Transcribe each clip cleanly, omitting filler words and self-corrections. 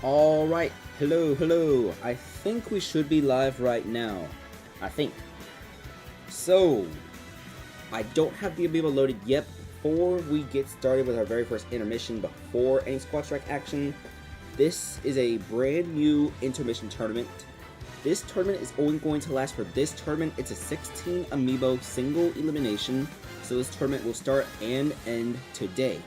Alright, hello. I think we should be live right now. I think. So, I don't have the Amiibo loaded yet. Before we get started with our very first intermission, before any squad strike action, this is a brand new intermission tournament. This tournament is only going to last for this tournament. It's a 16 Amiibo single elimination, so this tournament will start and end today.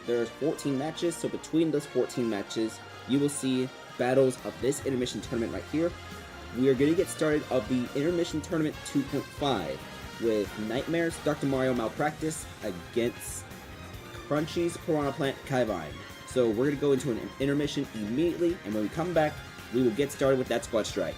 There's 14 matches, so between those 14 matches, you will see battles of this intermission tournament right here. We are going to get started of the intermission tournament 2.5 with Nightmares Dr. Mario Malpractice against Crunchy's Piranha Plant Kaivine. So we're going to go into an intermission immediately, and when we come back, we will get started with that squad strike.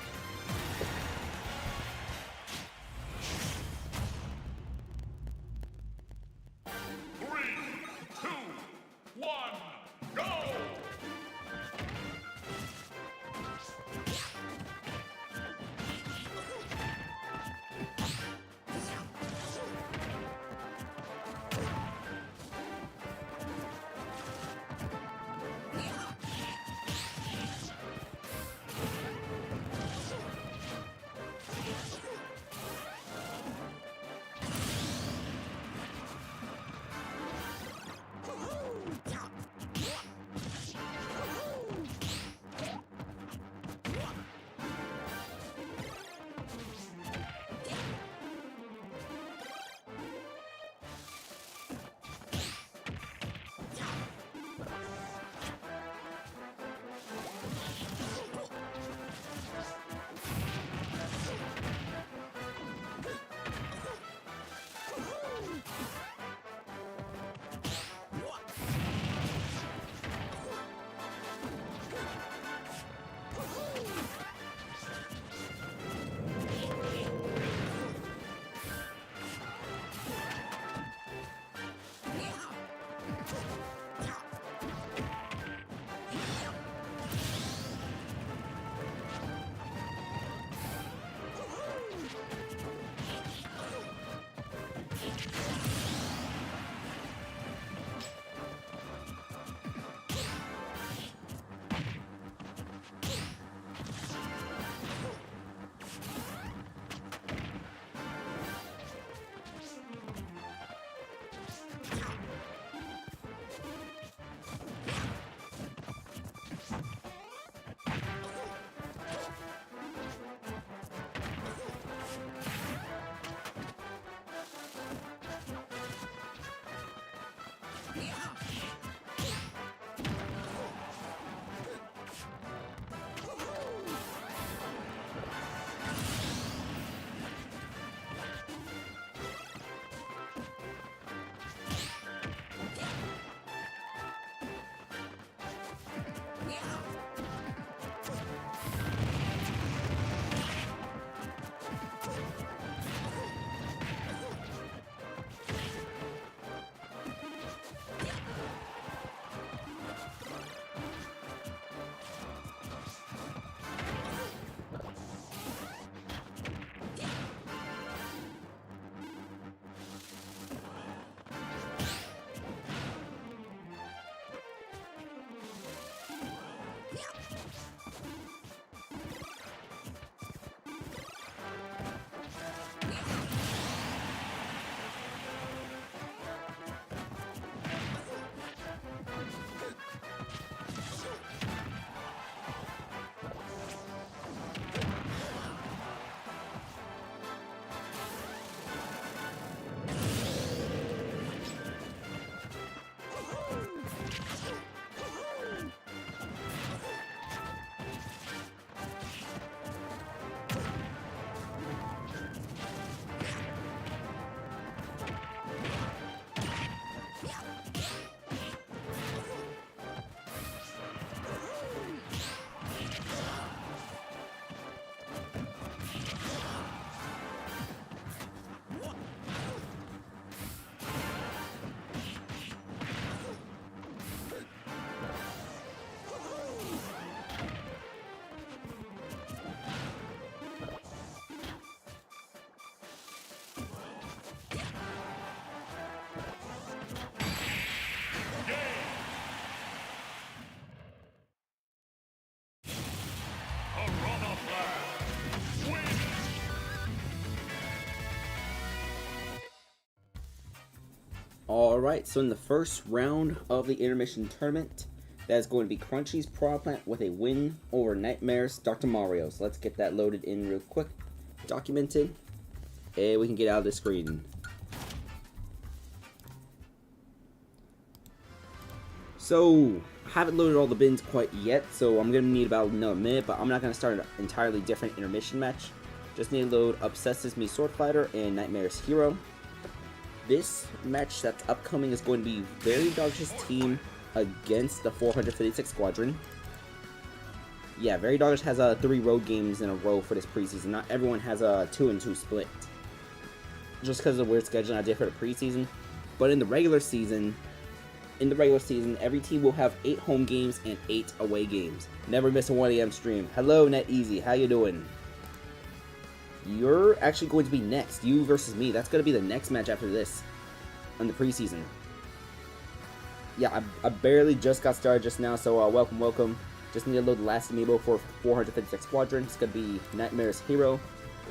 Alright, so in the first round of the intermission tournament, that is going to be Crunchy's Power Plant with a win over Nightmare's Dr. Mario. So let's get that loaded in real quick, documented, and we can get out of the screen. So, I haven't loaded all the bins quite yet, so I'm going to need about another minute, but I'm not going to start an entirely different intermission match. Just need to load Obsesses Me Sword Fighter and Nightmare's Hero. This match that's upcoming is going to be Very Doggish team against the 456 Squadron. Yeah, Very Doggish has 3 road games in a row for this preseason. Not everyone has a 2-2 split. Just because of the weird scheduling I did for the preseason. But in the regular season, every team will have 8 home games and 8 away games. Never miss a 1 AM stream. Hello, NetEasy. How you doing? You're actually going to be next. You versus me. That's going to be the next match after this in the preseason. Yeah, I barely just got started just now, so welcome. Just need to load the last amiibo for 456 Squadron. It's going to be Nightmare's Hero,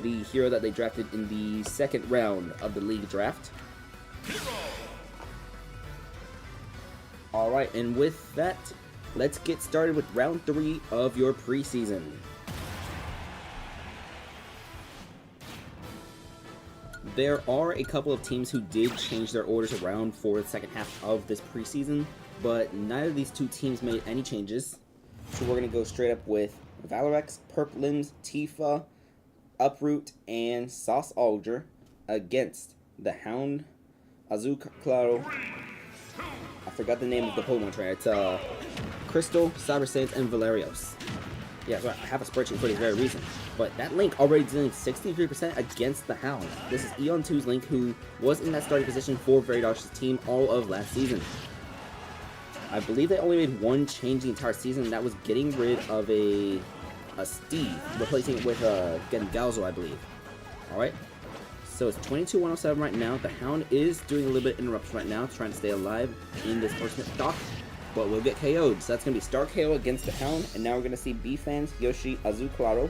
the hero that they drafted in the second round of the league draft. Alright, and with that, let's get started with round 3 of your preseason. There are a couple of teams who did change their orders around for the second half of this preseason, but neither of these two teams made any changes. So we're going to go straight up with Valorex, Purplims, Tifa, Uproot, and Sauce Alger against the Hound, Azuclaro. I forgot the name of the Pokemon trainer. It's Crystal, Cyber Saiyans, and Valerios. Yeah, so I have a spreadsheet for this very reason. But that Link already dealing 63% against the Hound. This is Eon 2's Link, who was in that starting position for Very Dog's team all of last season. I believe they only made one change the entire season, and that was getting rid of a Steve, replacing it with Gengalzo, I believe. Alright, so it's 22-107 right now. The Hound is doing a little bit of interruption right now, trying to stay alive in this first stock. But we'll get KO'd. So that's going to be Star KO against the Hound. And now we're going to see B-Fans, Yoshi, Azuclaro.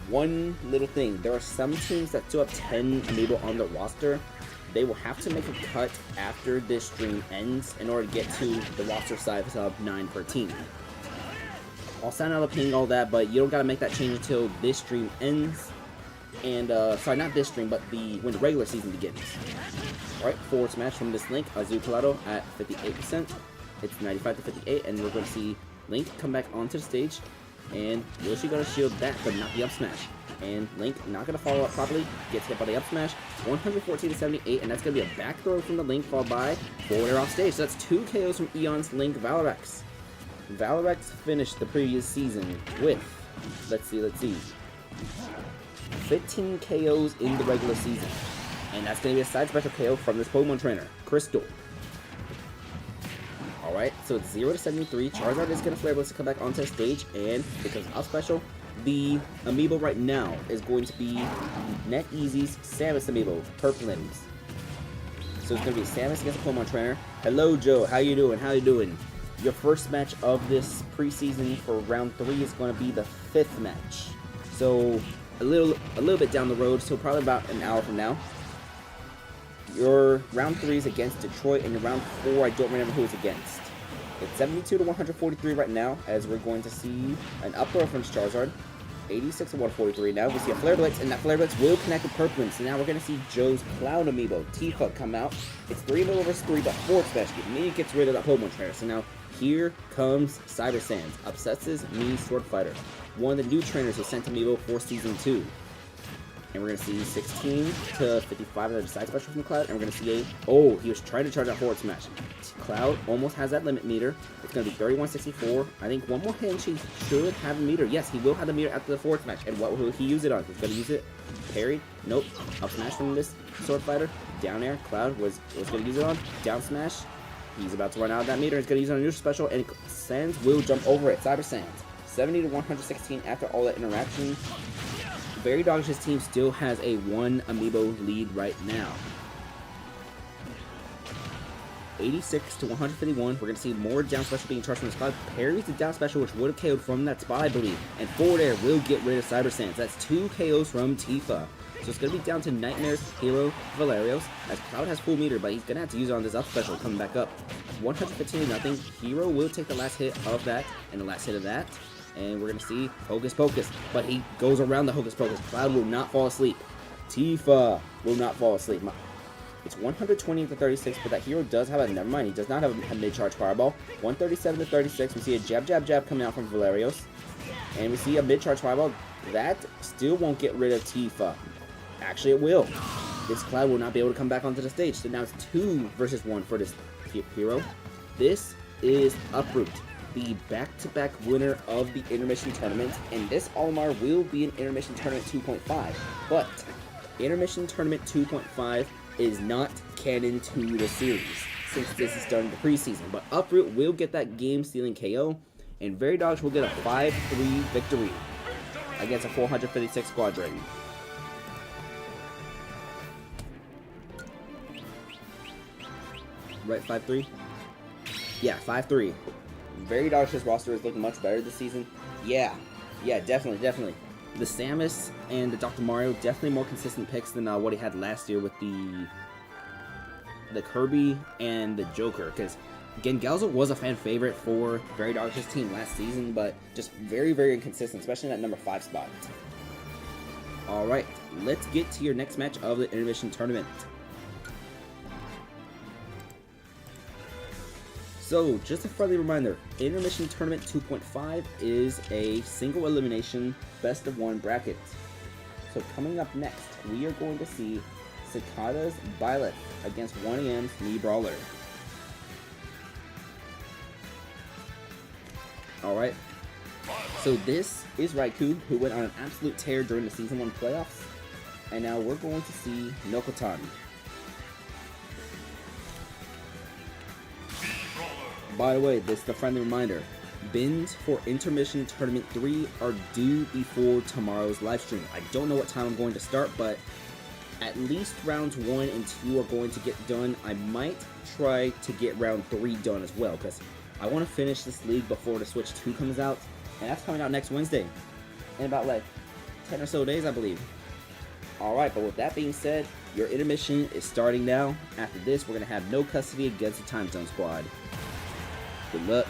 One little thing. There are some teams that still have 10 amiibo on their roster. They will have to make a cut after this stream ends in order to get to the roster size of 9 per team. I'll sign out of paying all that, but you don't got to make that change until this stream ends. And, sorry, not this stream, but when the regular season begins. Alright, forward smash from this Link, Azuclaro at 58%. It's 95 to 58, and we're going to see Link come back onto the stage. And Yoshi going to shield that, but not the up smash. And Link not going to follow up properly, gets hit by the up smash, 114 to 78, and that's going to be a back throw from the Link, followed by forward air off stage. So that's 2 KOs from Eon's Link Valorex. Valorex finished the previous season with, let's see, 15 KOs in the regular season. And that's going to be a side special KO from this Pokemon trainer, Crystal. Alright, so it's 0 to 73. Charizard is going to Flare Blitz to come back onto the stage, and because of special, the amiibo right now is going to be NetEasy's Samus amiibo, Purplims. So it's going to be Samus against a Pokemon trainer. Hello, Joe. How you doing? Your first match of this preseason for round 3 is going to be the 5th match. So a little bit down the road, so probably about an hour from now. Your round 3 is against Detroit, and your round 4, I don't remember who it's against. It's 72 to 143 right now, as we're going to see an up throw from Charizard. 86 to 143 now. We see a Flare Blitz, and that Flare Blitz will connect with Purplims. So now we're going to see Joe's Clown amiibo, Tifa, come out. It's 3 amiibo versus 3, but forward smash immediately gets rid of that Pokemon trainer. So now here comes Cyber Sans, Obsesses Me Sword Fighter, one of the new trainers who sent amiibo for Season 2. And we're going to see 16 to 55 as a side special from Cloud. And we're going to see he was trying to charge that forward smash. Cloud almost has that limit meter. It's going to be 3164. I think one more hit and she should have a meter. Yes, he will have the meter after the forward smash. And what will he use it on? He's going to use it. Parry. Nope. Up smash from this Sword Fighter. Down air. Cloud was going to use it on. Down smash. He's about to run out of that meter. He's going to use it on a new special. And Sans will jump over it. Cyber Sans. 70 to 116 after all that interaction. Very Doggish team still has a 1 amiibo lead right now. 86 to 151. We're going to see more down special being charged from the spot. Parries the down special, which would have KO'd from that spot, I believe. And forward air will get rid of Cyber Sans. That's 2 KOs from Tifa. So So it's going to be down to Nightmare's Hero Valerios, as Cloud has full meter, but he's going to have to use it on this up special coming back up. 115-0. Hero will take the last hit of that and the last hit of that. And we're going to see Hocus Pocus, but he goes around the Hocus Pocus. Cloud will not fall asleep. Tifa will not fall asleep. It's 120-36, but that hero does have a, never mind, he does not have a mid-charge fireball. 137-36, we see a jab, jab, jab coming out from Valerios. And we see a mid-charge fireball. That still won't get rid of Tifa. Actually, it will. This Cloud will not be able to come back onto the stage. So now it's 2 versus 1 for this hero. This is Uproot, the back-to-back winner of the Intermission Tournament. And this Olimar will be an Intermission Tournament 2.5. But Intermission Tournament 2.5 is not canon to the series, since this is during the preseason. But Uproot will get that game-stealing KO, and Veridogs will get a 5-3 victory against a 456 squadron. Right, 5-3? Yeah, 5-3. Veridogs' roster is looking much better this season. Yeah, definitely. The Samus and the Dr. Mario, definitely more consistent picks than what he had last year with the Kirby and the Joker. Because, again, Galzo was a fan favorite for Veridogs' team last season, but just very, very inconsistent, especially in that number 5 spot. Alright, let's get to your next match of the Intermission Tournament. So, just a friendly reminder, Intermission Tournament 2.5 is a single elimination best of 1 bracket. So coming up next, we are going to see Cicada's Byleth against 1AM's Mii Brawler. Alright, so this is Raikou, who went on an absolute tear during the Season 1 playoffs. And now we're going to see Nokotan. By the way, this is a friendly reminder. Bins for Intermission Tournament 3 are due before tomorrow's live stream. I don't know what time I'm going to start, but at least rounds 1 and 2 are going to get done. I might try to get round 3 done as well, because I want to finish this league before the Switch 2 comes out, and that's coming out next Wednesday, in about like 10 or so days, I believe. Alright, but with that being said, your intermission is starting now. After this, we're going to have no custody against the Time Zone Squad. Good luck.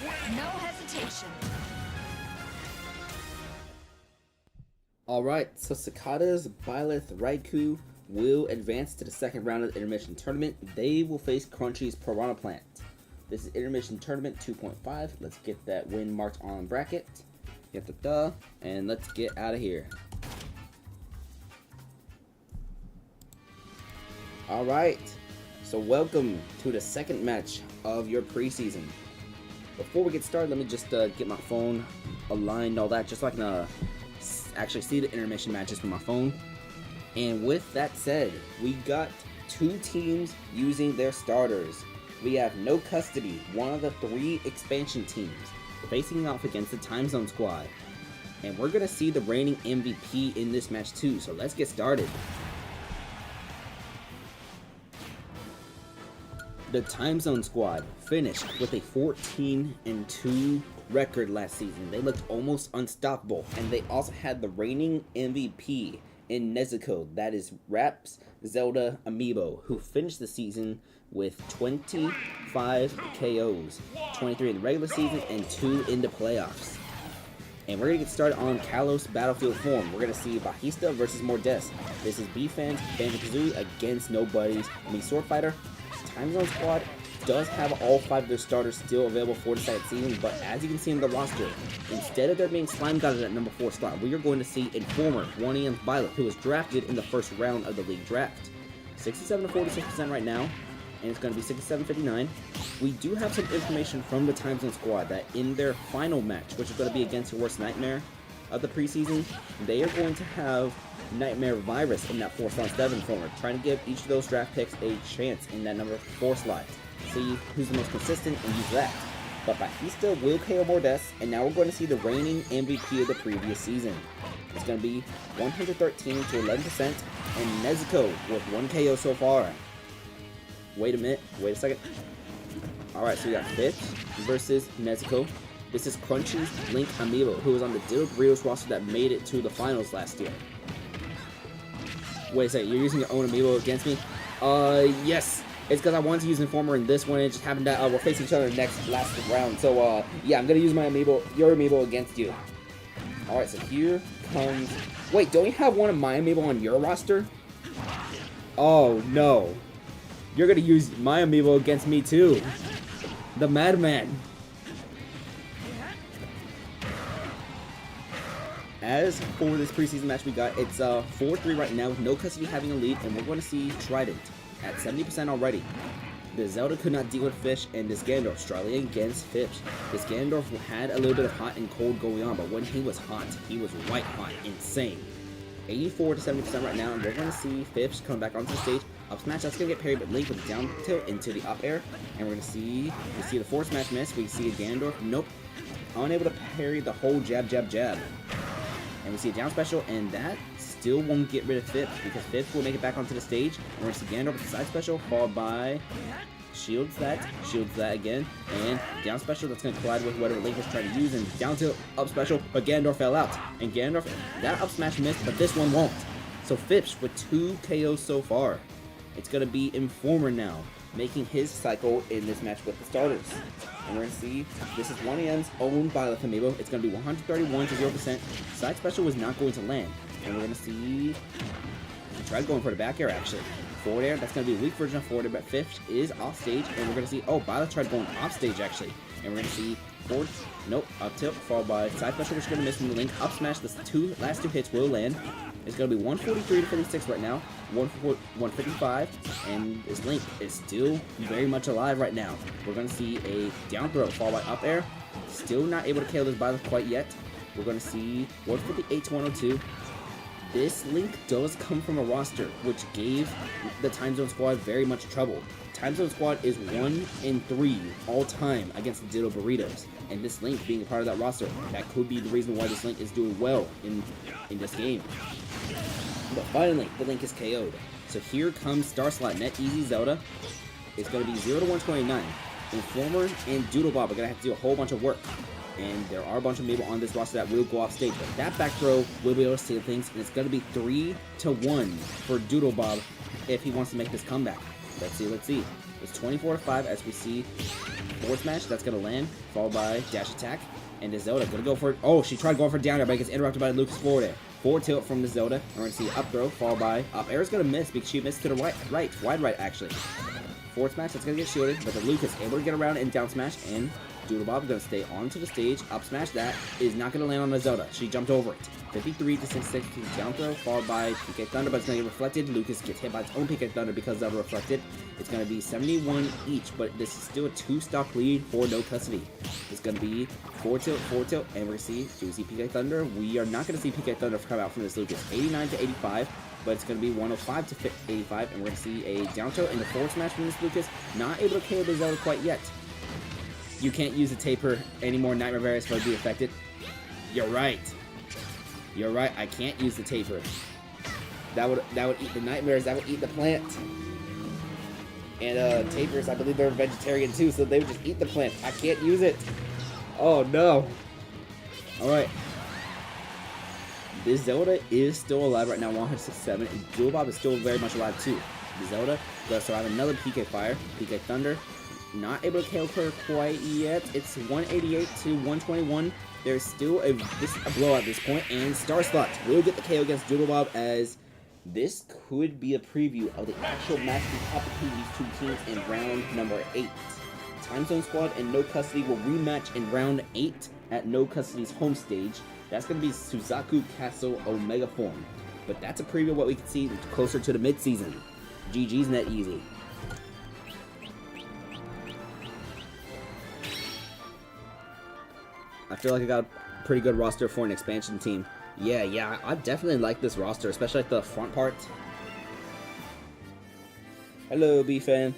No hesitation. Alright, so Cicada's Byleth Raikou will advance to the second round of the intermission tournament. They will face Crunchy's Piranha Plant. This is intermission tournament 2.5. Let's get that win marked on bracket. Get the duh, and let's get out of here. Alright, so welcome to the second match of your preseason. Before we get started, let me just get my phone aligned and all that, just so I can actually see the intermission matches from my phone. And with that said, we got two teams using their starters. We have No Custody, one of the three expansion teams, facing off against the Time Zone Squad. And we're going to see the reigning MVP in this match too, so let's get started. The Time Zone Squad finished with a 14-2 record last season. They looked almost unstoppable, and they also had the reigning MVP in Nezuko, that is Rap's Zelda Amiibo, who finished the season with 25 KOs, 23 in the regular season and 2 in the playoffs. And we're going to get started on Kalos Battlefield form. We're going to see Bajista versus Mordes. This is B-Fans, Banjo-Kazooie against Nobody's Mii Sword Fighter. Time Zone Squad does have all 5 of their starters still available for the second season, but as you can see in the roster, instead of there being Slime God at number 4 slot, we are going to see Informer, 1EM's Violet, who was drafted in the first round of the league draft. 67 to 46% right now, and it's going to be 67-59. We do have some information from the Time Zone Squad that in their final match, which is going to be against your worst nightmare of the preseason, they are going to have Nightmare Virus in that 4 slot instead of Informer, trying to give each of those draft picks a chance in that number 4 slot. See who's the most consistent and use that. But Bajista will KO Mordes, and now we're going to see the reigning MVP of the previous season. It's going to be 113 to 11%, and Nezuko with 1 KO so far. Wait a second. Alright, so we got Fitch versus Nezuko. This is Crunchy's Link Amiibo, who was on the Diddle Burritos roster that made it to the finals last year. Wait a second, you're using your own Amiibo against me? Yes. It's because I wanted to use Informer in this one, and it just happened that we're facing each other last round. So, yeah, I'm going to use my Amiibo, your Amiibo against you. Alright, so here comes... Wait, don't you have one of my Amiibo on your roster? Oh, no. You're going to use my Amiibo against me, too. The Madman. As for this preseason match we got, it's 4-3 right now with No Custody having a lead, and we're going to see Trident at 70% already. The Zelda could not deal with Fish, and this Ganondorf struggling against Fish. This Ganondorf had a little bit of hot and cold going on, but when he was hot, he was white hot, insane. 84 to 70% right now, and we're going to see Fish come back onto the stage. Up smash, that's going to get parried, but Link with down tilt into the up air, and we're going to see, the forward smash miss. We see a Ganondorf, nope, unable to parry the whole jab, jab, jab. And we see a down special, and that still won't get rid of Phipps, because Phipps will make it back onto the stage. And we're going to see Ganondorf with the side special, followed by shields that again, and down special that's going to collide with whatever Link was trying to use, and down tilt, up special, but Ganondorf fell out. And Ganondorf, that up smash missed, but this one won't. So Phipps with 2 KOs so far. It's going to be Informer now, making his cycle in this match with the starters. And we're going to see, this is 1EM's own Byleth Amiibo. It's going to be 131 to 0%. Side special was not going to land. And we're going to see, he tried going for the back air actually. Forward air, that's going to be a weak version of forward air, but Fifth is off stage. And we're going to see, oh, Byleth tried going off stage actually. And we're going to see forward, nope, up tilt, followed by side special, which is going to miss from the Link. Up smash, the last two hits will land. It's going to be 143 to 56 right now, 155, and this Link is still very much alive right now. We're going to see a down throw followed by up air. Still not able to KO this Byleth quite yet. We're going to see 158 to 102. This Link does come from a roster which gave the Time Zone Squad very much trouble. Time Zone Squad is 1-3 all time against the Ditto Burritos, and this Link being a part of that roster, that could be the reason why this Link is doing well in this game. But finally, the Link is KO'd. So here comes Star Slot Net Easy Zelda. It's going to be 0 to 129. Informer and Doodlebob are going to have to do a whole bunch of work. And there are a bunch of people on this roster that will go off stage, but that back throw will be able to steal things, and it's going to be 3 to 1 for Doodlebob if he wants to make this comeback. Let's see. It's 24 to 5 as we see forward smash. That's going to land, followed by dash attack. And the Zelda going to go for it. Oh, she tried going for down air, but it gets interrupted by Lucas forward air. Forward tilt from the Zelda. And we're going to see up throw, followed by up air is going to miss because she missed to the wide right actually. Forward smash, that's going to get shielded, but the Lucas able to get around and down smash, and Doodle Bob is going to stay onto the stage. Up smash, that is not going to land on the Zelda. She jumped over it. 53 to 66 down throw, followed by PK Thunder, but it's going to get reflected. Lucas gets hit by its own PK Thunder because of reflected. It's going to be 71 each, but this is still a 2-stock lead for no custody. It's going to be forward tilt, and we're going to see, do we see PK Thunder? We are not going to see PK Thunder come out from this Lucas. 89 to 85. But it's going to be 105 to 85, and we're going to see a down tilt in the forward smash from this Lucas. Not able to KO the Zelda quite yet. You can't use the taper anymore. Nightmare Various will be affected. You're right. You're right. I can't use the taper. That would eat the nightmares. That would eat the plant. And tapers, I believe they're vegetarian too, so they would just eat the plant. I can't use it. Oh no. All right. This Zelda is still alive right now, 167, and Doodle Bob is still very much alive too. The Zelda does survive another PK Fire, PK Thunder, not able to KO her quite yet. It's 188 to 121. There's still a blow at this point, and Star Slot will get the KO against Doodle Bob, as this could be a preview of the actual match between these two teams in round number 8. Time Zone Squad and No Custody will rematch in round 8 at No Custody's home stage. That's going to be Suzaku Castle Omega Form. But that's a preview of what we can see closer to the mid-season. GG's net easy. I feel like I got a pretty good roster for an expansion team. Yeah, I definitely like this roster, especially like the front part. Hello, B-Fan.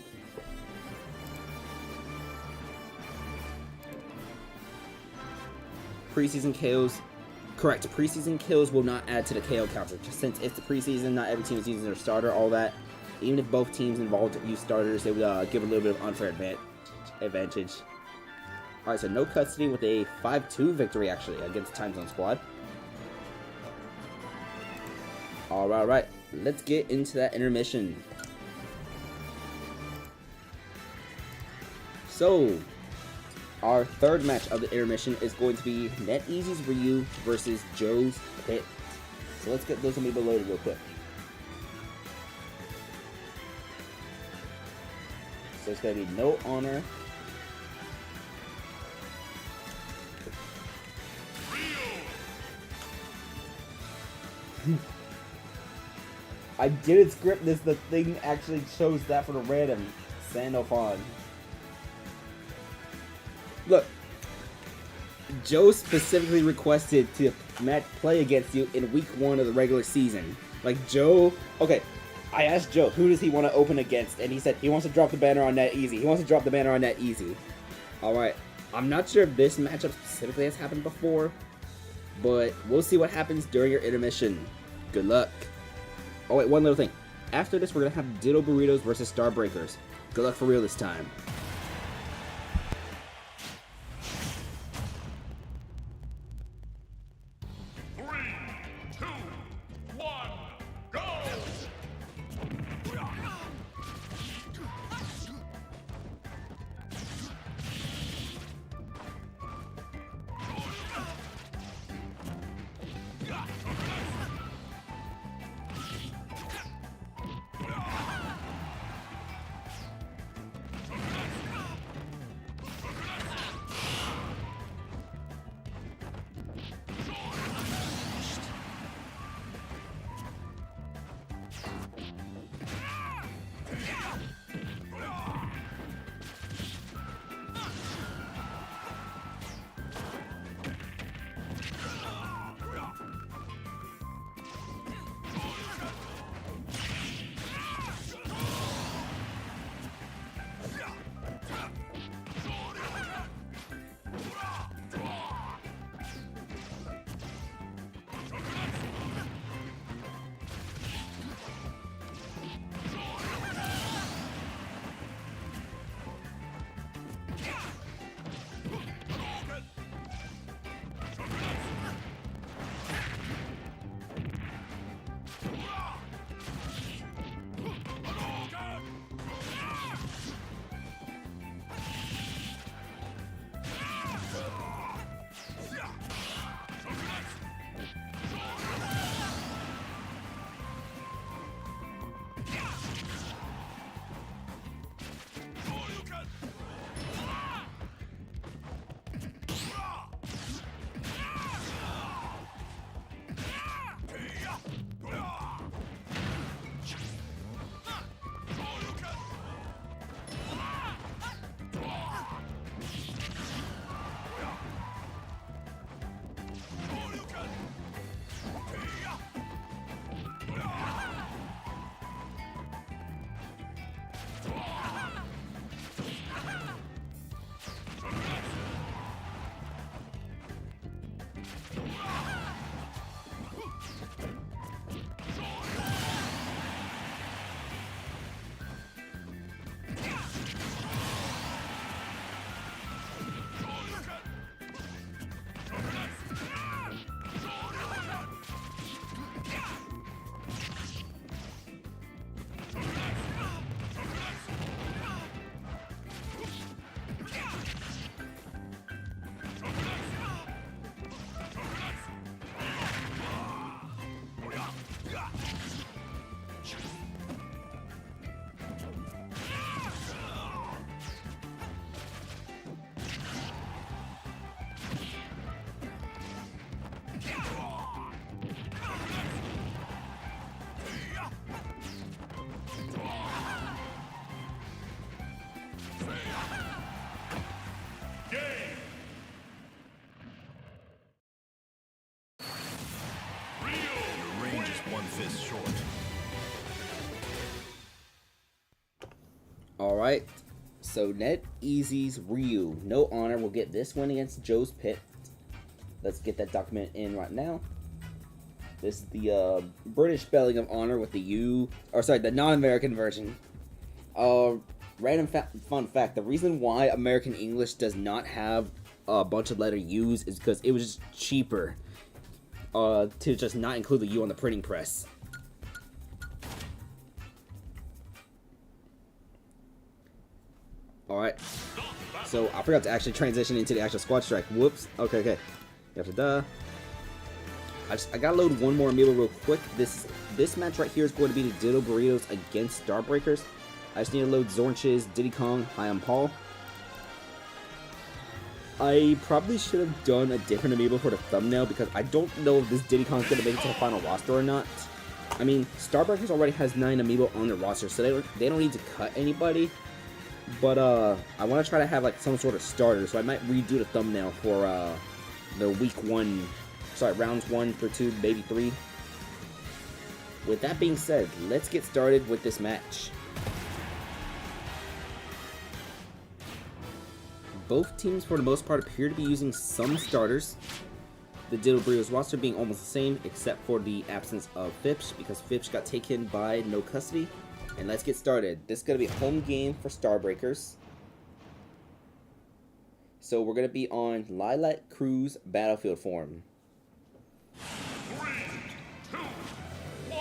Preseason KOs. Correct, preseason kills will not add to the KO counter. Since it's the preseason, not every team is using their starter, all that. Even if both teams involved use starters, they would give a little bit of unfair advantage. Alright, so No Custody with a 5-2 victory, actually, against Time Zone Squad. Alright, let's get into that intermission. So, our third match of the intermission is going to be NetEasy's Ryu versus Joe's Pit. So let's get those Amiibo loaded real quick. So it's going to be No Honor. I didn't script this, the thing actually chose that for the random. Sandalphon. Look, Joe specifically requested to play against you in week 1 of the regular season. Like, Joe, okay, I asked Joe, who does he want to open against? And he said he wants to drop the banner on NetEasy. He wants to drop the banner on NetEasy. Alright, I'm not sure if this matchup specifically has happened before, but we'll see what happens during your intermission. Good luck. Oh wait, one little thing. After this, we're going to have Ditto Burritos versus Starbreakers. Good luck for real this time. Alright, so Net Easy's Ryu. No honor will get this win against Joe's Pit. Let's get that document in right now. This is the British spelling of honor with the U, or sorry, the non-American version. Random fun fact, the reason why American English does not have a bunch of letter U's is because it was just cheaper to just not include the U on the printing press. Alright, so I forgot to actually transition into the actual squad strike. Whoops. Okay. After I gotta load one more Amiibo real quick. This match right here is going to be the Ditto Burritos against Starbreakers. I just need to load Zornch's, Diddy Kong, Hi, I'm Paul. I probably should have done a different Amiibo for the thumbnail because I don't know if this Diddy Kong is going to make it to the final roster or not. I mean, Starbreakers already has 9 Amiibo on their roster, so they don't need to cut anybody. But I want to try to have like some sort of starter, so I might redo the thumbnail for the rounds 1 through 2, maybe 3. With that being said, let's get started with this match. Both teams, for the most part, appear to be using some starters. The Ditto Burritos roster being almost the same, except for the absence of Fipsh, because Fipsh got taken by no custody. And let's get started. This is going to be a home game for Starbreakers. So we're going to be on Lilac Cruise Battlefield form. 3, 2, 1,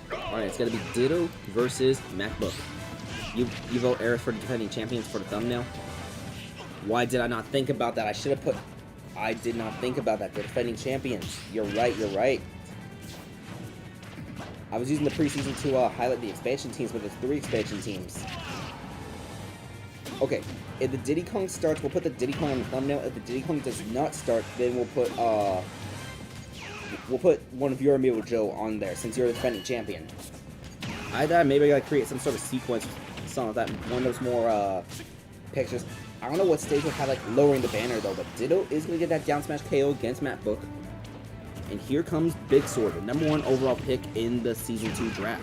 go! Alright, it's going to be Ditto versus MacBook. You vote Aerith for the defending champions for the thumbnail. Why did I not think about that? I did not think about that. The defending champions. You're right. I was using the preseason to highlight the expansion teams, but there's 3 expansion teams. Okay, if the Diddy Kong starts, we'll put the Diddy Kong on the thumbnail. If the Diddy Kong does not start, then we'll put one of your Amiibo Joe on there, since you're the defending champion. Maybe I gotta create some sort of sequence, something like that. One of those more pictures. I don't know what stage will have like lowering the banner though, but Ditto is gonna get that down smash KO against MacBook. And here comes Big Sword, the #1 overall pick in the Season 2 draft.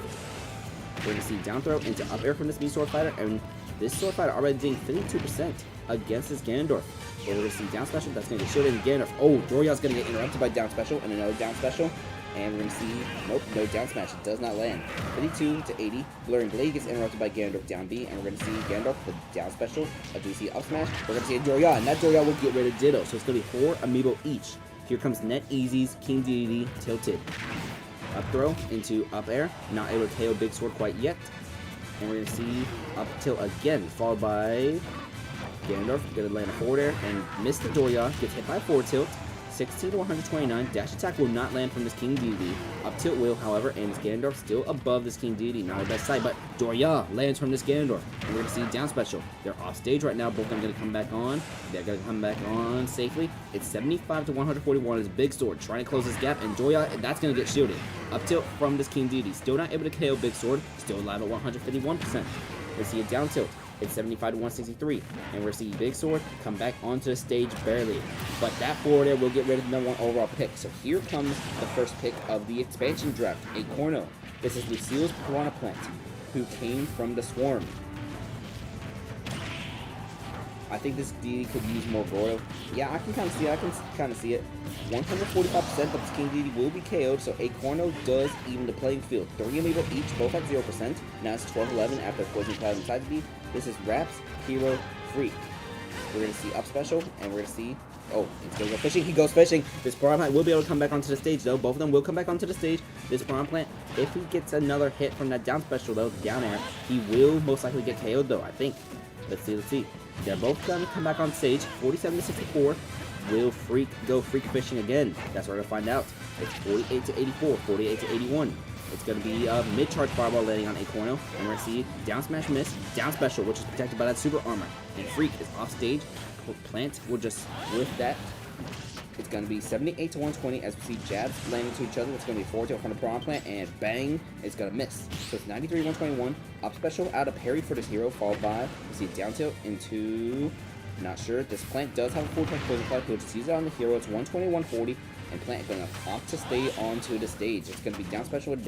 We're going to see down throw into up air from this Mii Sword Fighter, and this Sword Fighter already doing 52% against this Ganondorf. But we're going to see down special, that's going to get shielded, and Ganondorf, oh, Dorya's going to get interrupted by down special, and another down special. And we're going to see, nope, no down smash, it does not land. 52 to 80, Blurring Blade gets interrupted by Ganondorf down B, and we're going to see Ganondorf with down special, a DC up smash. We're going to see a Dorya, and that Dorya will get rid of Ditto, so it's going to be 4 Amiibo each. Here comes Net Easy's King Dedede tilted. Up throw into up air. Not able to KO Big Sword quite yet. And we're going to see up tilt again, followed by Ganondorf. Going to land a forward air and miss the Dorya. Gets hit by forward tilt. 60 to 129. Dash attack will not land from this King Dedede. Up tilt will, however, and this Ganondorf still above this King Dedede. Not the best sight, but Dorya lands from this Ganondorf. And we're going to see down special. They're off stage right now. Both of them going to come back on. They're going to come back on safely. It's 75 to 141 is Big Sword trying to close this gap, and Dorya, that's going to get shielded. Up tilt from this King Dedede. Still not able to KO Big Sword. Still alive at 151%. Let's see a down tilt. It's 75 to 163, and we're seeing Big Sword come back onto the stage barely. But that forward air will get rid of the #1 overall pick. So here comes the first pick of the expansion draft, a Corno. This is Lucille's Piranha Plant, who came from the Swarm. I think this deity could use more Goro. Yeah, I can kind of see it. I can kind of see it. 145%, but this King deity will be KO'd, so a Corno does even the playing field. 3 Amiibo each, both at 0%. Now it's 12-11 after Poison Cloud inside the beat. This is Raps, Hero, Freak. We're going to see up special, and we're going to see... Oh, he's going to go fishing. He goes fishing. This Piranha Plant will be able to come back onto the stage, though. Both of them will come back onto the stage. This Piranha Plant, if he gets another hit from that down special, though, down air, he will most likely get KO'd, though, I think. Let's see, let's see. They're both going to come back on stage. 47-64. Will Freak go Freak fishing again? That's what we're going to find out. It's 48-84, 48-81. It's going to be a mid-charge fireball landing on a Corno. And we're going to see down smash miss, down special, which is protected by that super armor. And Freak is off stage. Plant will just whiff that. It's going to be 78-120 as we see jabs landing to each other. It's going to be forward tilt from the Piranha Plant, and bang, it's going to miss. So it's 93-121. Up special out of parry for this hero, followed by, we see down tilt into, not sure. This Plant does have a full touch poison cloud. He'll just use it on the hero. It's 120-140, and Plant is going to opt to stay onto the stage. It's going to be down special, which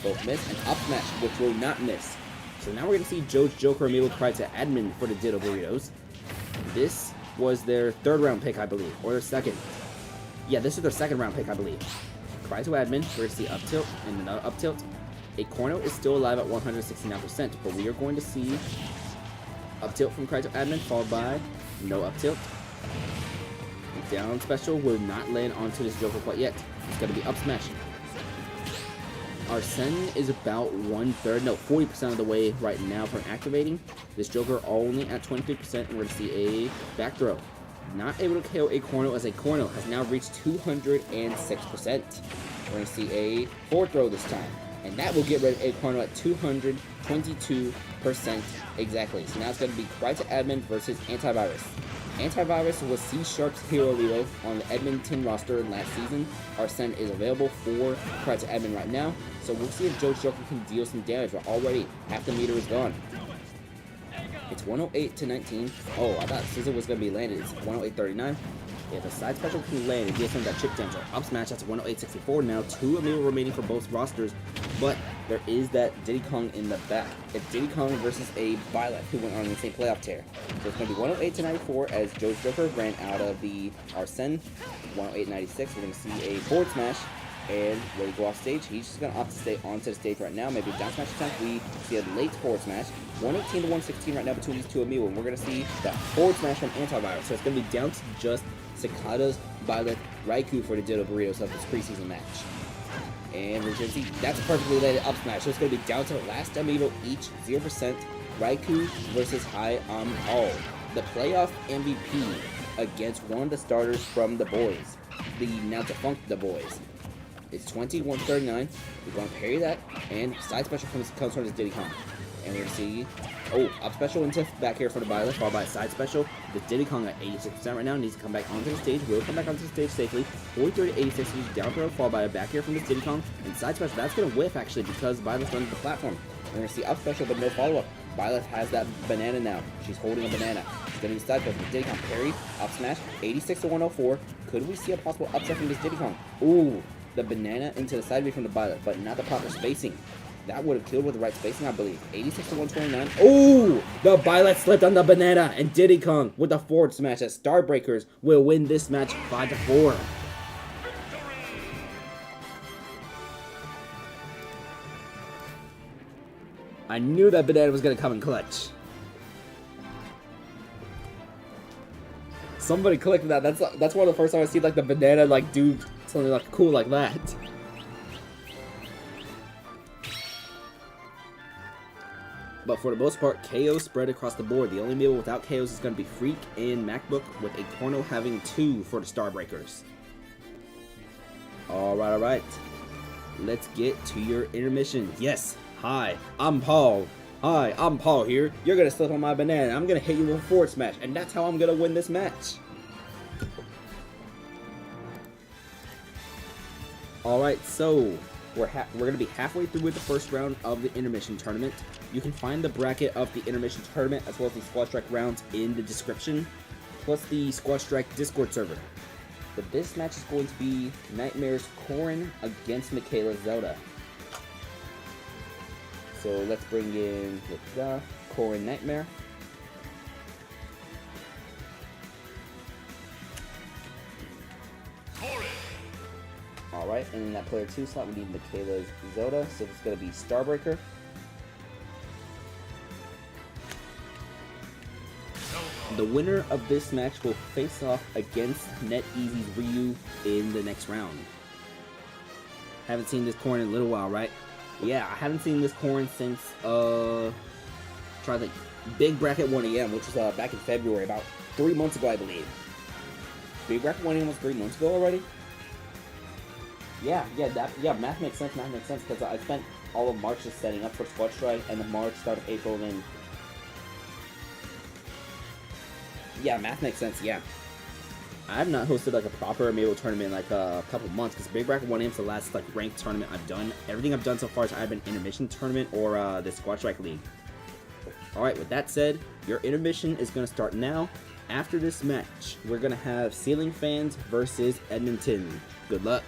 both miss, and up smash, which will not miss. So now we're going to see Joe's Joker Amiibo cry to admin for the Ditto Burritos. This was their 3rd round pick, I believe, or their 2nd. Yeah, this is their 2nd round pick, I believe. Cry to admin, we're going to see up tilt and another up tilt. A Corno is still alive at 169%, but we are going to see up tilt from Cry to admin, followed by no up tilt. Down special will not land onto this Joker quite yet. It's going to be up smash. Arsene is about 40% of the way right now from activating. This Joker only at 23%, and we're going to see a back throw. Not able to KO a Corno, as a Corno has now reached 206%. We're going to see a forward throw this time, and that will get rid of a Corno at 222% exactly. So now it's going to be Cry to admin versus Antivirus. Antivirus was C Sharp's hero Leo on the Edmonton roster last season. Arsene is available for Cry to admin right now, so we'll see if Joe's Joker can deal some damage, but already half the meter is gone. It's 108-19. Oh, I thought Scissor was going to be landed. It's 108-39. If a side special can land and deal some of that chip damage, up smash, that's 108-64. Now 2 Amiibo remaining for both rosters, but there is that Diddy Kong in the back. It's Diddy Kong versus a Byleth who went on an insane playoff tear. So it's going to be 108-94 as Joe's Joker ran out of the Arsene. 108-96. We're going to see a forward smash. And when he go off stage, he's just going to opt to stay onto the stage right now. Maybe down smash attempt. We see a late forward smash. 118-116 right now between these 2 Amiibo. And we're going to see that forward smash from Antivirus. So it's going to be down to just Cicadas, Byleth, Raikou for the Ditto Burritos of this preseason match. And we're going to see that's a perfectly landed up smash. So it's going to be down to the last Amiibo each, 0%. Raikou versus High All. The playoff MVP against one of the starters from the boys. The now defunct The Boys. It's 20-139. We're going to parry that, and side special comes from this Diddy Kong. And we're going to see, up special into back here for the Byleth, followed by side special. The Diddy Kong at 86% right now needs to come back onto the stage. Will come back onto the stage safely. 43-86, down throw, followed by a back here from this Diddy Kong. And side special, that's going to whiff actually because Byleth's under the platform. We're going to see up special, but no follow-up. Byleth has that banana now. She's holding a banana. She's going to use side special. Diddy Kong parry, up smash, 86-104. Could we see a possible upset from this Diddy Kong? Ooh. The banana into the side B from the Byleth, but not the proper spacing. That would have killed with the right spacing, I believe. 86-129. Oh! The Byleth slipped on the banana, and Diddy Kong with a forward smash as Starbreakers will win this match 5-4. I knew that banana was going to come in clutch. Somebody clicked that. That's one of the first times I see like the banana like do something like cool like that. But for the most part, KO spread across the board. The only Amiibo without KOs is going to be Freak and MacBook, with a Corno having 2 for the Starbreakers. Alright. Let's get to your intermission. Yes. Hi, I'm Paul. Hi, I'm Paul here. You're going to slip on my banana. I'm going to hit you with a forward smash. And that's how I'm going to win this match. Alright, so we're going to be halfway through with the first round of the intermission tournament. You can find the bracket of the intermission tournament as well as the Squad Strike rounds in the description, plus the Squad Strike Discord server. But this match is going to be Nightmare's Corrin against Michaela Zelda. So let's bring in Corrin Nightmare. Alright, and in that player 2 slot, we need Michaela's Zelda, so it's going to be Starbreaker. The winner of this match will face off against NetEasy's Ryu in the next round. Haven't seen this corn in a little while, right? Yeah, I haven't seen this corn since, try to think, Big Bracket 1AM, which was back in February, about 3 months ago, I believe. Big Bracket 1AM was 3 months ago already? Yeah, math makes sense, because I spent all of March just setting up for Squad Strike, and the March, start of April, then... Yeah, math makes sense, yeah. I have not hosted like a proper Amiibo tournament in like a couple months, because Big Bracket 1AM is the last like ranked tournament I've done. Everything I've done so far is either been intermission tournament or the Squad Strike League. Alright, with that said, your intermission is going to start now. After this match, we're going to have Ceiling Fans versus Edmonton. Good luck.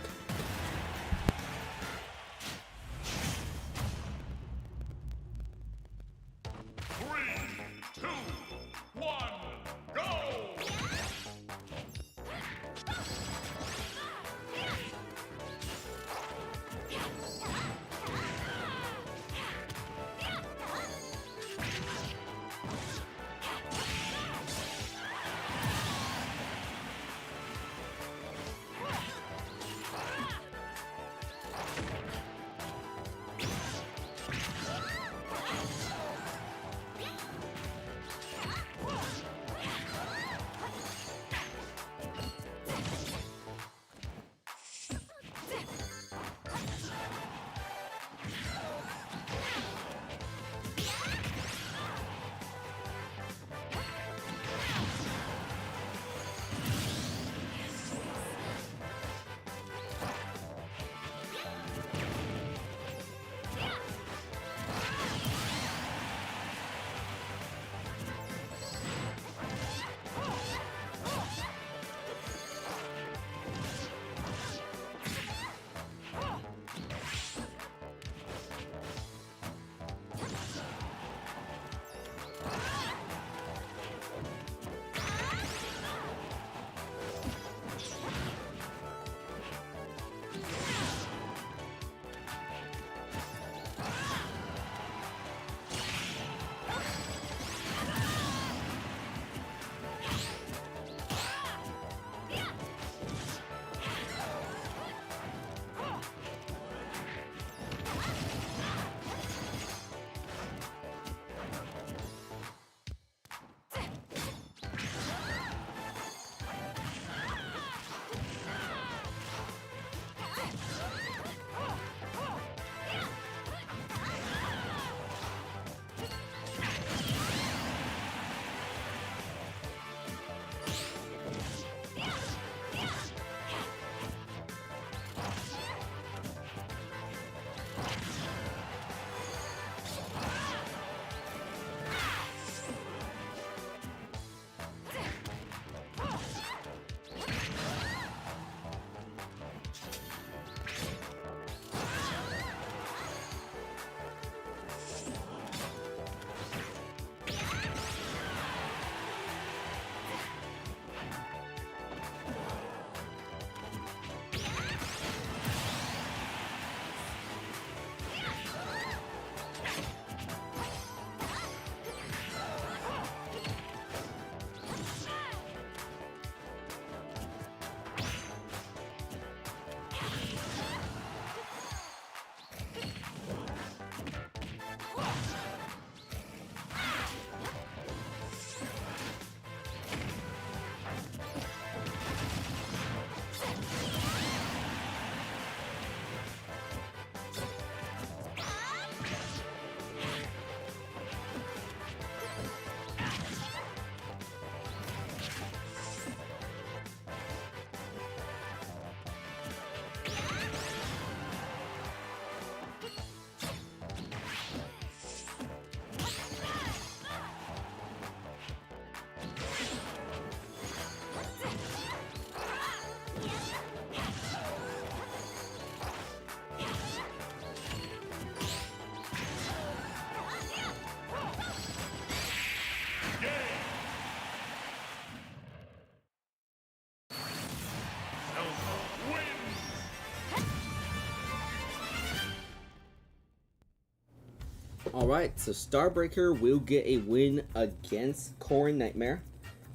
Alright, so Starbreaker will get a win against Corrin Nightmare.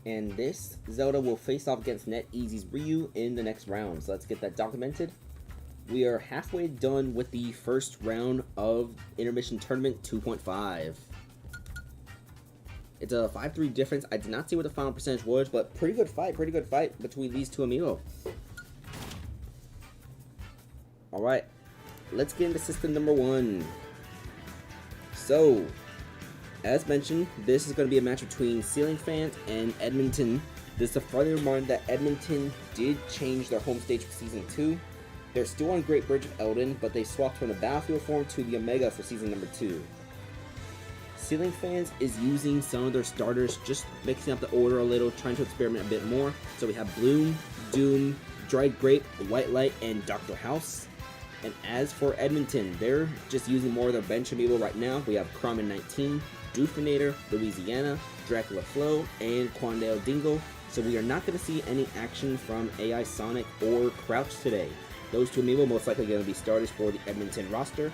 And this Zelda will face off against NetEasy's Ryu in the next round. So let's get that documented. We are halfway done with the first round of Intermission Tournament 2.5. It's a 5-3 difference. I did not see what the final percentage was, but pretty good fight between these two Amiibo. Alright, let's get into system number 1. So, as mentioned, this is going to be a match between Ceiling Fans and Edmonton. This is a friendly reminder that Edmonton did change their home stage for Season 2. They're still on Great Bridge of Eldon, but they swapped from the Battlefield form to the Omega for Season number 2. Ceiling Fans is using some of their starters, just mixing up the order a little, trying to experiment a bit more. So we have Bloom, Doom, Dried Grape, White Light, and Dr. House. And as for Edmonton, they're just using more of their bench Amiibo right now. We have Cromman 19, Doofinator, Louisiana, Dracula Flow, and Quandale Dingle. So we are not going to see any action from AI Sonic or Crouch today. Those two Amiibo most likely going to be starters for the Edmonton roster.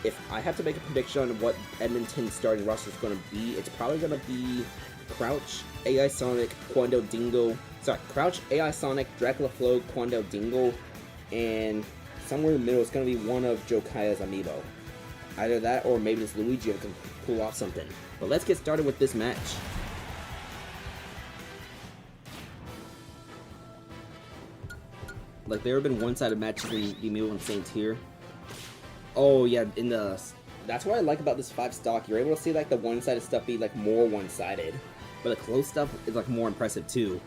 If I have to make a prediction on what Edmonton's starting roster is going to be, it's probably going to be Crouch, AI Sonic, Quandale Dingle. Sorry, Crouch, AI Sonic, Dracula Flow, Quandale Dingle, and somewhere in the middle it's going to be one of Jokaya's Amiibo. Either that or maybe it's Luigi who can pull off something. But let's get started with this match. Like, there have been one-sided matches in the Amiibo Insane tier. Oh yeah, that's what I like about this 5 stock. You're able to see like the one-sided stuff be like more one-sided, but the close stuff is like more impressive too,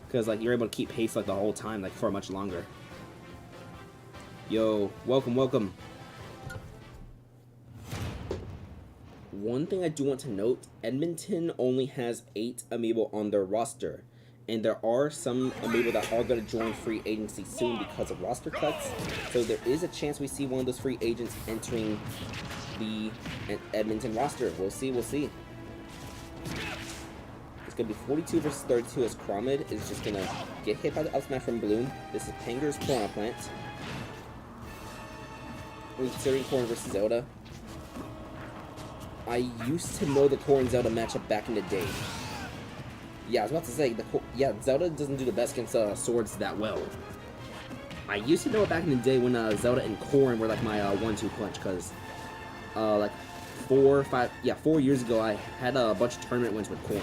because like you're able to keep pace like the whole time, like for much longer. Yo, welcome. One thing I do want to note, Edmonton only has 8 Amiibo on their roster. And there are some Amiibo that are going to join free agency soon because of roster cuts. So there is a chance we see one of those free agents entering the Edmonton roster. We'll see. It's going to be 42 versus 32 as Cromid is just going to get hit by the up smash from Bloom. This is Panger's Piranha Plant. We're considering Corrin versus Zelda. I used to know the Corrin Zelda matchup back in the day. Yeah, I was about to say, Zelda doesn't do the best against swords that well. I used to know it back in the day when Zelda and Corrin were like my 1-2 punch, because like 4 years ago I had a bunch of tournament wins with Corrin.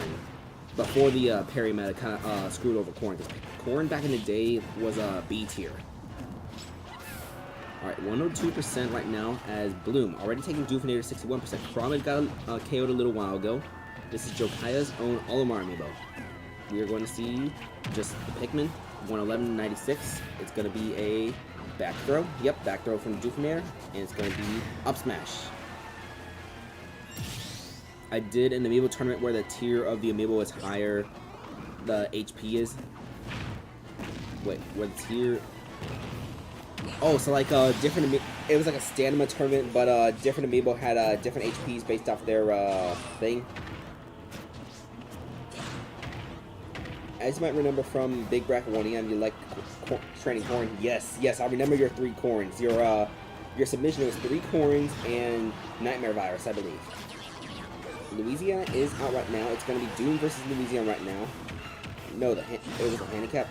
Before the parry meta kind of screwed over Corrin, because Corrin back in the day was B tier. Alright, 102% right now as Bloom, already taking Doofinator 61%. Cromid got KO'd a little while ago. This is Jokaya's own Olimar Amiibo. We are going to see just the Pikmin, 111.96. It's going to be a back throw. Yep, back throw from Doofinator, and it's going to be up smash. I did an Amiibo tournament where the tier of the Amiibo is higher, the HP is. Wait, what tier? Oh, so like different. It was like a stamina tournament, but different Amiibo had different HPs based off their thing. As you might remember from Big Bracket 1EM, you like training Corrin. Yes, I remember your 3 Corrins. Your submission was 3 Corrins and Nightmare Virus, I believe. Louisiana is out right now. It's going to be Doom versus Louisiana right now. No, it was a handicap.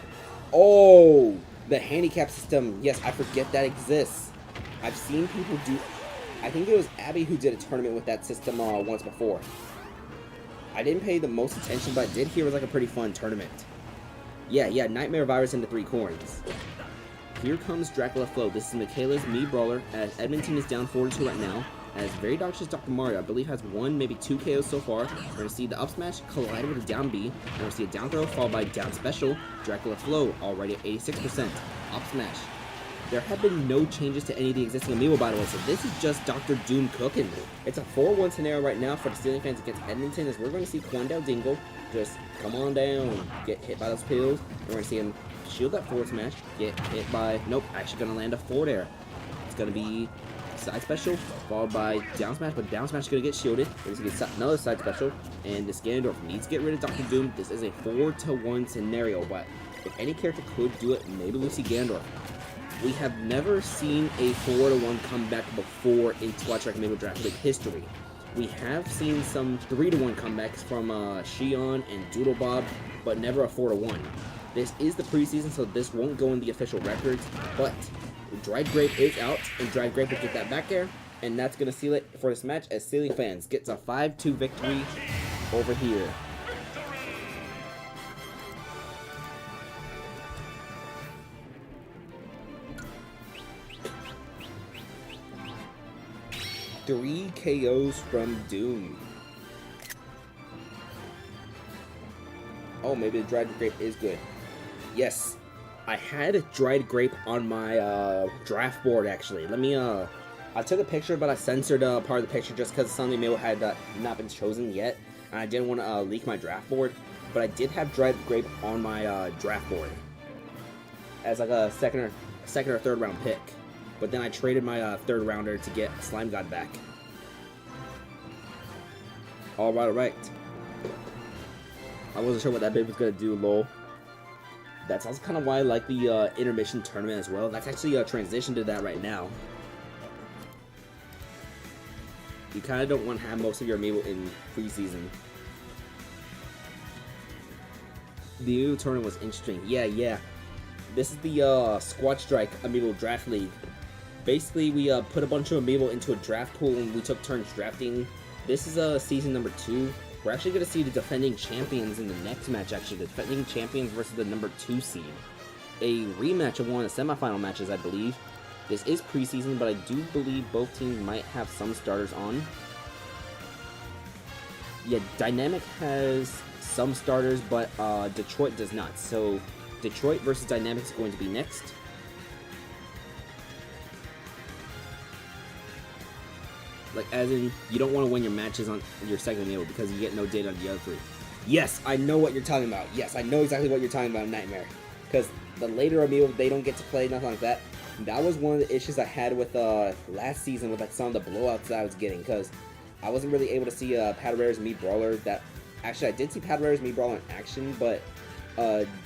Oh, the handicap system. Yes, I forget that exists. I've seen people do. I think it was Abby who did a tournament with that system once before. I didn't pay the most attention, but I did hear it was like a pretty fun tournament. Yeah, Nightmare Virus and the 3 Corrins. Here comes Dracula Flow. This is Michaela's Mii Brawler, as Edmonton is down 4-2 right now. As Very Doctor's Dr. Mario, I believe, has 1, maybe 2 KOs so far. We're going to see the up smash collide with a down B. And we're going to see a down throw followed by down special. Dracula Flow already at 86%. Up smash. There have been no changes to any of the existing Amiibo, by the way, so this is just Dr. Doom cooking. It's a 4-1 scenario right now for the Ceiling Fans against Edmonton, as we're going to see Quandale Dingle just come on down, get hit by those pills. We're going to see him shield that forward smash, get hit by, nope, actually going to land a forward air. It's going to be side special, followed by down smash, but down smash is going to get shielded. We're going to get another side special, and this Ganondorf needs to get rid of Dr. Doom. This is a 4-1 scenario, but if any character could do it, maybe Lucy Ganondorf. we have never seen a 4-1 comeback before in Squad Strike Amiibo Draft League history. We have seen some 3-1 comebacks from Shion and Doodle Bob, but never a 4-1. This is the preseason, so this won't go in the official records, but Dried Grape is out, and Dried Grape will get that back air, and that's going to seal it for this match as Ceiling Fans gets a 5-2 victory over here. Three KOs from Doom. Oh, maybe the Dried Grape is good. Yes, I had a Dried Grape on my draft board, actually. Let me, I took a picture, but I censored part of the picture just because some email had not been chosen yet, and I didn't want to leak my draft board. But I did have Dried Grape on my draft board as like a second or third round pick. But then I traded my third rounder to get Slime God back. Alright. I wasn't sure what that babe was gonna do, lol. That's also kind of why I like the intermission tournament as well. That's actually a transition to that right now. You kind of don't want to have most of your amiibo in preseason. The new tournament was interesting. Yeah. This is the Squad Strike Amiibo Draft League. Basically, we put a bunch of amiibo into a draft pool and we took turns drafting. This is season number 2. We're actually going to see the defending champions in the next match, actually. The defending champions versus the number 2 seed. A rematch of one of the semifinal matches, I believe. This is preseason, but I do believe both teams might have some starters on. Yeah, Dynamic has some starters, but Detroit does not. So, Detroit versus Dynamic is going to be next. Like, as in, you don't want to win your matches on your second amiibo because you get no data on the other 3. Yes, I know what you're talking about. Yes, I know exactly what you're talking about, Nightmare. Because the later amiibo, they don't get to play, nothing like that. That was one of the issues I had with last season with like some of the blowouts that I was getting. Because I wasn't really able to see Padaware's Meat Brawler. Actually, I did see Padaware's Meat Brawler in action, but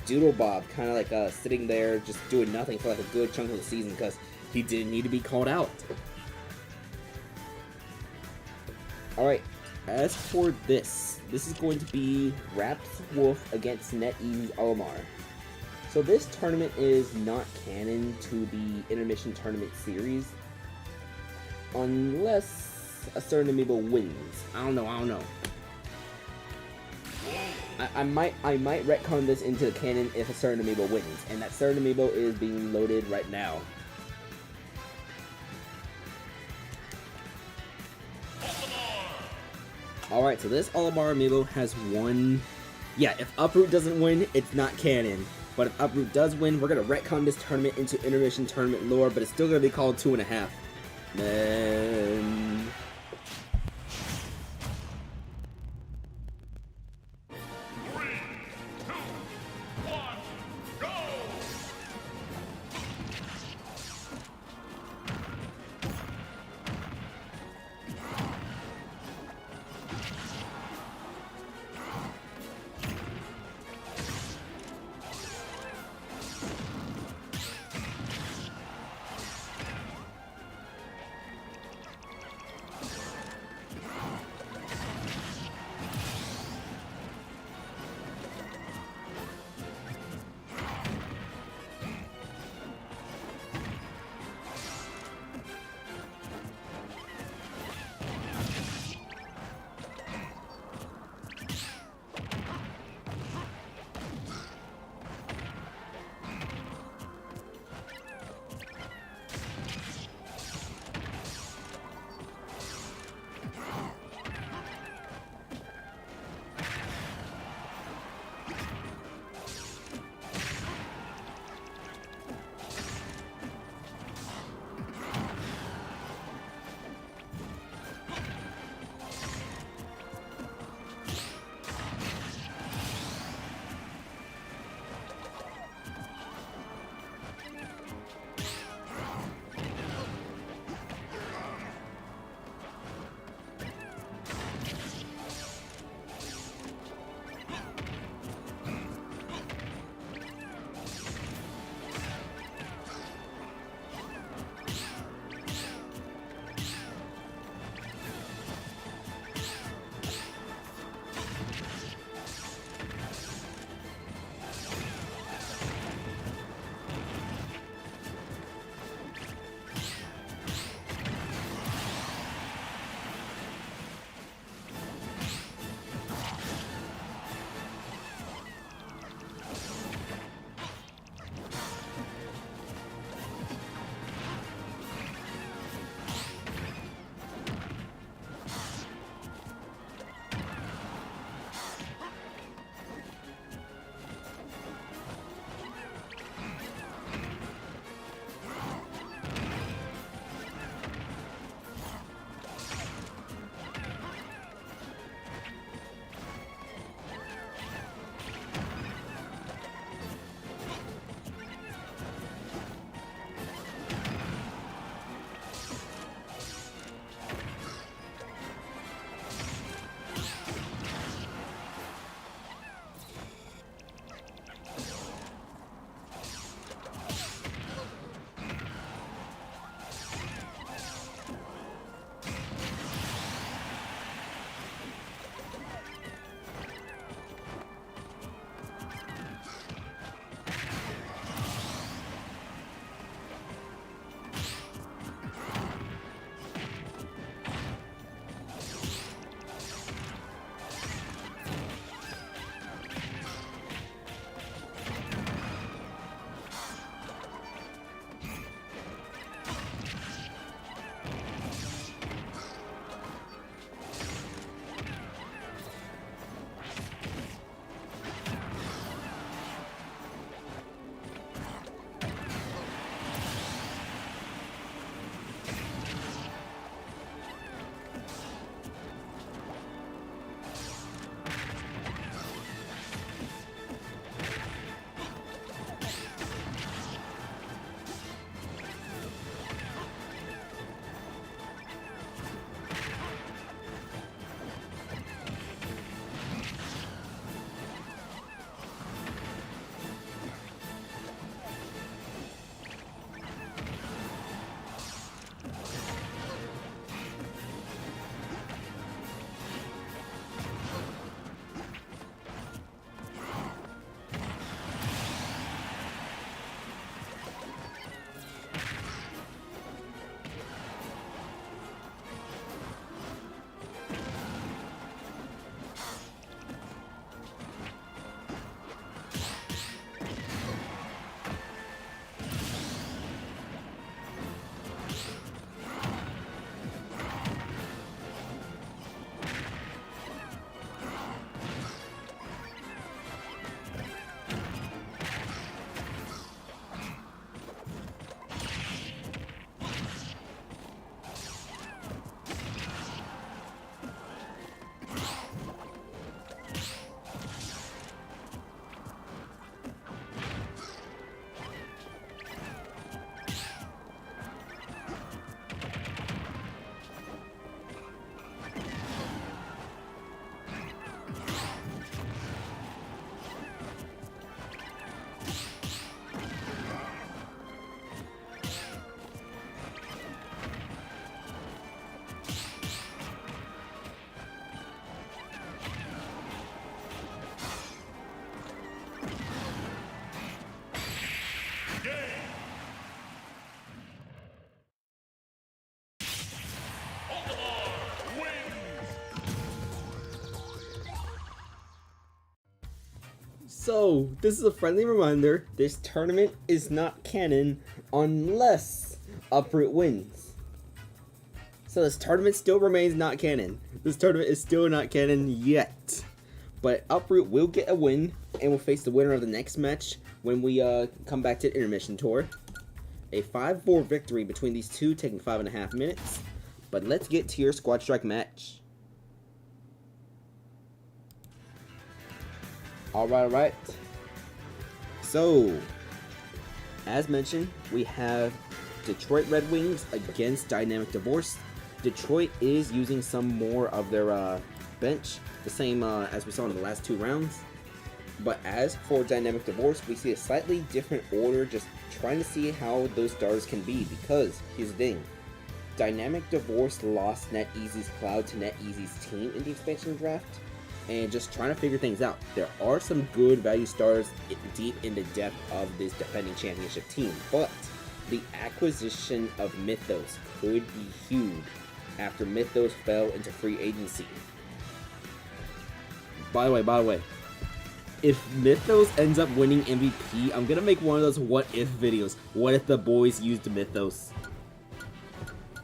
Doodle Bob kind of like sitting there just doing nothing for like a good chunk of the season because he didn't need to be called out. Alright, as for this is going to be Raps Wolf against NetEasy's Olimar. So this tournament is not canon to the Intermission Tournament series, unless a certain amiibo wins. I don't know. I might retcon this into the canon if a certain amiibo wins, and that certain amiibo is being loaded right now. Alright, so this Olimar amiibo has one. Yeah, if Uproot doesn't win, it's not canon. But if Uproot does win, we're going to retcon this tournament into Intermission Tournament lore, but it's still going to be called 2.5. Man. So, this is a friendly reminder, this tournament is not canon unless Uproot wins. So this tournament still remains not canon. This tournament is still not canon yet. But Uproot will get a win, and will face the winner of the next match when we come back to the intermission tour. A 5-4 victory between these two, taking 5.5 minutes. But let's get to your Squad Strike match. Alright. So, as mentioned, we have Detroit Red Wings against Dynamic Divorce. Detroit is using some more of their bench, the same as we saw in the last 2 rounds. But as for Dynamic Divorce, we see a slightly different order, just trying to see how those stars can be, because here's the thing. Dynamic Divorce lost NetEasy's Cloud to NetEasy's team in the expansion draft, and just trying to figure things out. There are some good value stars deep in the depth of this defending championship team, but the acquisition of Mythos could be huge after Mythos fell into free agency. By the way, if Mythos ends up winning MVP, I'm gonna make one of those what if videos. What if the boys used Mythos?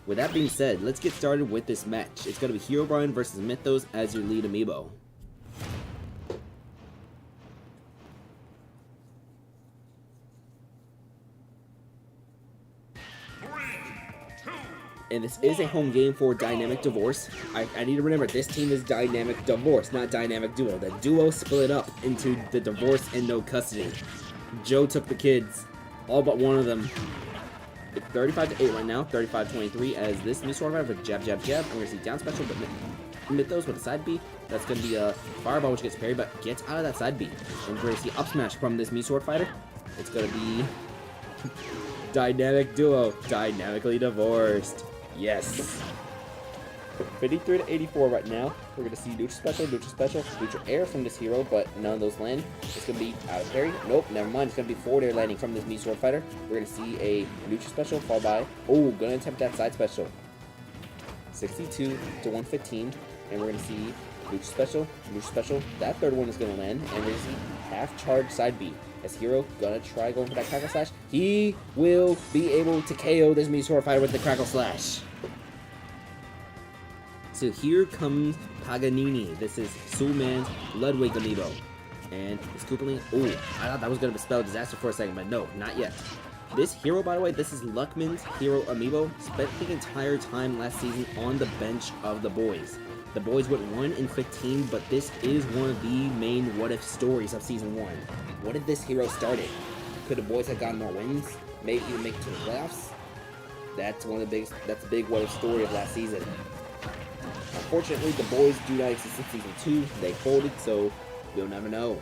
With that being said, let's get started with this match. It's gonna be Herobrine versus Mythos as your lead amiibo. And this is a home game for Dynamic Divorce. I need to remember, this team is Dynamic Divorce, not Dynamic Duo. The duo split up into the Divorce and No Custody. Joe took the kids, all but one of them. It's 35-8 right now, 35-23 as this new sword fighter with jab. And we're going to see down special, but Mythos with a side B. That's going to be a fireball, which gets parried, but gets out of that side B. And we're going to see up smash from this Mii sword fighter. It's going to be Dynamic Duo, Dynamically Divorced. Yes. 53-84 right now. We're going to see neutral special, neutral air from this hero, but none of those land. It's going to be out of parry. Nope, never mind. It's going to be forward air landing from this Mii sword fighter. We're going to see a neutral special fall by. Oh, going to attempt that side special. 62-115. And we're going to see neutral special. That third one is going to land. And we're going to see half charge side B. As Hero gonna try going for that Crackle Slash. He will be able to KO this Mii sword fighter with the Crackle Slash. So here comes Paganini. This is Soulman's Ludwig amiibo. And it's Koopaling. Oh, I thought that was gonna spell disaster for a second, but no, not yet. This hero, by the way, this is Luckman's hero amiibo. Spent the entire time last season on the bench of the boys. The boys went 1-15, but this is one of the main what-if stories of Season 1. What if this hero started? Could the boys have gotten more wins? Maybe even make it to the playoffs? That's one of the that's a big what-if story of last season. Unfortunately, the boys do not exist in Season 2. They folded, so you'll never know.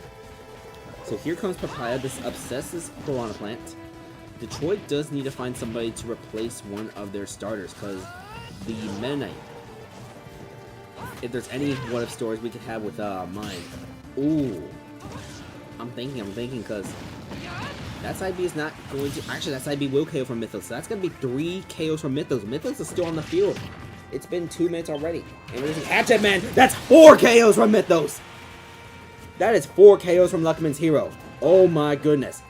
So here comes Papaya, this obsesses Piranha Plant. Detroit does need to find somebody to replace one of their starters, because the Meta Knight, if there's any what-if stories we could have with mine. Ooh. I'm thinking, because that side B is not going to... Actually, that side B will KO from Mythos. So that's going to be 3 KOs from Mythos. Mythos is still on the field. It's been 2 minutes already. And we're going to Hatchet Man. That's 4 KOs from Mythos. That is 4 KOs from Luckman's hero. Oh my goodness.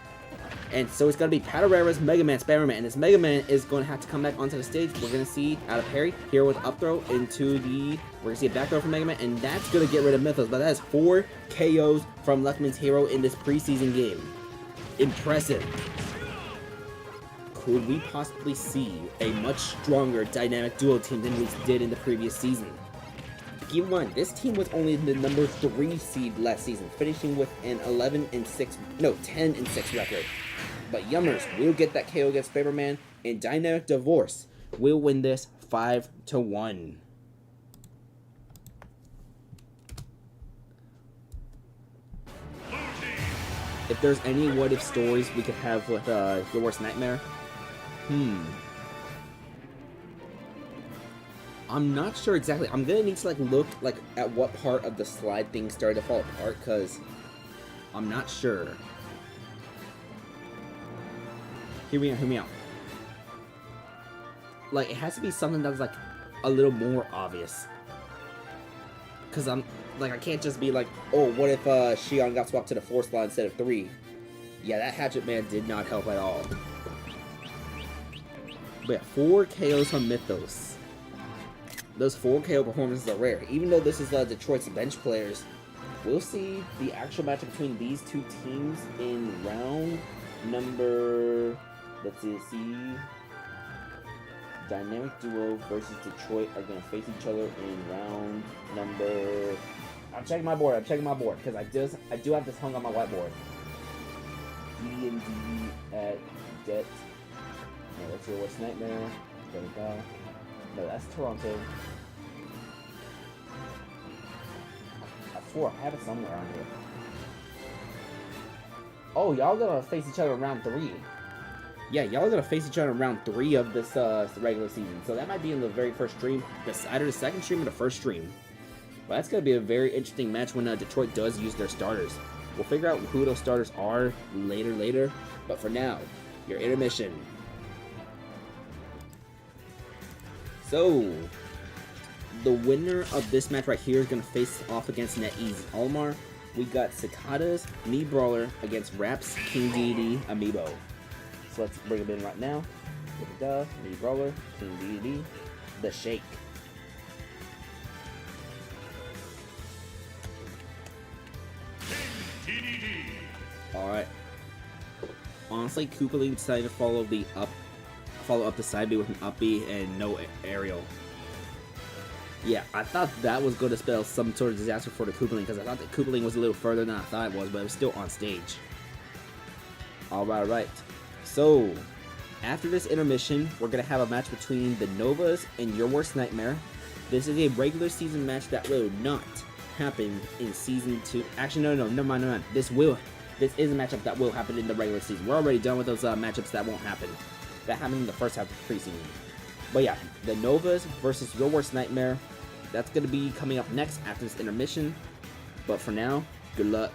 And so it's going to be Patarera's Mega Man Spider-Man. And this Mega Man is going to have to come back onto the stage. We're going to see out of parry, hero with up throw into the... We're going to see a back throw from Mega Man. And that's going to get rid of Mythos. But that is 4 KOs from Luckman's hero in this preseason game. Impressive. Could we possibly see a much stronger dynamic duo team than we did in the previous season? Keep in mind, this team was only the number 3 seed last season, finishing with an 10-6 record. But Yummers will get that KO against Spider-Man, and Dynamic Divorce will win this 5-1. If there's any what-if stories we could have with Your Worst Nightmare, I'm not sure exactly. I'm gonna need to look at what part of the slide thing started to fall apart, because I'm not sure. Hear me out. It has to be something that's a little more obvious. Because Like, I can't just be like, oh, what if Xion got swapped to the 4 slot instead of 3? Yeah, that Hatchet Man did not help at all. But yeah, 4 KOs from Mythos. Those 4 KO performances are rare. Even though this is Detroit's bench players, we'll see the actual matchup between these two teams in round number... Let's see. Dynamic Duo versus Detroit are going to face each other in round number... I'm checking my board, because I do have this hung on my whiteboard. D&D at Det. No, let's see, what's Nightmare? There we go. No, that's Toronto. I swore I have it somewhere around here. Oh, y'all gonna face each other in round 3. Yeah, y'all are gonna face each other in round 3 of this regular season. So that might be in the very first stream, either the second stream or the first stream. But that's gonna be a very interesting match when Detroit does use their starters. We'll figure out who those starters are later. But for now, your intermission. So, the winner of this match right here is going to face off against NetEase Almar. We got Cicadas, Me Brawler against Raps, King Deity, Amiibo. So let's bring them in right now. Me Brawler, King Deity, The Shake. Alright. Honestly, Koopaling decided to follow up the side B with an up B and no aerial. Yeah, I thought that was going to spell some sort of disaster for the Koopaling, because I thought that Koopaling was a little further than I thought it was, but it was still on stage. Alright. So, after this intermission, we're going to have a match between the Novas and Your Worst Nightmare. This is a regular season match that will not happen in Season 2. Actually, no, never mind. This is a matchup that will happen in the regular season. We're already done with those matchups that won't happen. That happened in the first half of the preseason. But yeah, the Novas versus Your Worst Nightmare. That's going to be coming up next after this intermission. But for now, good luck.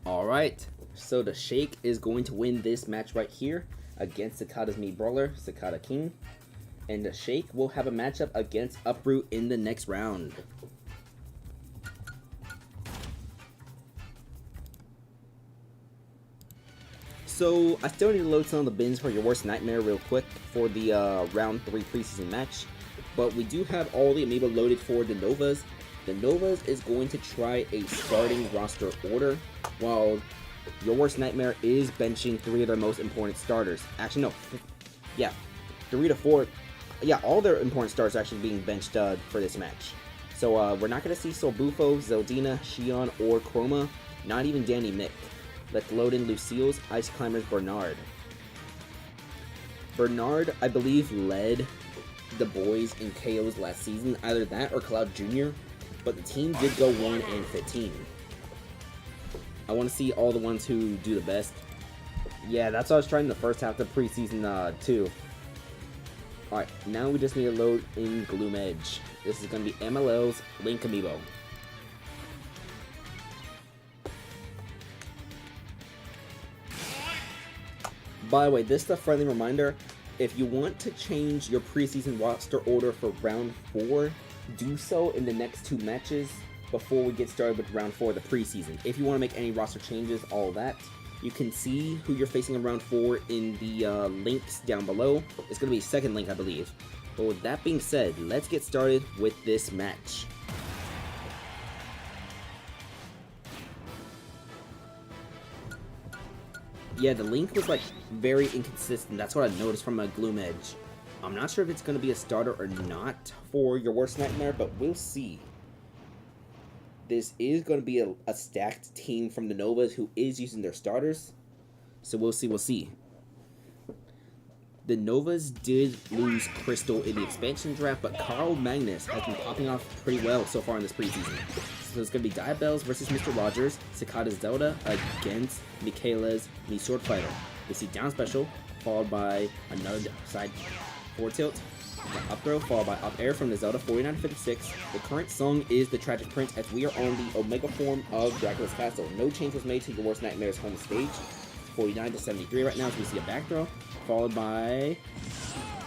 Alright, so the Shake is going to win this match right here against Cicada's Meat Brawler, Cicada King. And the Shake will have a matchup against Uproot in the next round. So, I still need to load some of the bins for your worst nightmare real quick for the round 3 preseason match. But we do have all the amiibo loaded for the Novas. The Novas is going to try a starting roster order, while your worst nightmare is benching 3 of their most important starters. Actually, no. Yeah, 3 to 4. Yeah, all their important starters are actually being benched for this match. So, we're not going to see Sorbufo, Zeldina, Shion, or Chroma. Not even Danny Mick. Let's load in Lucille's Ice Climbers Bernard. Bernard, I believe, led the boys in KOs last season. Either that or Cloud Jr. But the team did go 1-15. I want to see all the ones who do the best. Yeah, that's what I was trying the first half of preseason too. Alright, now we just need to load in Gloom Edge. This is going to be MLL's Link Amiibo. By the way, this is a friendly reminder. If you want to change your preseason roster order for round 4, do so in the next 2 matches before we get started with round 4 of the preseason. If you want to make any roster changes, all that, you can see who you're facing in round 4 in the links down below. It's going to be second link, I believe. But with that being said, let's get started with this match. Yeah, the link was like very inconsistent. That's what I noticed from a Gloom Edge. I'm not sure if it's going to be a starter or not for your worst nightmare, but we'll see. This is going to be a stacked team from the Novas who is using their starters. So we'll see. The Novas did lose Crystal in the expansion draft, but Carl Magnus has been popping off pretty well so far in this preseason. So it's going to be Diabells versus Mr. Rogers, Cicada's Zelda against Michaela's Knee Sword Fighter. We see down special, followed by another side forward tilt, up throw, followed by up air from the Zelda 49-56. The current song is The Tragic Prince, as we are on the Omega form of Dracula's Castle. No change was made to Your Worst Nightmare's home stage. 49-73 right now, as we see a back throw, followed by,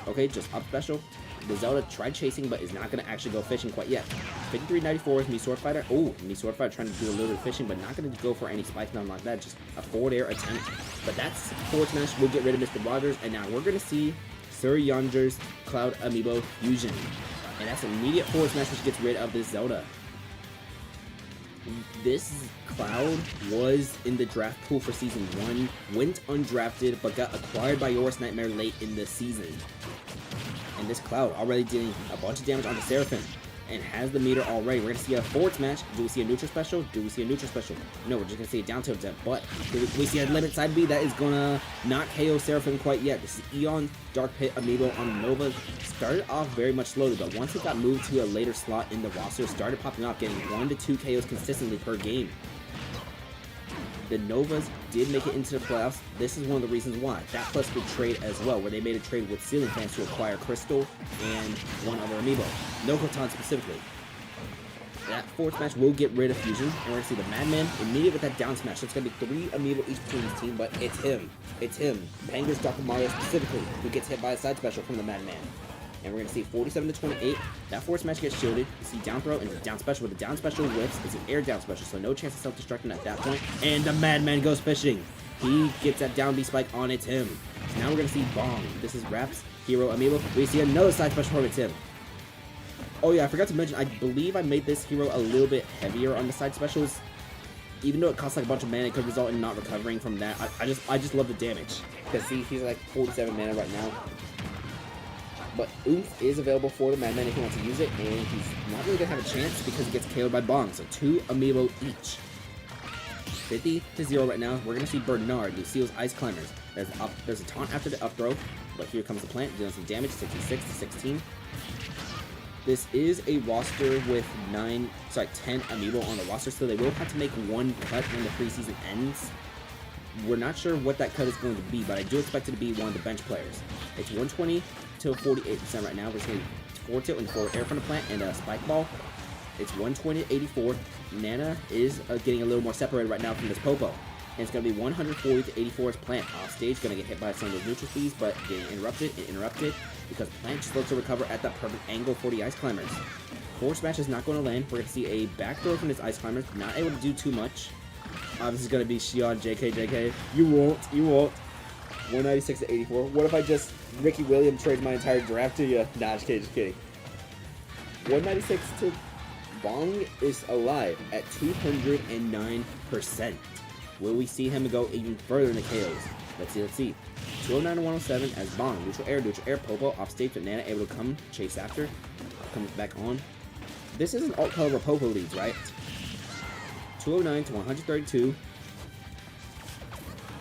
okay, just up special. The Zelda tried chasing, but is not going to actually go fishing quite yet. 53-94 is Knee Sword Fighter. Oh, Knee Sword Fighter trying to do a little bit of fishing, but not going to go for any spikes, nothing like that. Just a forward air attempt. But that's forward smash. We'll get rid of Mr. Rogers, and now we're going to see Sir Yonder's Cloud Amiibo Fusion. And that's immediate forward smash, which gets rid of this Zelda. This Cloud was in the draft pool for Season 1, went undrafted, but got acquired by Your Worst Nightmare late in the season. And this Cloud already doing a bunch of damage on the Seraphim, and has the meter already. We're going to see a forward smash. Do we see a neutral special? Do we see a neutral special? No, we're just going to see a down tilt step, but do we see a limit side B that is going to not KO Seraphim quite yet. This is Eon Dark Pit Amiibo on Nova. Started off very much slowly, but once it got moved to a later slot in the roster, started popping off, getting 1 to 2 KOs consistently per game. The Novas did make it into the playoffs. This is one of the reasons why. That plus the trade as well, where they made a trade with Ceiling Fans to acquire Crystal and one other amiibo. Nokotan specifically. That forward smash will get rid of Fusion, and we're going to see the Madman immediate with that down smash. So it's going to be 3 amiibo each between this team, but it's him. It's him. Panger's Dr. Mario specifically, who gets hit by a side special from the Madman. And we're going to see 47-28. That forward smash gets shielded. You see down throw and down special, with the down special whips. It's an air down special, so no chance of self-destructing at that point. And the Madman goes fishing. He gets that down B spike on It's Him. So now we're going to see Bong. This is Rap's Hero Amiibo. We see another side special from It's Him. Oh yeah, I forgot to mention, I believe I made this hero a little bit heavier on the side specials. Even though it costs like a bunch of mana, it could result in not recovering from that. I just love the damage. Because see, he's like 47 mana right now. But Oomph is available for the Madman if he wants to use it, and he's not really going to have a chance because he gets KO'd by Bong, so 2 amiibo each. 50-0 right now. We're going to see Bernard, Lucille's Ice Climbers. There's a taunt after the up throw, but here comes the plant, doing some damage, 66-16. This is a roster with 10 amiibo on the roster, so they will have to make 1 cut when the preseason ends. We're not sure what that cut is going to be, but I do expect it to be one of the bench players. It's 120 to 48% right now. We're seeing 4 tilt and 4 air from the plant and a spike ball. It's 120 to 84. Nana is getting a little more separated right now from this Popo. And it's going to be 140 to 84 as Plant off stage. Going to get hit by some of those neutral speeds, but getting interrupted because Plant just looks to recover at that perfect angle for the Ice Climbers. Force Smash is not going to land. We're going to see a back throw from this Ice Climbers. Not able to do too much. This is going to be Shion, JK. You won't. 196 to 84. What if I just Ricky Williams trade my entire draft to you? Nah, just kidding. 196 to Bong is alive at 209%. Will we see him go even further in the KOs? Let's see. 209 to 107 as Bong. Neutral air, Popo off stage, but Nana able to come chase after. Comes back on. This is an alt color where Popo leads, right? 209 to 132.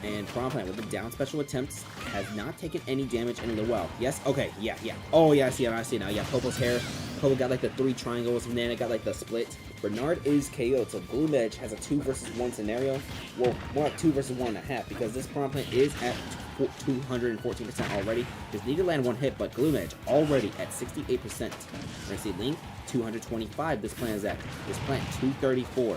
And Prom Plant with the down special attempts has not taken any damage in a little while. Yes? Okay, yeah. Oh, yeah, I see it now. Yeah, Popo's hair. Popo got like the 3 triangles, Nana got like the split. Bernard is KO'd, so Gloom Edge has a 2 versus 1 scenario. Well, more like 2 versus 1.5, because this Prom Plant is at 214% already. Just need to land 1 hit, but Gloom Edge already at 68%. We're gonna see Link, 225 this plant is at. This plant, 234.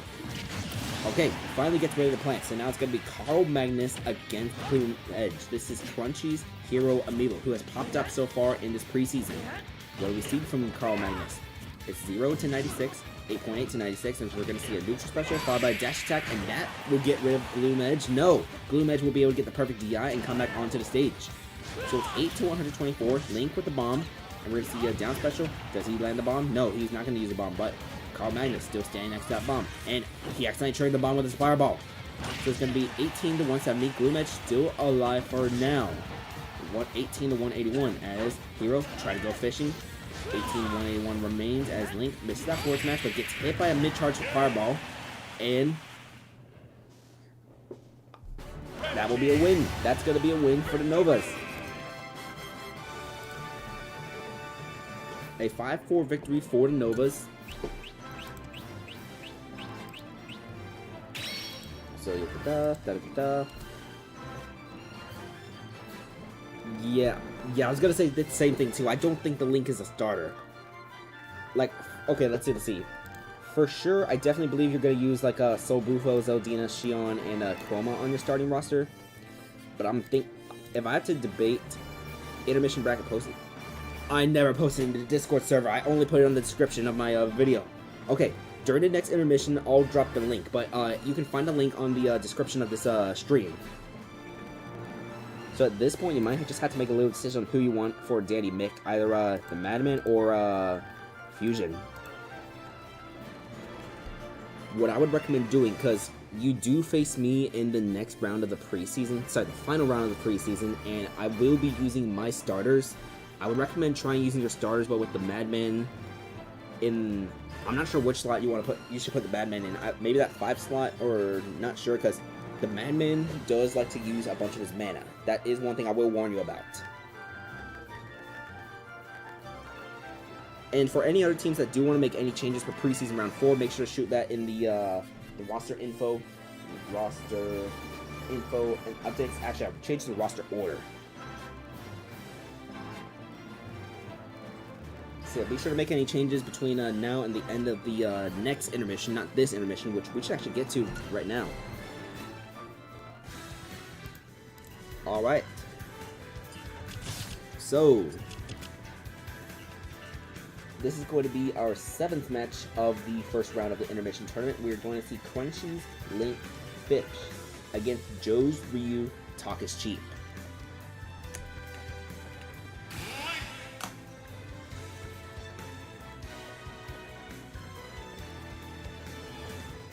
Okay, finally gets rid of the plant, so now it's going to be Carl Magnus against Gloom Edge. This is Crunchy's hero Amiibo, who has popped up so far in this preseason. What do we see from Carl Magnus? It's 0 to 96, 8.8 to 96, and we're going to see a neutral special followed by a dash attack, and that will get rid of Gloom Edge. No, Gloom Edge will be able to get the perfect DI and come back onto the stage. So it's 8 to 124, Link with the bomb, and we're going to see a down special. Does he land the bomb? No, he's not going to use the bomb, but Carl Magnus still standing next to that bomb, and he accidentally triggered the bomb with his fireball. So it's going to be 18 to 170. Gloom Edge still alive for now. 18 to 181 as Hero try to go fishing. 18 to 181 remains as Link misses that forward smash, but gets hit by a mid-charge fireball, and that will be a win. That's going to be a win for the Novas. A 5-4 victory for the Novas. So yeah, I was gonna say the same thing too. I don't think the Link is a starter. Like, okay, let's see. For sure, I definitely believe you're gonna use like a Soul Bufo, Zeldina, Shion, and Chroma on your starting roster. But if I have to debate intermission bracket posting, I never posted it in the Discord server. I only put it on the description of my video. Okay. During the next intermission, I'll drop the link, but you can find the link on the description of this stream. So at this point, you might just have to make a little decision on who you want for Danny Mick, either the Madman or Fusion. What I would recommend doing, because you do face me in the next round of the preseason, the final round of the preseason, and I will be using my starters. I would recommend trying using your starters, but with the Madman in... I'm not sure which slot you want to put. You should put the Madman in. Maybe that 5 slot, or not sure, because the Madman does like to use a bunch of his mana. That is one thing I will warn you about. And for any other teams that do want to make any changes for preseason round 4, make sure to shoot that in the roster info. Roster info and updates. Actually, I've changed the roster order. So be sure to make any changes between now and the end of the next intermission, not this intermission, which we should actually get to right now. Alright. So, this is going to be our 7th match of the first round of the intermission tournament. We're going to see Crunchy's Link Fish against Joe's Ryu Talk is Cheap.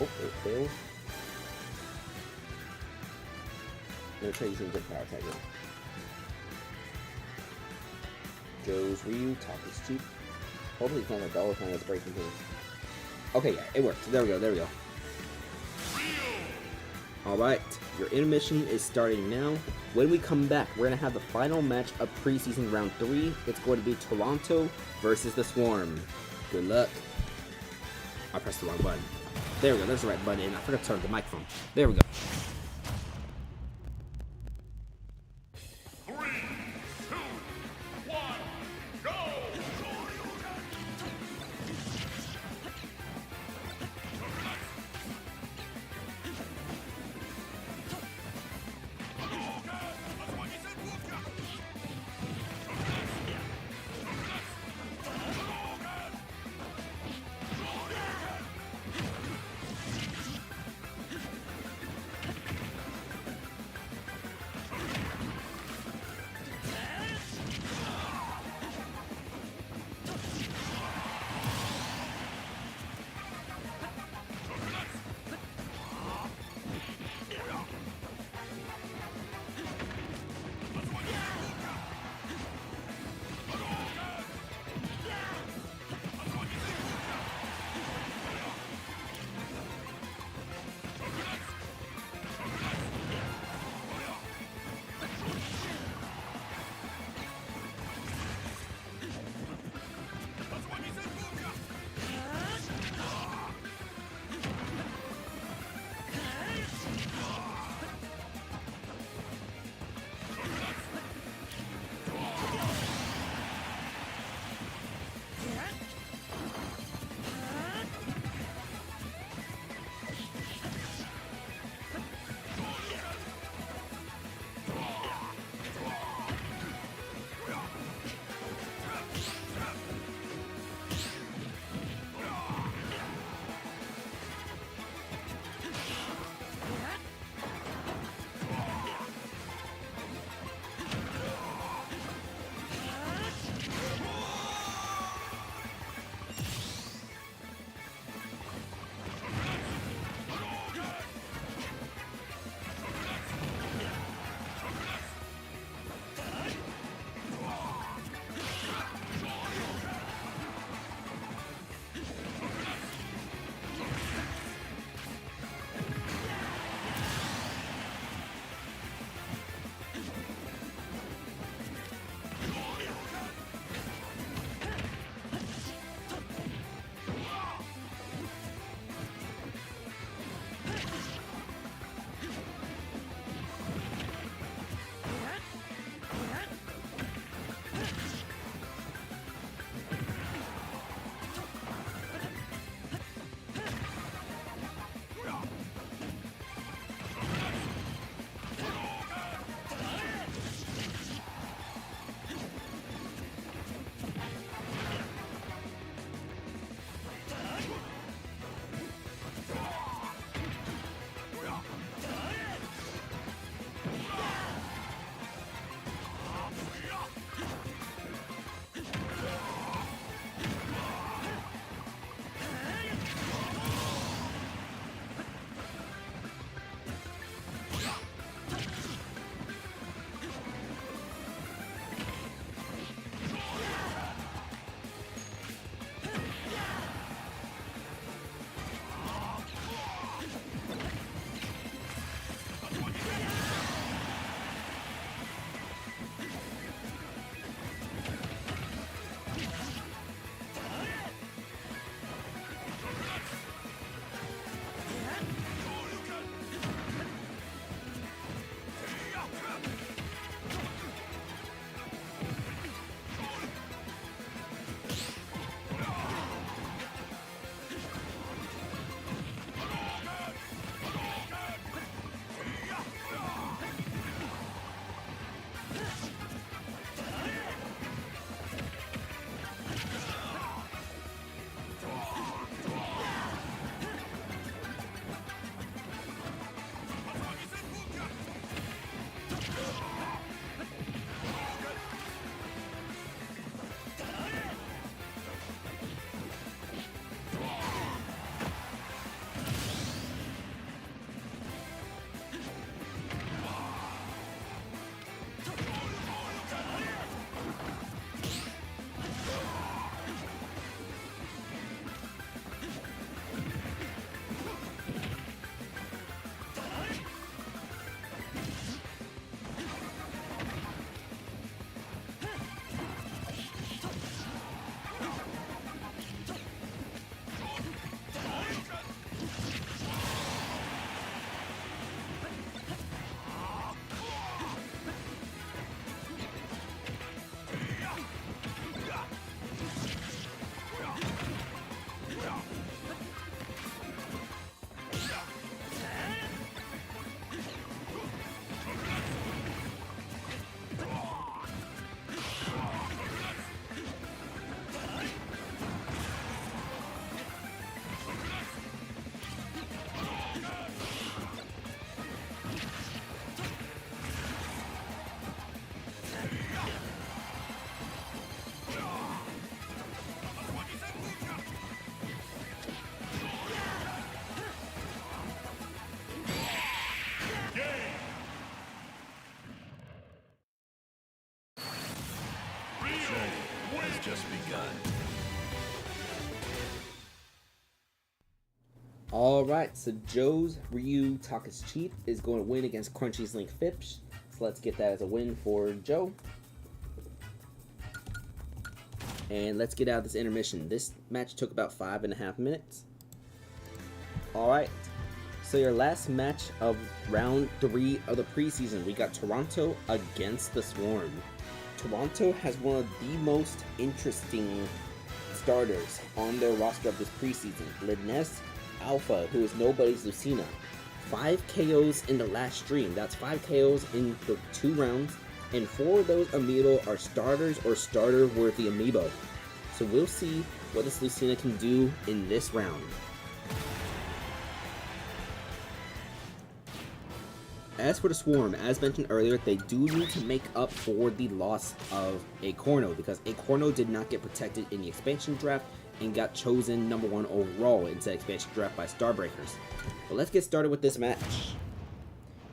Oh, it failed. I'm gonna try using a different power tag here. Joe's Ryu, Talk is Cheap. Hopefully it's not a dollar sign that's breaking things. Okay, yeah, it worked. There we go. Alright, your intermission is starting now. When we come back, we're gonna have the final match of preseason round 3. It's going to be Toronto versus the Swarm. Good luck. I pressed the wrong button. There we go, there's the right button, and I forgot to turn the microphone. There we go. 3, 2, 1, go! just begun. Alright, so Joe's Ryu Talk is Cheap is going to win against Crunchy's Link Fipsh. So let's get that as a win for Joe. And let's get out of this intermission. This match took about 5.5 minutes. Alright, so your last match of round 3 of the preseason, we got Toronto against the Swarm. Toronto has one of the most interesting starters on their roster of this preseason. Linus Alpha, who is nobody's Lucina. 5 KOs in the last stream. That's 5 KOs in the 2 rounds. And 4 of those Amiibo are starters or starter-worthy Amiibo. So we'll see what this Lucina can do in this round. As for the Swarm, as mentioned earlier, they do need to make up for the loss of a Corno, because a Corno did not get protected in the expansion draft and got chosen #1 overall in the expansion draft by Starbreakers. But let's get started with this match.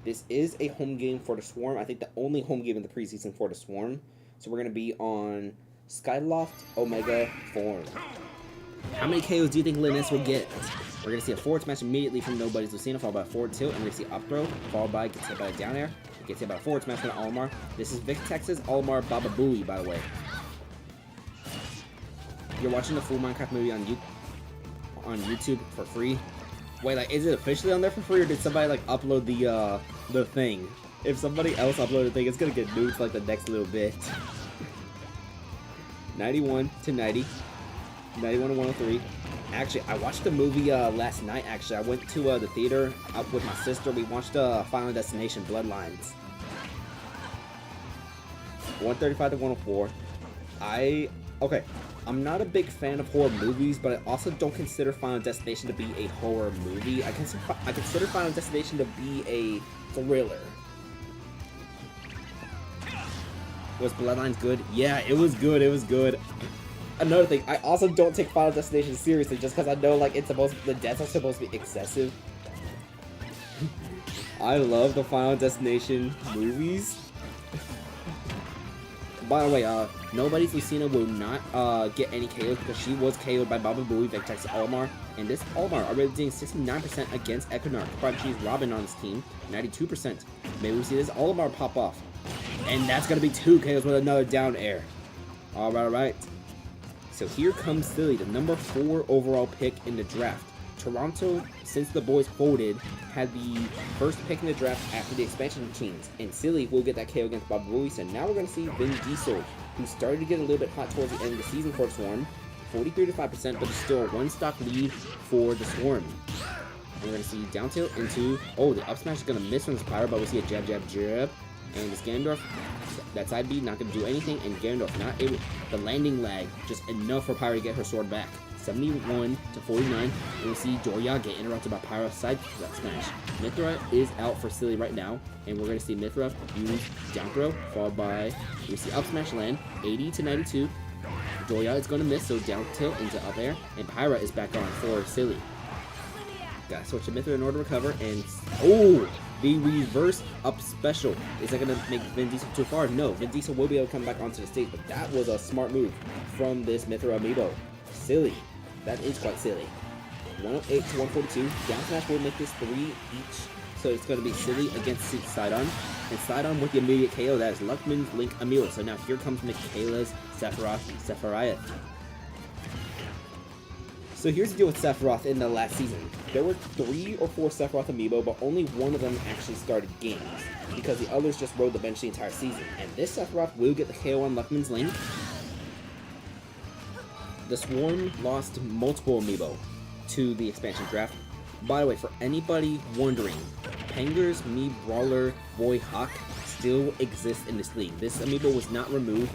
This is a home game for the Swarm. I think the only home game in the preseason for the Swarm. So we're going to be on Skyloft Omega Form. How many KOs do you think Linus will get? We're going to see a forward smash immediately from nobody's Lucina, followed by a forward tilt, and we're going to see up throw, followed by gets hit by a down air, gets hit by a forward smash from Olimar. This is Victex's Olimar Baba Booey, by the way. You're watching the full Minecraft movie on YouTube for free. Wait, like, is it officially on there for free, or did somebody like upload the thing? If somebody else uploaded the thing, it's gonna get nuked like the next little bit. 91 to 90, 91 to 103. Actually, I watched the movie last night. Actually, I went to the theater up with my sister. We watched Final Destination: Bloodlines. 135 to 104. Okay. I'm not a big fan of horror movies, but I also don't consider Final Destination to be a horror movie. I consider Final Destination to be a thriller. Was Bloodlines good? Yeah, it was good. It was good. Another thing, I also don't take Final Destination seriously just because I know like the deaths are supposed to be excessive. I love the Final Destination movies. By the way, nobody's Lucina will not get any KOs because she was KO'd by Baba Booey, Vectex Olimar, and this Olimar already doing 69% against Equinarch. Crunchy's Robin on his team, 92%. Maybe we see this Olimar pop off. And that's going to be 2 KOs with another down air. Alright. So here comes Silly, the number 4 overall pick in the draft. Toronto, since the boys folded, had the first pick in the draft after the expansion teams, and Silly will get that KO against Baba Booey. So now we're going to see Vin Diesel, who started to get a little bit hot towards the end of the season for the Swarm, 43 to 5%, but it's still a 1-stock lead for the Swarm. And we're going to see down tilt into, oh, the up smash is going to miss from this Pyro, but we'll see a jab, jab, jab, and this Ganondorf, that side B not going to do anything, and Ganondorf not able, the landing lag, just enough for Pyro to get her sword back. 71 to 49, and we'll see Doria get interrupted by Pyro's side smash. Mithra is out for Silly right now, and we're going to see Mithra use down throw, followed by, we see up smash land, 80 to 92. Doria is going to miss, so down tilt into up air, and Pyra is back on for Silly. Gotta switch to Mithra in order to recover, and oh! The reverse up special. Is that going to make Vin Diesel too far? No, Vin Diesel will be able to come back onto the stage, but that was a smart move from this Mithra Amiibo. Silly. That is quite silly. 108 to 142. Down smash will make this 3 each. So it's going to be Silly against Sidon. And Sidon with the immediate KO. That is Luckman's Link Amiibo. So now here comes Michaela's Sephiroth. So here's the deal with Sephiroth in the last season. There were 3 or 4 Sephiroth Amiibo, but only one of them actually started games, because the others just rode the bench the entire season. And this Sephiroth will get the KO on Luckman's Link. The Swarm lost multiple Amiibo to the expansion draft. By the way, for anybody wondering, Penger's Mii Brawler Boy Hawk still exists in this league. This Amiibo was not removed.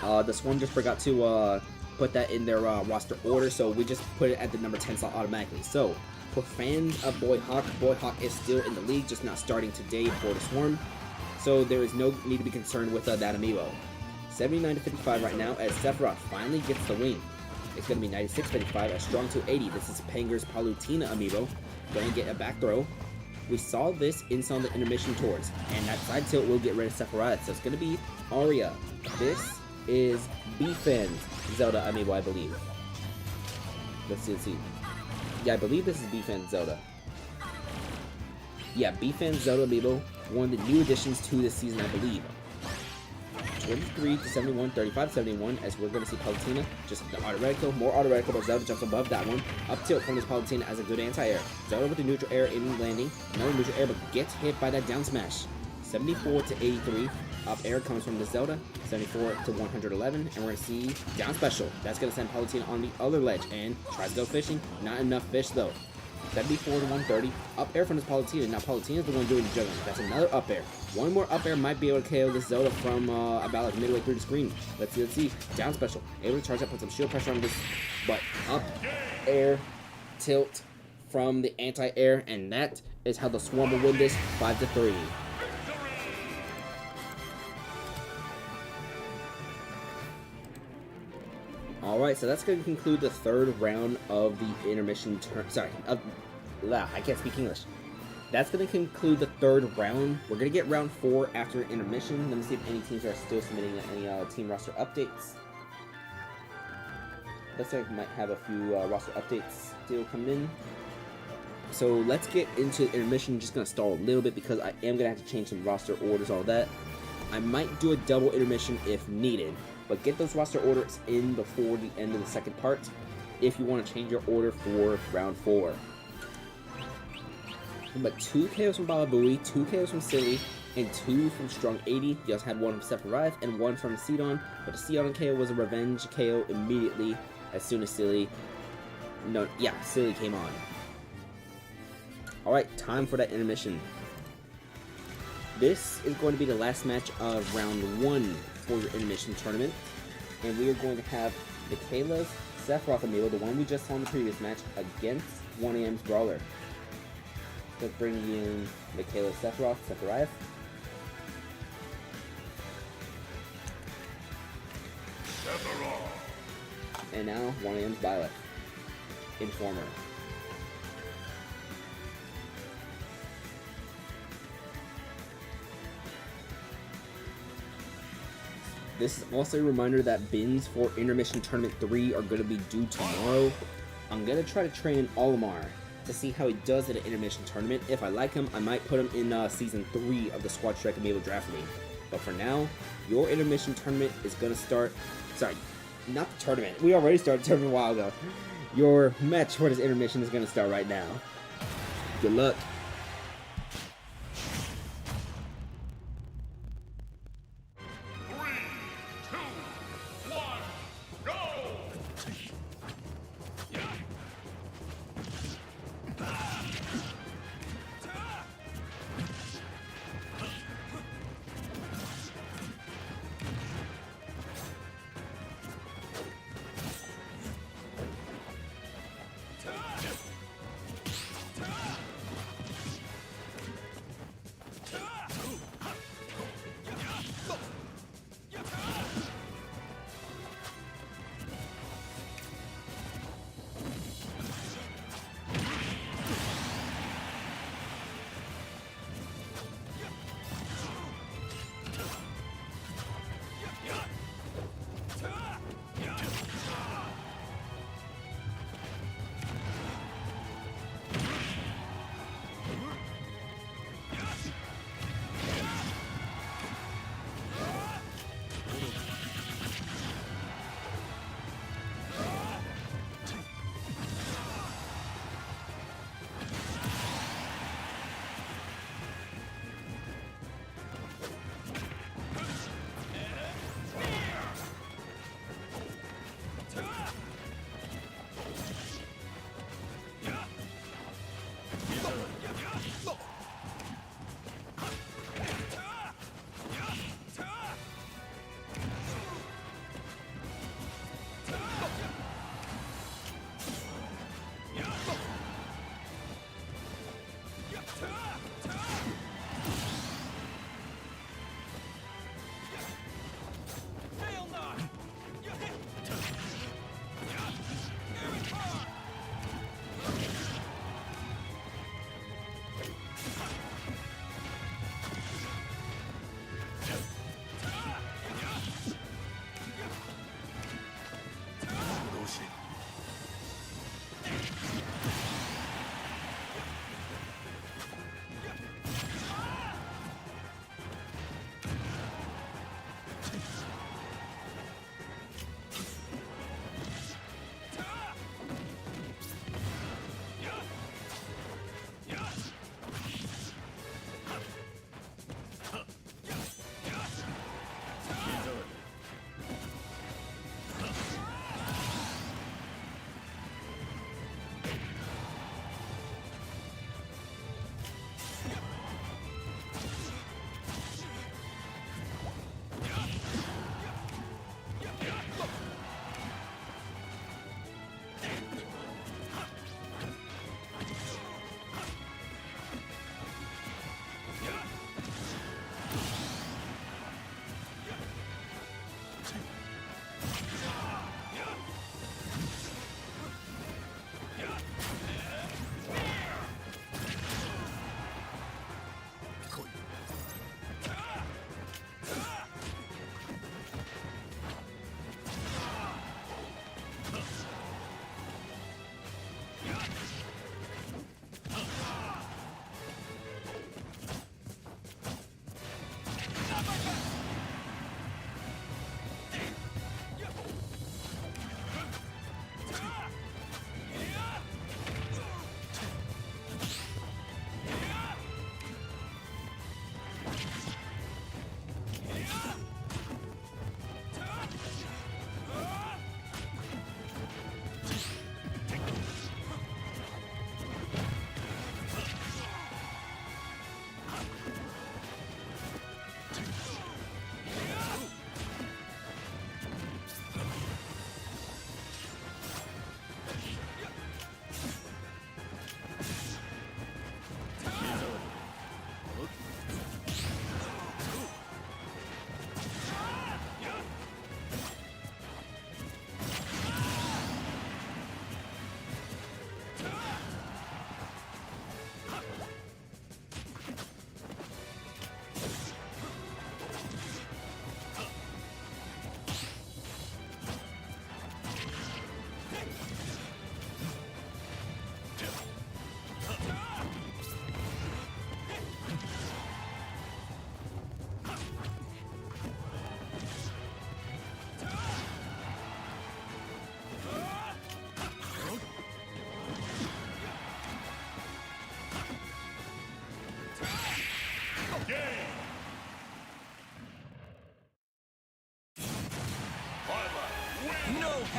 The Swarm just forgot to put that in their roster order, so we just put it at the number 10 slot automatically. So, for fans of Boy Hawk is still in the league, just not starting today for the Swarm. So there is no need to be concerned with that Amiibo. 79 to 55 right now as Sephiroth finally gets the win. It's going to be 96-55 as Strong to 80. This is Penger's Palutena Amiibo. Going to get a back throw. We saw this inside the intermission tours, and that side tilt will get rid of Sephiroth. So it's going to be Arya. This is B-Fan's Zelda Amiibo, I believe. Let's see. Yeah, I believe this is B-Fan's Zelda. Yeah, B-Fan's Zelda Amiibo, one of the new additions to this season, I believe. 23 to 71, 35 to 71, as we're going to see Palutena, just the auto reticle, more auto reticle, but Zelda jumps above that one. Up tilt from this Palutena as a good anti-air. Zelda with the neutral air in landing, another neutral air, but gets hit by that down smash. 74 to 83, up air comes from the Zelda, 74 to 111, and we're going to see down special. That's going to send Palutena on the other ledge, and tries to go fishing, not enough fish though. 74 to 130, up air from this Palutena. Now Palutena's the one doing the juggling. That's another up air. One more up air might be able to KO this Zelda from about like midway through the screen. Let's see. Down special. Able to charge up, put some shield pressure on this, but up air tilt from the anti-air, and that is how the Swarm will win this 5 to 3. Alright, so that's going to conclude the third round of the intermission I can't speak English. That's going to conclude the third round. We're going to get round 4 after intermission. Let me see if any teams are still submitting any team roster updates. Looks like we might have a few roster updates still coming in. So let's get into intermission. Just going to stall a little bit because I am going to have to change some roster orders, all that. I might do a double intermission if needed. But get those roster orders in before the end of the second part if you want to change your order for round 4. But 2 KOs from Balabooey, 2 KOs from Silly, and 2 from Strong 80. You also had 1 from Sephiroth and 1 from Sidon. But the Sidon KO was a revenge KO immediately as soon as Silly came on. Alright, time for that intermission. This is going to be the last match of round 1 for your intermission tournament, and we are going to have Michaela's Sephiroth Amiibo, the one we just saw in the previous match, against 1AM's Brawler. Let's bring in Michaela's Sephiroth. And now 1AM's Byleth, Informer. This is also a reminder that bins for Intermission Tournament 3 are going to be due tomorrow. I'm going to try to train in Olimar to see how he does at an Intermission Tournament. If I like him, I might put him in Season 3 of the Squad Strike Amiibo Draft League. But for now, your Intermission Tournament is going to start... Sorry, not the tournament. We already started the tournament a while ago. Your match for this Intermission is going to start right now. Good luck.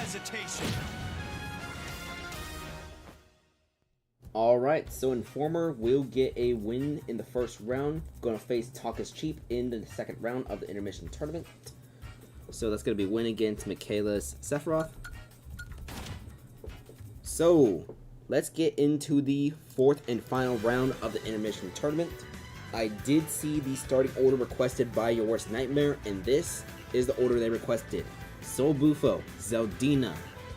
hesitation. Alright, so Informer will get a win in the first round. Gonna face Talk is Cheap in the second round of the intermission tournament. So that's gonna be win against Michaela's Sephiroth. So let's get into the fourth and final round of the intermission tournament. I did see the starting order requested by Your Worst Nightmare, and this is the order they requested. Soul Bufo, Zeldina,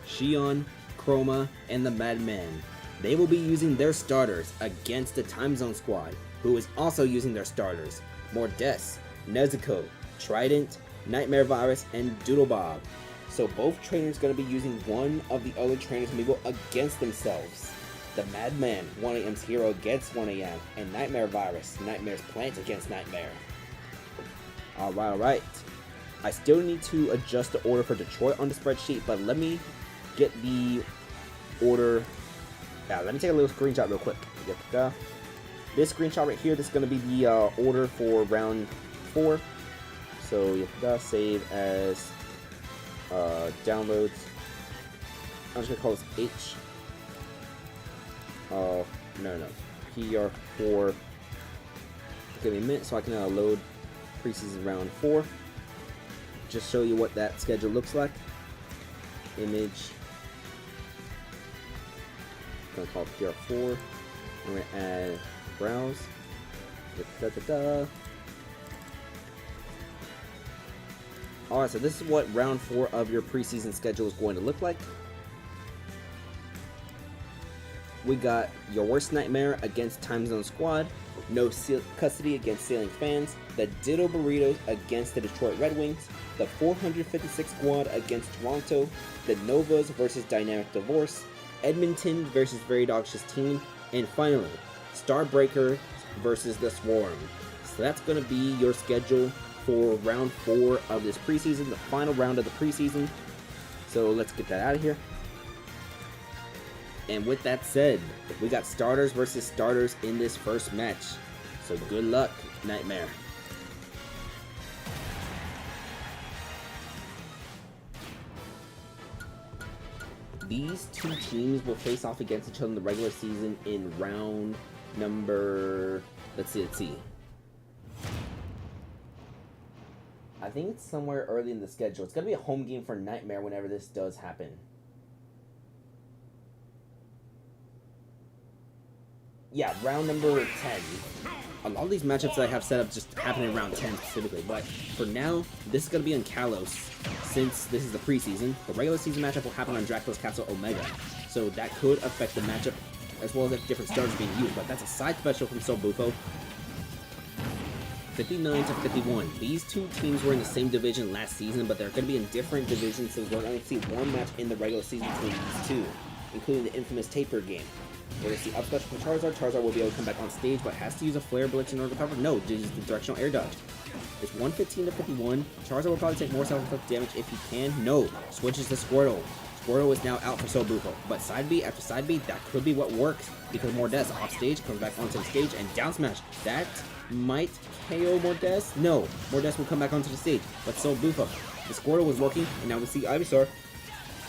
Shion, Chroma, and the Madman. They will be using their starters against the Time Zone Squad, who is also using their starters. Mordes, Nezuko, Trident, Nightmare Virus, and Doodlebob. So both trainers going to be using one of the other trainers' amiibo against themselves. The Madman, 1AM's hero against 1AM, and Nightmare Virus, Nightmare's plant against Nightmare. Alright. I still need to adjust the order for Detroit on the spreadsheet, but let me get the order. Now, let me take a little screenshot real quick. This screenshot right here, this is going to be the order for round 4. So you have to save as downloads. I'm just going to call this H. No. PR4. Give me a minute so I can load preseason round 4. Just show you what that schedule looks like. Image. I'm gonna call it PR4. I'm gonna add browse. Alright, so this is what round 4 of your preseason schedule is going to look like. We got Your Worst Nightmare against Time Zone Squad, No Custody against Sailing Fans, the Ditto Burritos against the Detroit Red Wings, the 456 Squad against Toronto, the Novas versus Dynamic Divorce, Edmonton versus Very Dogsh's team, and finally, Starbreaker versus the Swarm. So that's going to be your schedule for round 4 of this preseason, the final round of the preseason. So let's get that out of here. And with that said, we got starters versus starters in this first match. So good luck, Nightmare. These two teams will face off against each other in the regular season in round number... Let's see. I think it's somewhere early in the schedule. It's going to be a home game for Nightmare whenever this does happen. Yeah, round number 10. A lot of these matchups that I have set up just happen in round 10 specifically, but for now, this is going to be on Kalos, since this is the preseason. The regular season matchup will happen on Dracula's Castle Omega, so that could affect the matchup, as well as if different starters being used, but that's a side special from Soul Bufo. 59 to 51. These two teams were in the same division last season, but they're going to be in different divisions, so we're going to see one match in the regular season between these two, including the infamous Taper game. We're going to see up special from Charizard. Charizard will be able to come back on stage, but has to use a Flare Blitz in order to cover. No, just the directional air dodge. It's 115 to 51. Charizard will probably take more self-inflicted damage if he can. No, switches to Squirtle. Squirtle is now out for Soul Bufo. But side B after side B, that could be what works, because Mordes off stage, comes back onto the stage, and down smash. That might KO Mordes. No, Mordes will come back onto the stage, but Soul Bufo. The Squirtle was working, and now we see Ivysaur.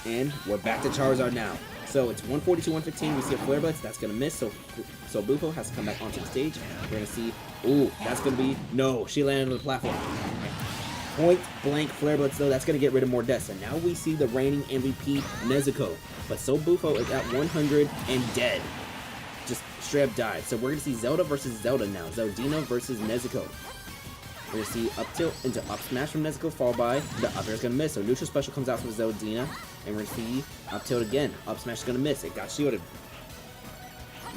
And we're back to Charizard now. So it's 142, 115. We see a Flare Blitz. That's going to miss. So Bufo has to come back onto the stage. We're going to see... Ooh, that's going to be... No, she landed on the platform. Point blank Flare Blitz, though. That's going to get rid of Mordes. And now we see the reigning MVP, Nezuko. But Soul Bufo is at 100 and dead. Just straight up died. So we're going to see Zelda versus Zelda now. Zeldina versus Nezuko. We're going to see up tilt into up smash from Nezuko, followed by the up air is going to miss. So neutral special comes out from Zeldina. And we're going to see up tilt again. Up smash is going to miss. It got shielded.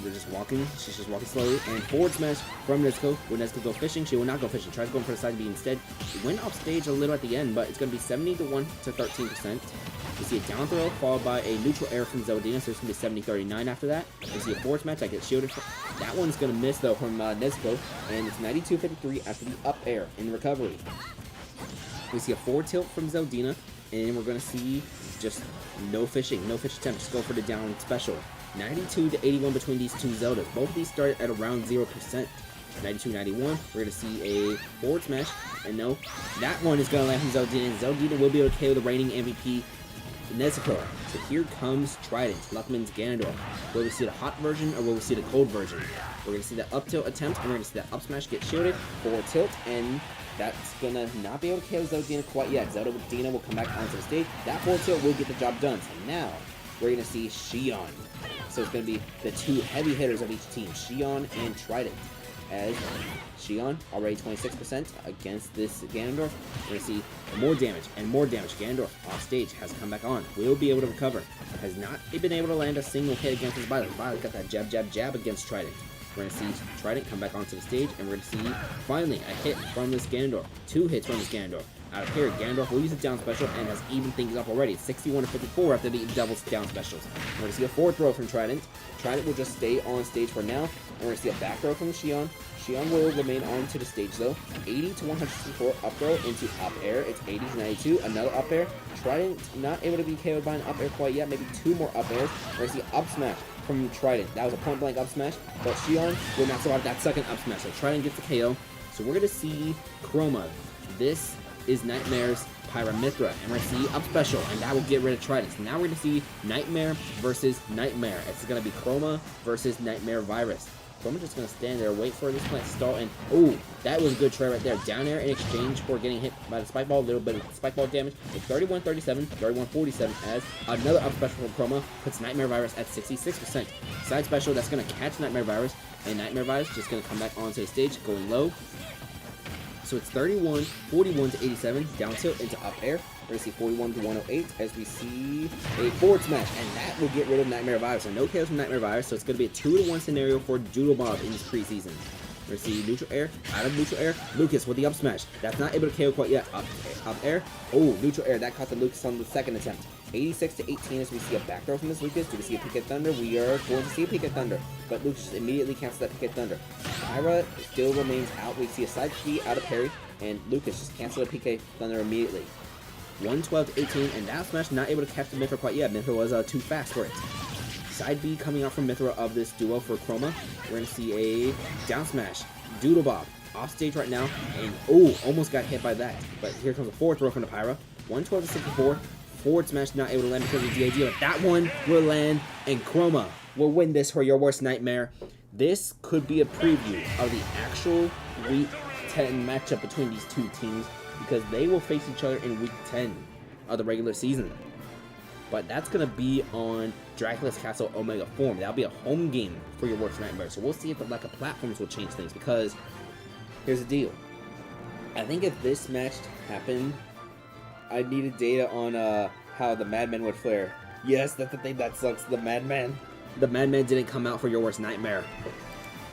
They're just walking. She's just walking slowly. And forward smash from Nezuko. When Nezuko go fishing, she will not go fishing. Tries going for the side B instead. She went off stage a little at the end, but it's going to be 70 to 1 to 13%. We see a down throw followed by a neutral air from Zeldina, so it's going to be 70-39 after that. We see a forward smash that gets shielded. That one's going to miss, though, from Nezuko. And it's 92-53 after the up air in recovery. We see a forward tilt from Zeldina. And we're going to see just no fishing. No fish attempt. Just go for the down special. 92 to 81 between these two Zeldas. Both of these start at around 0%. 92-91. We're going to see a forward smash. And no, that one is going to land from Zeldina. And Zeldina will be able to KO the reigning MVP Nezuko. So here comes Trident, Luckman's Ganondorf. Will we see the hot version or will we see the cold version? We're going to see that up tilt attempt, and we're going to see that up smash get shielded, forward tilt, and that's going to not be able to KO Zelda quite yet. Zelda with Dina will come back onto the stage. That forward tilt will get the job done. So now, we're going to see Xion. So it's going to be the two heavy hitters of each team, Xion and Trident. As Xion, already 26% against this Ganondorf. We're going to see more damage and more damage. Ganondorf off stage has come back on. Will be able to recover. Has not been able to land a single hit against his Violet. Violet got that jab, jab, jab against Trident. We're going to see Trident come back onto the stage, and we're going to see, finally, a hit from this Ganondorf. 2 hits from this Ganondorf. Out of here, Ganondorf will use a down special and has evened things up already. 61 to 54 after the double down specials. We're going to see a forward throw from Trident. Trident will just stay on stage for now. And we're going to see a back throw from Xion. Xion will remain onto the stage though. 80 to 164 up throw into up air. It's 80 to 92. Another up air. Trident not able to be KO'd by an up air quite yet. Maybe 2 more up airs. We're going to see up smash from Trident. That was a point blank up smash. But Xion will not survive that second up smash. So Trident gets the KO. So we're going to see Chroma. This is Nightmare's Pyramithra, and we're going to see up special, and that will get rid of Trident. So now we're going to see Nightmare versus Nightmare. It's going to be Chroma versus Nightmare Virus. So I'm just going to stand there, wait for this plant to stall, and oh, that was a good try right there. Down air in exchange for getting hit by the spike ball, a little bit of spike ball damage. It's 31-37, 31-47 as another up special from Chroma puts Nightmare Virus at 66%. Side special, that's going to catch Nightmare Virus, and Nightmare Virus just going to come back onto the stage, going low. So it's 41 to 87, down tilt into up air. We're going to see 41 to 108 as we see a forward smash, and that will get rid of Nightmare Virus. So no KOs from Nightmare Virus, so it's going to be a 2-to-1 scenario for Doodle Bob in this preseason. We're going to see neutral air, out of neutral air, Lucas with the up smash. That's not able to KO quite yet. Up air. Oh, neutral air. That caught the Lucas on the second attempt. 86 to 18 as we see a back throw from this Lucas. Do we see a Peak of Thunder? We are going to see a Peak of Thunder. But Lucas immediately cancels that Peak of Thunder. Pyra still remains out. We see a side key out of parry. And Lucas just canceled a PK Thunder immediately. 112 to 18. And that smash not able to catch the Mithra quite yet. Mithra was too fast for it. Side B coming out from Mithra of this duo for Chroma. We're going to see a down smash. Doodle Bob off stage right now. And oh, almost got hit by that. But here comes a forward throw from the Pyra. 112 to 64. Forward smash not able to land because of the DAG, but that one will land, and Chroma will win this for your worst nightmare. This could be a preview of the actual Week 10 matchup between these two teams, because they will face each other in Week 10 of the regular season. But that's going to be on Dracula's Castle Omega Form. That'll be a home game for your worst nightmare. So we'll see if the lack of platforms will change things, because here's the deal. I think if this match happened, I needed data on how the Madman would flare. Yes, that's the thing that sucks. The Madman. The Madman didn't come out for your worst nightmare.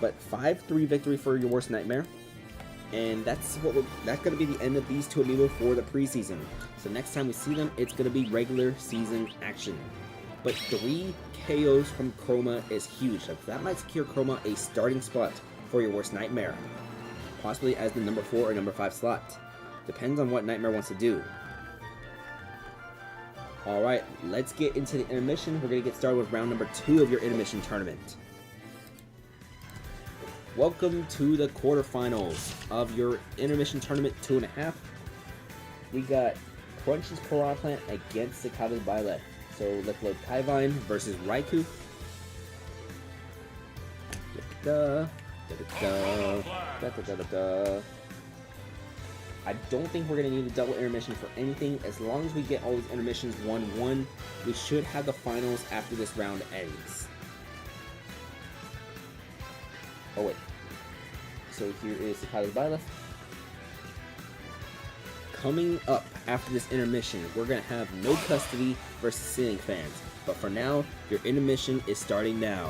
But 5-3 victory for your worst nightmare. And that's that's gonna be the end of these two Amiibo for the preseason. So next time we see them, it's gonna be regular season action. But 3 KOs from Chroma is huge. So that might secure Chroma a starting spot for your worst nightmare. Possibly as the number 4 or number 5 slot. Depends on what Nightmare wants to do. Alright, let's get into the intermission. We're going to get started with round number 2 of your intermission tournament. Welcome to the quarterfinals of your intermission tournament 2.5. We got Crunch's Piranha Plant against Cicada's Violet. So let's load Kaivine versus Raikou. I don't think we're going to need a double intermission for anything. As long as we get all these intermissions 1-1, we should have the finals after this round ends. Oh wait. So here is Cicada's Violet. Coming up after this intermission, we're going to have No Custody versus Ceiling Fans. But for now, your intermission is starting now.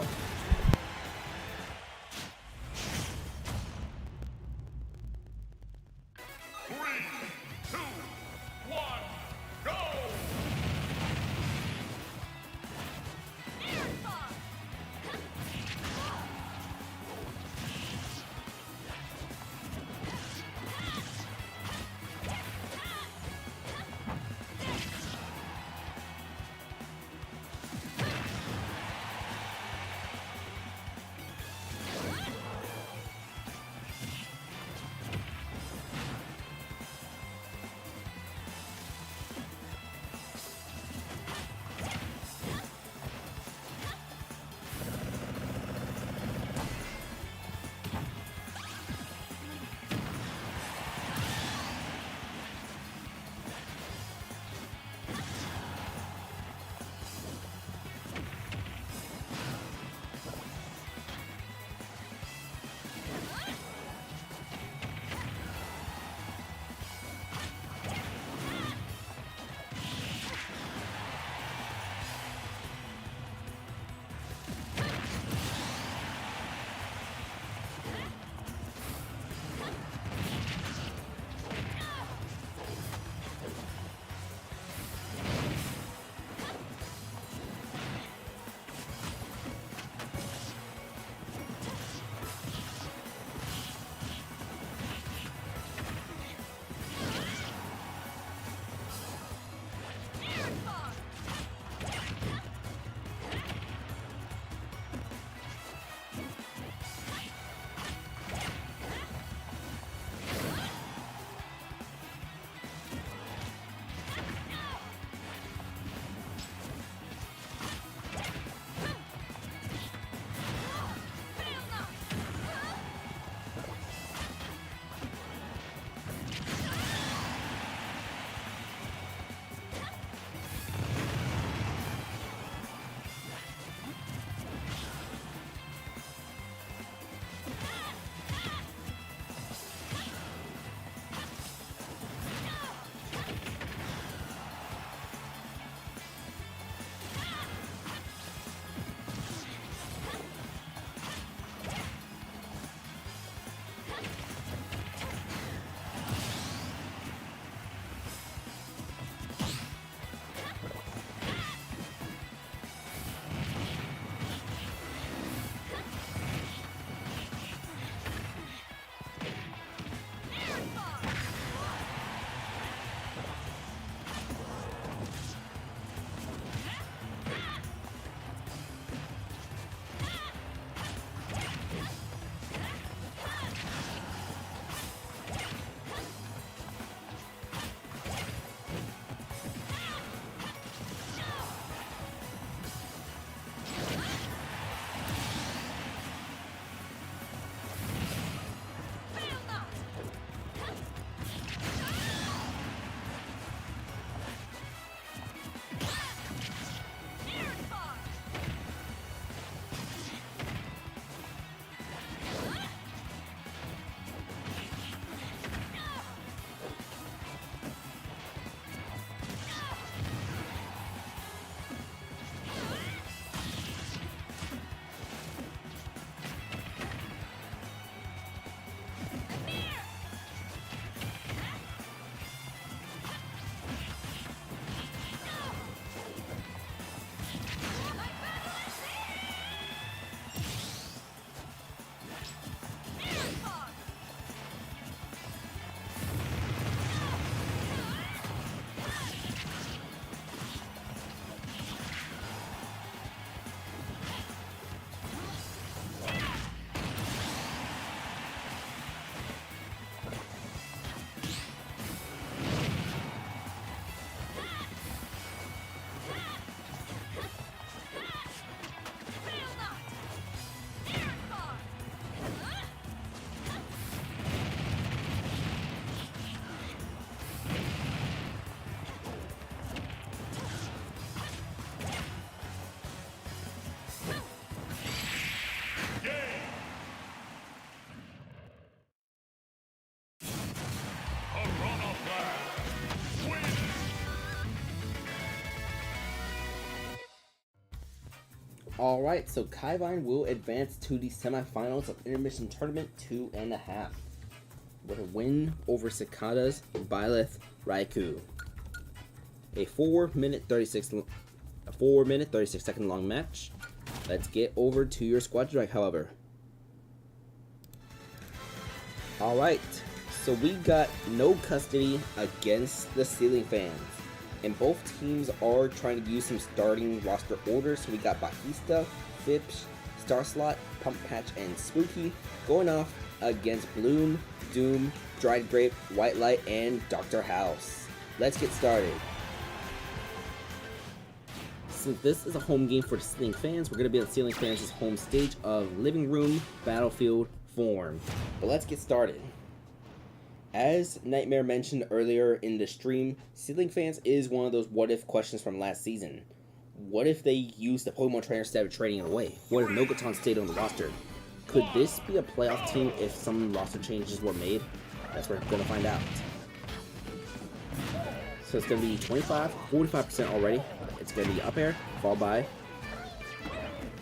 Alright, so Kaivine will advance to the semifinals of Intermission Tournament 2.5 with a win over Cicada's Byleth Raikou. A 4 minute 36 second long match. Let's get over to your squad direct, however. Alright, so we got no custody against the Ceiling Fans. And both teams are trying to use some starting roster orders. So we got Bajista, Fipsh, Starslot, Pump Patch, and Spooky going off against Bloom, Doom, Dried Grape, White Light, and Dr. House. Let's get started. Since this is a home game for the Ceiling Fans, we're going to be on Ceiling Fans' home stage of Living Room Battlefield form. But let's get started. As Nightmare mentioned earlier in the stream, Ceiling Fans is one of those what-if questions from last season. What if they used the Pokemon trainer instead of trading it away? What if Nogotan stayed on the roster? Could this be a playoff team if some roster changes were made? That's what we're going to find out. So it's going to be 45% already. It's going to be up air, followed by...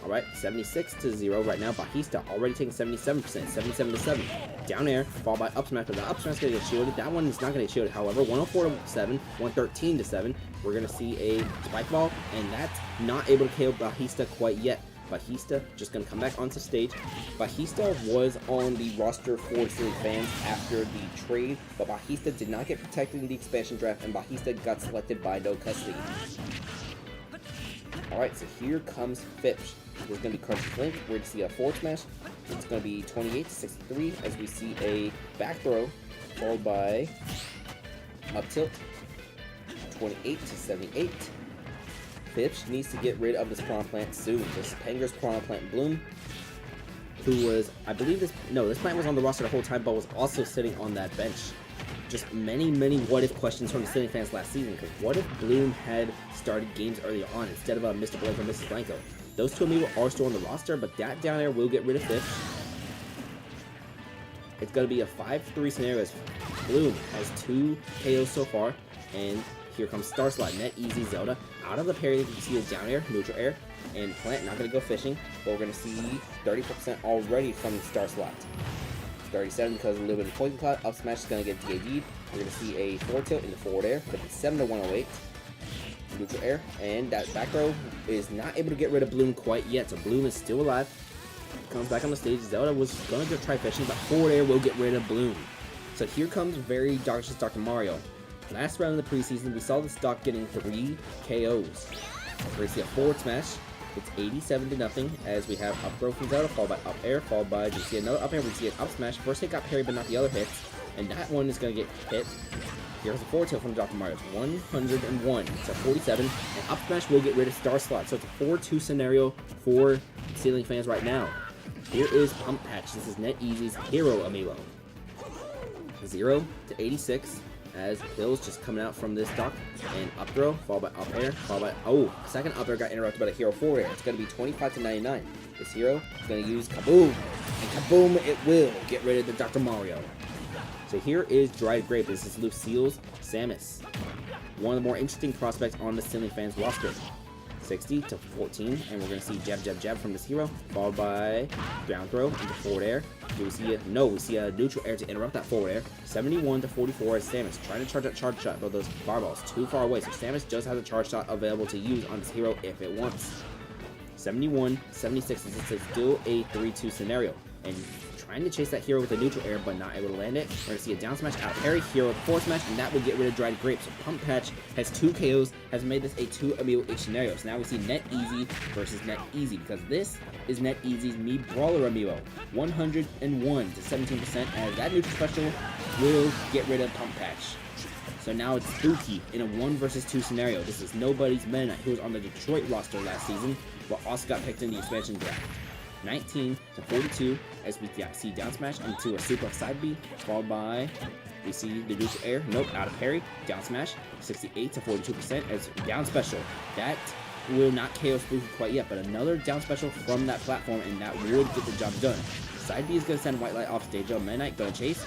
Alright, 76-0 right now. Bajista already taking 77%, 77-7. Down air, followed by up smash, but the up smash is going to get shielded. That one is not going to get shielded. However, 104-7, 113-7. We're going to see a spike ball, and that's not able to KO Bajista quite yet. Bajista just going to come back onto stage. Bajista was on the roster for Ceiling Fans after the trade, but Bajista did not get protected in the expansion draft, and Bajista got selected by no custody. Alright, so here comes Fipsh. There's going to be Crunchy Flink. We're going to see a forward smash. It's going to be 28-63 as we see a back throw, followed by up tilt, 28-78. Fipsh needs to get rid of this Piranha Plant soon. This Penger's Piranha Plant Bloom, who was, I believe this plant was on the roster the whole time, but was also sitting on that bench. Just many what-if questions from the Ceiling Fans last season, because what if Bloom had started games early on instead of Mr. Blanco and Mrs. Blanco? Those two Amiibo are still on the roster, but that down air will get rid of Fipsh. It's going to be a 5-3 scenario as Bloom has 2 KOs so far, and here comes Star Slot, Net Easy Zelda. Out of the parry, you can see a down air, neutral air, and Plant not going to go fishing, but we're going to see 30% already from Star Slot. 37 because a little bit of Poison Cloud. Up smash is going to get DAG'd. We're going to see a forward tilt in the forward air. 57-108. Neutral air. And that back row is not able to get rid of Bloom quite yet. So Bloom is still alive. Comes back on the stage. Zelda was going to go try fishing, but forward air will get rid of Bloom. So here comes very Dr. Mario. Last round of the preseason, we saw this Doc getting 3 KOs. We're going to see a forward smash. It's 87-0 as we have up throw from Zelda, followed by up air, followed by, we see another up air, we see an up smash. First hit got parried, but not the other hits, and that one is going to get hit. Here's a forward tilt from Dr. Mario. It's 101 to 47, and up smash will get rid of Star Slot. So it's a 4-2 scenario for Ceiling Fans right now. Here is Pump Patch. This is NetEasy's Hero Amiibo. 0 to 86. As Bill's just coming out from this dock, and up throw, followed by up air, followed by, second up air got interrupted by the hero forward air. It's going to be 25-99. This hero is going to use Kaboom, and Kaboom it will get rid of the Dr. Mario. So here is Dried Grape. This is Lucille's Samus. One of the more interesting prospects on the Ceiling Fans roster. 60-14, and we're going to see jab from this hero, followed by down throw into forward air. Do we see it? No, we see a neutral air to interrupt that forward air. 71-44 as Samus trying to charge that charge shot, but those fireballs too far away, so Samus just has a charge shot available to use on this hero if it wants. 71-76 is still a 3-2 scenario, and trying to chase that hero with a neutral air, but not able to land it. We're going to see a down smash, out parry, hero with forward smash, and that will get rid of Dried Grape. So Pump Patch has 2 KOs, has made this a 2 Amiibo each scenario. So now we see NetEasy versus NetEasy, because this is NetEasy's Mii Brawler Amiibo. 101 to 17%, as that neutral special will get rid of Pump Patch. So now it's Spooky in a 1 versus 2 scenario. This is Nobody's Meta Knight, who was on the Detroit roster last season, but also got picked in the expansion draft. 19-42 as we see down smash into a super side B, followed by we see the neutral air, out of parry, down smash, 68-42% as down special. That will not KO Spooky quite yet, but another down special from that platform, and that would get the job done. Side B is going to send White Light off stage. Meta Knight gonna chase,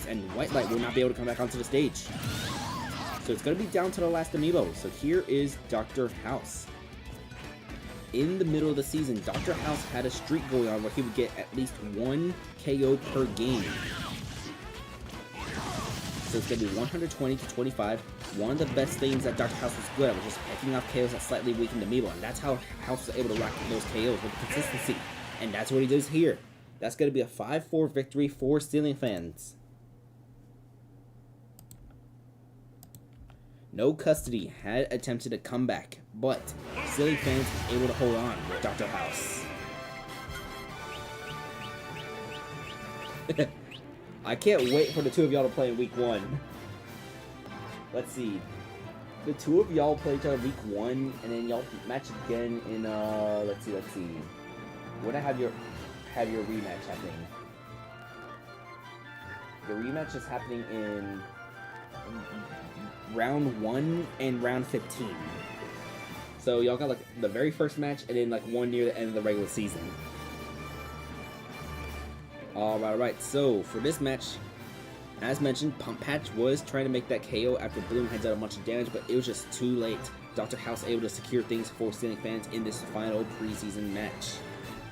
and White Light will not be able to come back onto the stage. So it's going to be down to the last Amiibo. So here is Dr. House. in the middle of the season, Dr. House had a streak going on where he would get at least 1 KO per game. So it's going to be 120 to 25. One of the best things that Dr. House was good at was just picking off KOs that slightly weakened Amiibo, and that's how House was able to rack those KOs with consistency. And that's what he does here. That's going to be a 5-4 victory for Ceiling Fans. No Custody had attempted a comeback, but Ceiling Fans was able to hold on with Dr. House. I can't wait for the two of y'all to play in week 1. Let's see. The two of y'all play each other week 1, and then y'all match again in let's see. When I have your rematch happening. The rematch is happening in round 1 and round 15. So y'all got like the very first match and then like one near the end of the regular season. Alright, so for this match, as mentioned, Pump Patch was trying to make that KO after Bloom had done a bunch of damage, but it was just too late. Dr. House able to secure things for Ceiling Fans in this final preseason match.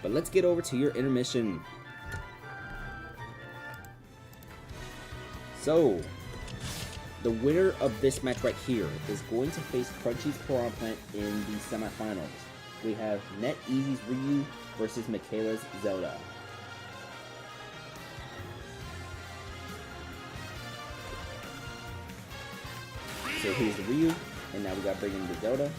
But let's get over to your intermission. So, the winner of this match right here is going to face Crunchy's Piranha Plant in the semifinals. We have NetEasy's Ryu versus Michaela's Zelda. So here's the Ryu, and now we gotta bring in the Zelda.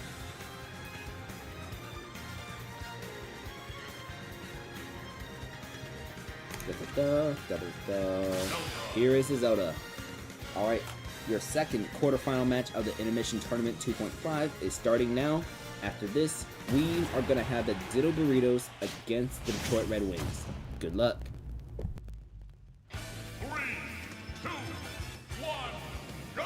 Here is the Zelda. Alright, your second quarterfinal match of the Intermission Tournament 2.5 is starting now. After this, we are gonna have the Ditto Doritos against the Detroit Red Wings. Good luck. 3, 2, 1, go!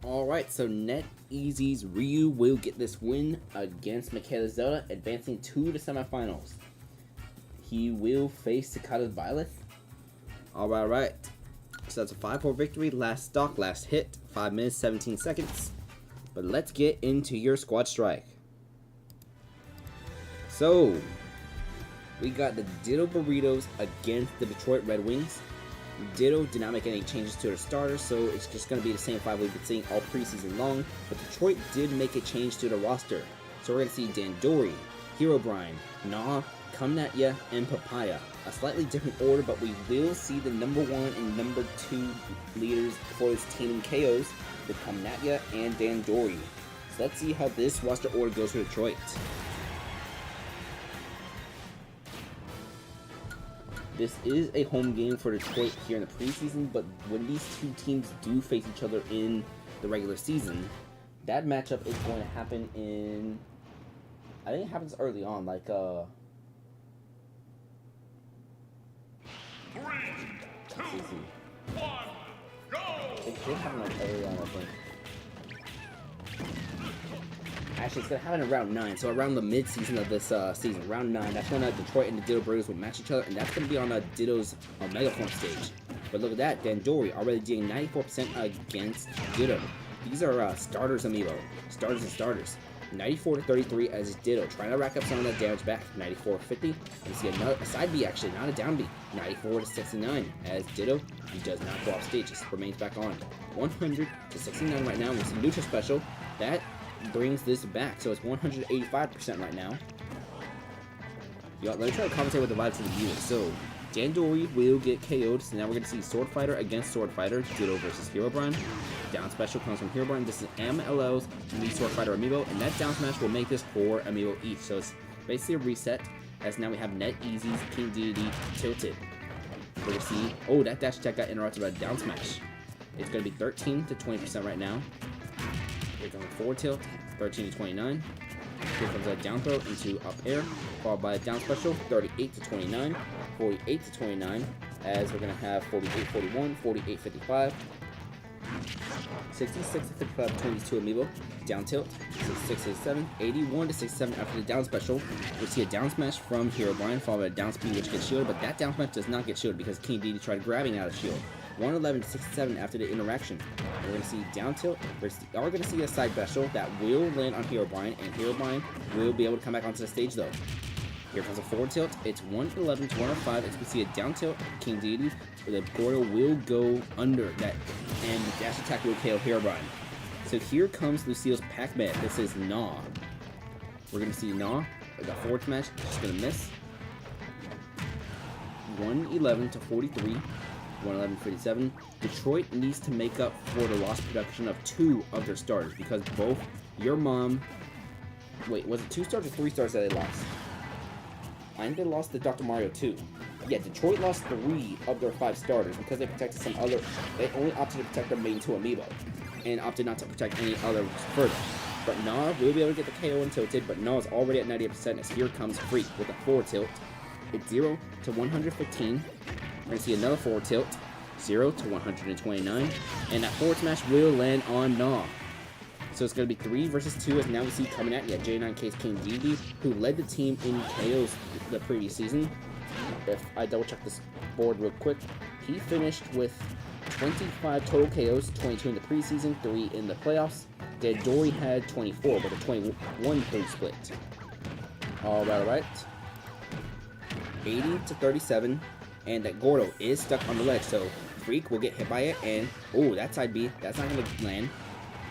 Alright, so NetEasy's Ryu will get this win against Michaela Zelda, advancing to the semifinals. He will face Takada's Violet. Alright. So that's a 5-4 victory. Last stock, last hit. 5 minutes, 17 seconds. But let's get into your squad strike. So, we got the Ditto Burritos against the Detroit Red Wings. Ditto did not make any changes to their starters, so it's just going to be the same 5 we've been seeing all preseason long. But Detroit did make a change to the roster. So we're going to see Dandori, Herobrine, Nah, Come At Ya, and Papaya. A slightly different order, but we will see the number 1 and number 2 leaders for this team in KOs with Come At Ya and Dandori. So let's see how this roster order goes for Detroit. This is a home game for Detroit here in the preseason, but when these two teams do face each other in the regular season, that matchup is going to happen in... I think it happens early on, like, 3, 2, 1, go! It did happen like early on, I think. Actually, it's going to happen in round 9, so around the mid-season of this season. Round 9, that's when Detroit and the Ditto Burritos will match each other, and that's going to be on Ditto's Megaform stage. But look at that, Dandori already doing 94% against Ditto. These are starters amiibo. Starters and starters. 94-33 as Ditto, trying to rack up some of that damage back. 94-50. You see a side B actually, not a down B. 94-69 as Ditto, he does not go off stage, just remains back on. 100-69 right now with some neutral special. That brings this back, so it's 185% right now. Let me try to compensate with the vibes of the unit. So, Dandori will get KO'd, so now we're going to see Sword Fighter against Sword Fighter, Ditto versus Herobrine. Down special comes from Herobrine. This is MLL's new Sword Fighter amiibo, and that down smash will make this 4 amiibo each, so it's basically a reset, as now we have NetEasy's King Deity tilted. We're going to see, oh, that dash attack got interrupted by a down smash. It's going to be 13-20% right now. Here comes a forward tilt, 13-29. Here comes a down throw into up air, followed by a down special, 38-29, 48-29, as we're going to have 48-41, 48-55, 66-55 between these two amiibo, down tilt, 66-67, 81-67 after the down special. We see a down smash from Herobrine, followed by a down speed which gets shielded, but that down smash does not get shielded because King Deity tried grabbing out of shield. 111-67 after the interaction. We're going to see down tilt. We're going to see a side special that will land on Herobrine, and Herobrine will be able to come back onto the stage though. Here comes a forward tilt. It's 111-105. As we see a down tilt, King Deity. The Gordo will go under that, and the dash attack will KO Herobrine. So here comes Lucille's Pac-Man. This is Nah. We're going to see Nah. The forward smash, just going to miss. 111-43. 111-57. Detroit needs to make up for the lost production of 2 of their starters because both your mom... Wait, was it 2 stars or 3 stars that they lost? I think they lost the Dr. Mario 2. Yeah, Detroit lost 3 of their 5 starters because they protected some other... They only opted to protect their main 2 amiibo and opted not to protect any others further. But Nah will be able to get the KO and tilted, but Nah is already at 98% as here comes Freak with a forward tilt. It's 0-115. We're going to see another forward tilt, 0-129, and that forward smash will land on Nah. So it's going to be 3 versus 2, as now we see coming at you J9K's King Deity, who led the team in KOs the previous season. If I double check this board real quick, he finished with 25 total KOs, 22 in the preseason, 3 in the playoffs. Dandori had 24 with a 21-3 split. Alright. 80-37. And that Gordo is stuck on the ledge, so Freak will get hit by it, and oh, that side B, that's not going to land.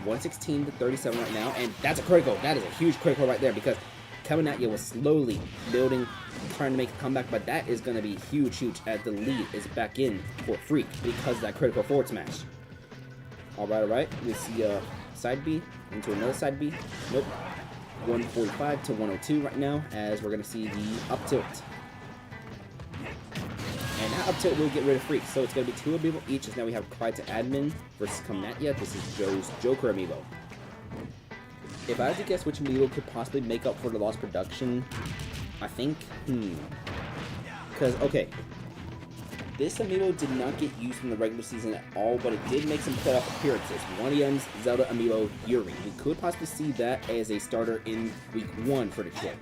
116-37 right now, and that's a critical. That is a huge critical right there because coming at you was slowly building, trying to make a comeback, but that is going to be huge as the lead is back in for Freak because of that critical forward smash. Alright, we see a side B into another side B. Nope. 145-102 right now, as we're going to see the up tilt. And that up tilt will get rid of Freak, so it's going to be 2 amiibo each, as now we have Cry to Admin versus Come At Ya. This is Joe's Joker amiibo. If I had to guess which amiibo could possibly make up for the lost production, I think, because, okay, this Amiibo did not get used in the regular season at all, but it did make some playoff appearances. One of them's Zelda Amiibo Yuri. We could possibly see that as a starter in Week 1 for Detroit.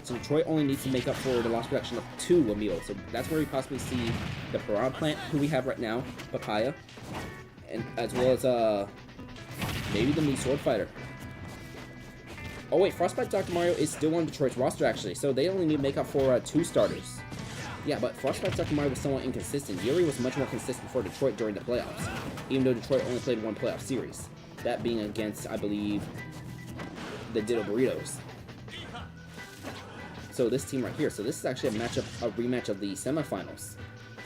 So Detroit only needs to make up for the lost production of 2 Amiibo. So that's where we possibly see the Piranha Plant, who we have right now, Papaya, and as well as maybe the new Sword Fighter. Oh wait, Frostbite Dr. Mario is still on Detroit's roster actually, so they only need to make up for 2 starters. Yeah, but Frostbite Dr. Mario was somewhat inconsistent. Yuri was much more consistent for Detroit during the playoffs, even though Detroit only played 1 playoff series. That being against, I believe, the Ditto Burritos. So this team right here, so this is actually a rematch of the semifinals.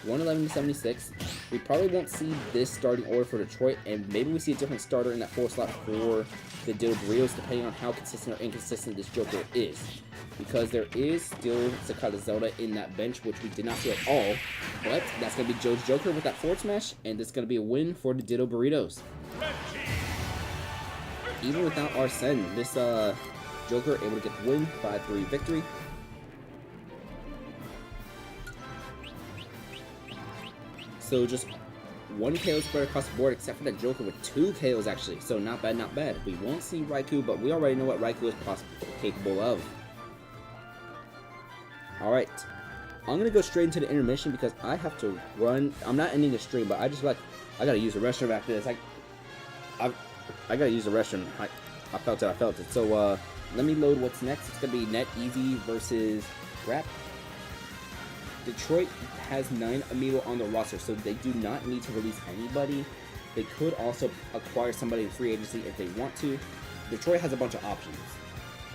111-76. We probably won't see this starting order for Detroit, and maybe we see a different starter in that 4 slot for the Ditto Burritos, depending on how consistent or inconsistent this Joker is. Because there is still Sakata Zelda in that bench, which we did not see at all. But that's going to be Joe's Joker with that forward smash, and this is going to be a win for the Ditto Burritos. Even without Arsene, this Joker able to get the win, 5-3 victory. So just 1 KO spread across the board, except for that Joker with 2 KOs actually. So not bad, not bad. We won't see Raikou, but we already know what Raikou is capable of. Alright. I'm going to go straight into the intermission because I have to run. I'm not ending the stream, but I gotta use the restroom after this. I gotta use the restroom. I felt it. So let me load what's next. It's going to be NetEasy versus Rap. Detroit has 9 Amiibo on the roster, so they do not need to release anybody. They could also acquire somebody in free agency if they want to. Detroit has a bunch of options.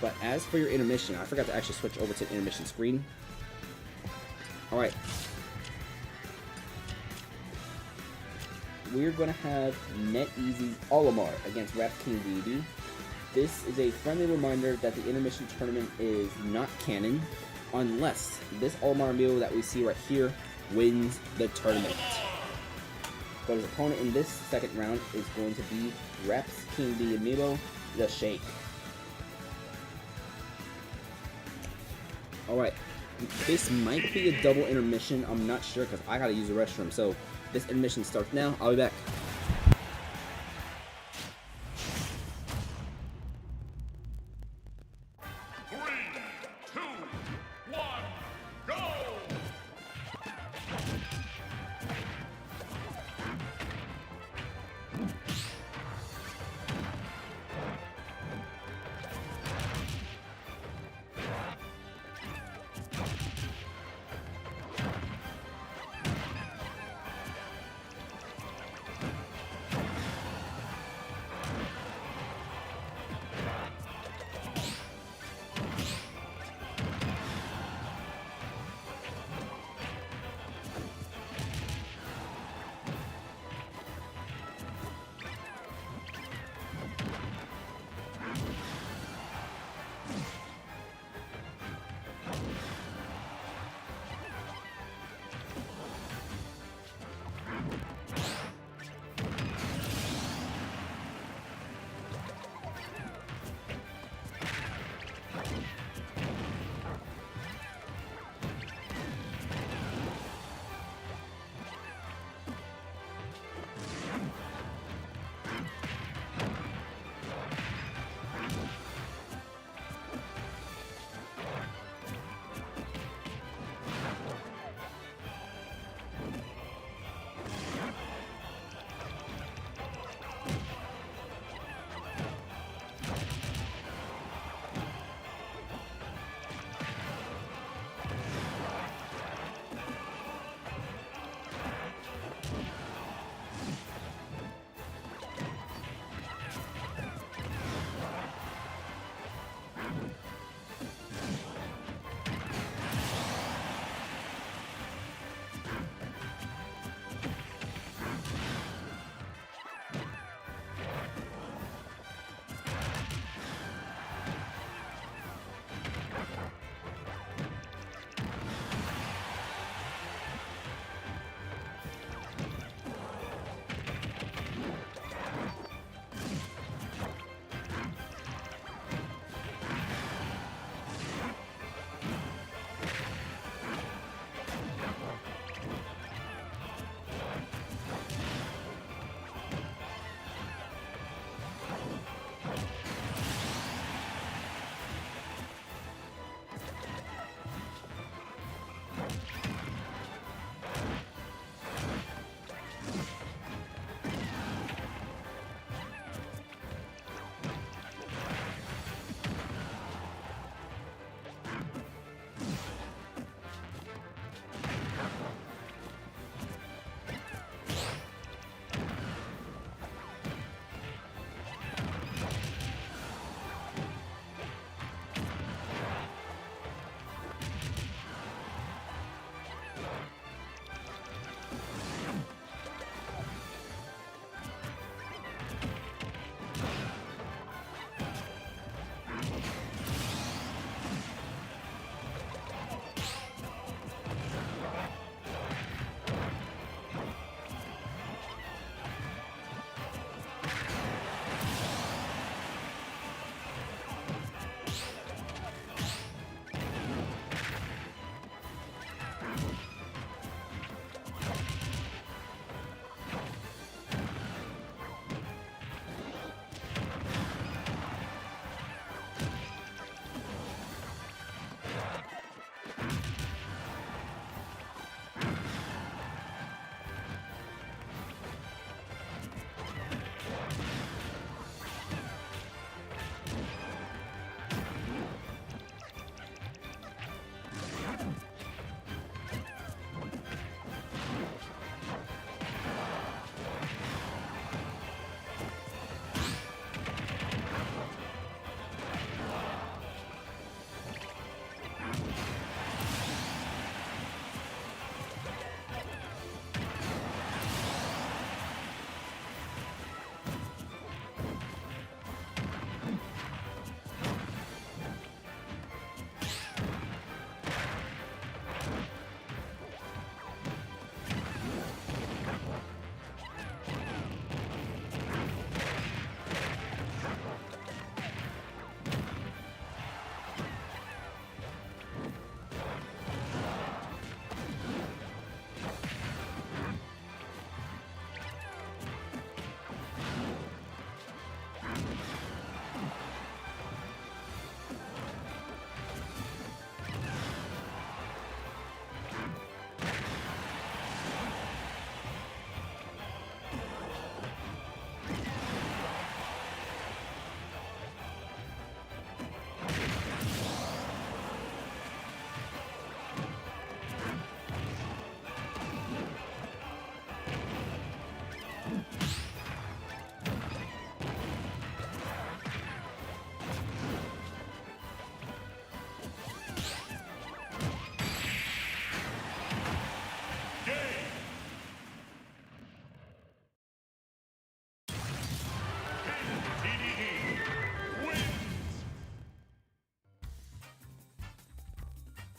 But as for your intermission, I forgot to actually switch over to the intermission screen. Alright. We're going to have NetEasy's Olimar against Rap King BB. This is a friendly reminder that the intermission tournament is not canon, unless this Olimar Amiibo that we see right here wins the tournament. But his opponent in this second round is going to be Rap's King B Amiibo, the Shake. Alright, this might be a double intermission, I'm not sure because I gotta use the restroom. So this intermission starts now, I'll be back.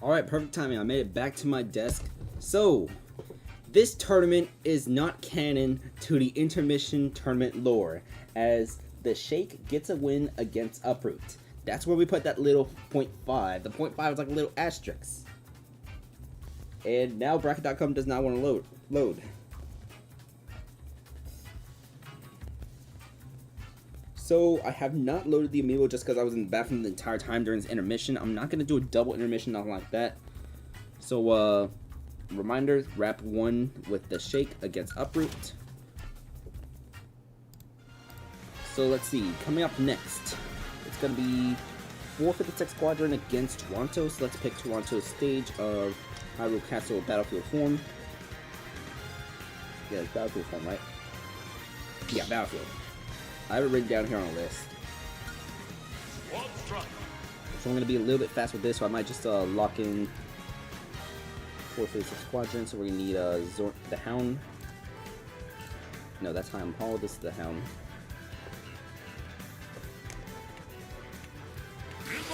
Alright, perfect timing. I made it back to my desk. So, this tournament is not canon to the intermission tournament lore, as the Shake gets a win against Uproot. That's where we put that little 0.5. The 0.5 is like a little asterisk. And now bracket.com does not want to load. So I have not loaded the Amiibo just because I was in the bathroom the entire time during this intermission. I'm not going to do a double intermission, nothing like that. So, reminder, wrap 1 with the Shake against Uproot. So let's see, coming up next, it's going to be 456 Squadron against Toronto. So let's pick Toronto's stage of Hyrule Castle Battlefield form. Yeah, it's Battlefield form, right? Yeah, Battlefield. I have it written down here on a list. So I'm going to be a little bit fast with this, so I might just lock in 456 Squadron. So we're going to need the Hound. No, that's Heim Hall. This is the Hound.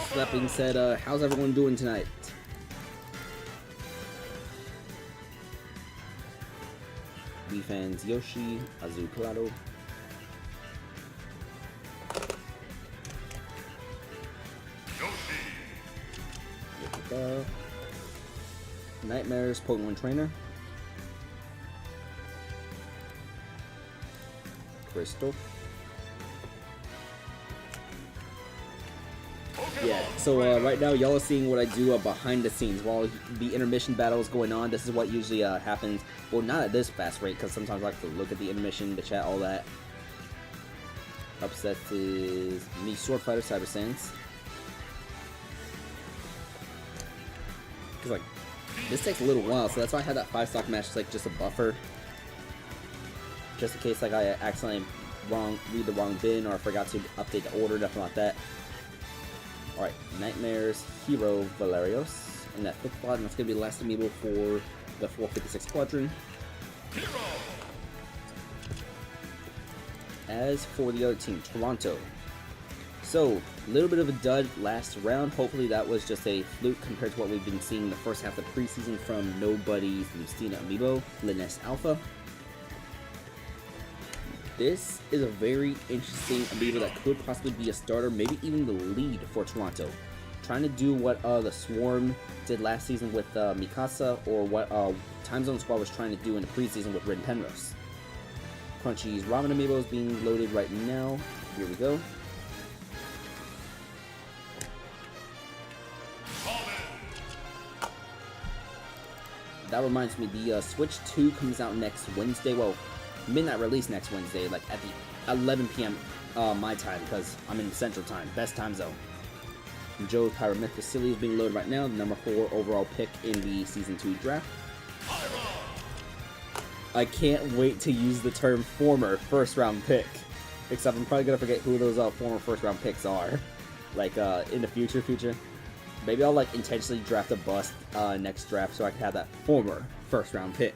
So that being said, how's everyone doing tonight? Wii fans Yoshi, Azu Claro. Nightmares, Pokemon Trainer. Crystal. Yeah, so right now y'all are seeing what I do behind the scenes while the intermission battle is going on. This is what usually happens. Well, not at this fast rate, because sometimes I like to look at the intermission, the chat, all that. Upsets is me, Sword Fighter, Cyber Sans. Because, like, this takes a little while, so that's why I had that 5-stock match, like, just a buffer. Just in case, like, I accidentally read the wrong bin, or I forgot to update the order, nothing like that. Alright, Nightmares, Hero, Valerios, and that 5th spot, and that's going to be the last Amiibo for the 456 Squadron. Hero. As for the other team, Toronto. So, a little bit of a dud last round. Hopefully that was just a fluke compared to what we've been seeing the first half of the preseason from Nobody's Lucina Amiibo, Linus Alpha. This is a very interesting Amiibo that could possibly be a starter, maybe even the lead for Toronto. Trying to do what the Swarm did last season with Mikasa, or what Time Zone Squad was trying to do in the preseason with Rin Penrose. Crunchy's Ramen Amiibo is being loaded right now. Here we go. That reminds me, the Switch 2 comes out next Wednesday. Well, midnight release next Wednesday, like at the 11 p.m. My time, because I'm in Central Time, best time zone. Joe's Pyramid Facility is being loaded right now, the number 4 overall pick in the Season 2 draft. I can't wait to use the term former first round pick, except I'm probably gonna forget who those former first round picks are. Like in the future. Maybe I'll like intentionally draft a bust next draft so I can have that former first round pick.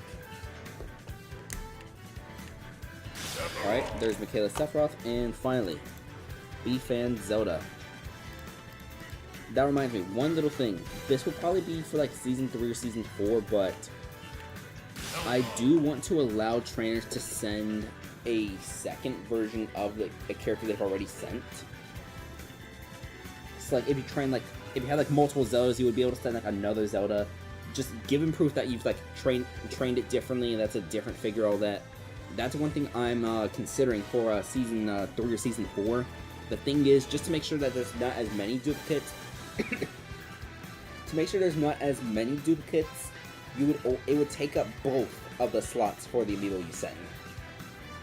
Alright, there's Michaela Sephiroth, and finally, B-Fan Zelda. That reminds me, one little thing. This will probably be for like Season 3 or Season 4, but I do want to allow trainers to send a second version of a character they've already sent. So like if you had like multiple Zeldas, you would be able to send like another Zelda. Just given proof that you've like trained it differently, and that's a different figure, all that. That's one thing I'm considering for Season 3 or Season 4. The thing is, just to make sure that there's not as many duplicates, it would take up both of the slots for the Amiibo you send.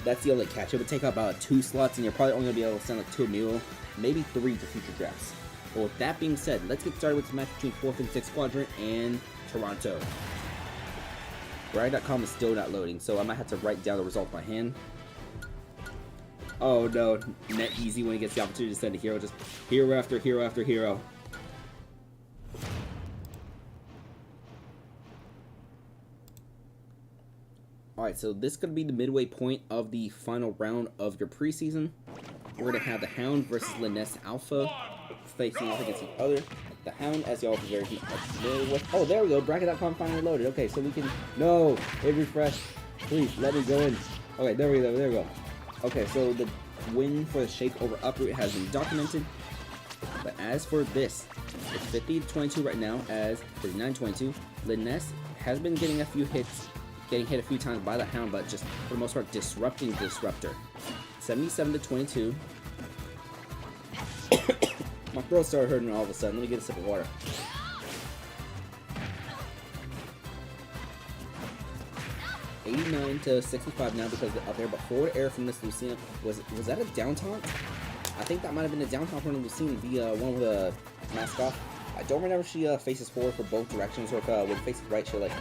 That's the only catch. It would take up about 2 slots, and you're probably only going to be able to send like 2 Amiibo, maybe 3 to future drafts. But with that being said, let's get started with the match between 456 Squadron and Toronto. Riot.com is still not loading, so I might have to write down the result by hand. Oh no, net easy when he gets the opportunity to send a hero, just hero after hero after hero. Alright, so this is going to be the midway point of the final round of your preseason. We're going to have the Hound versus Linus Alpha facing off against each other. the Hound, as y'all are very familiar with. Oh, there we go. Bracket.com finally loaded. Okay, so we can... No! It refreshed. Please, let me go in. Okay, there we go. There we go. Okay, so the win for the Shake over Uproot has been documented. But as for this, it's 50-22 right now as 39-22. Liness has been getting a few hits, getting hit a few times by the Hound, but just for the most part disrupting Disruptor. 77-22. My throat started hurting all of a sudden. Let me get a sip of water. $89-65 now because of up air, but forward air from this Lucina. Was that a down taunt? I think that might have been a down taunt from Lucina, the one with a mask off. I don't remember if she faces forward for both directions or if when faces right, she like.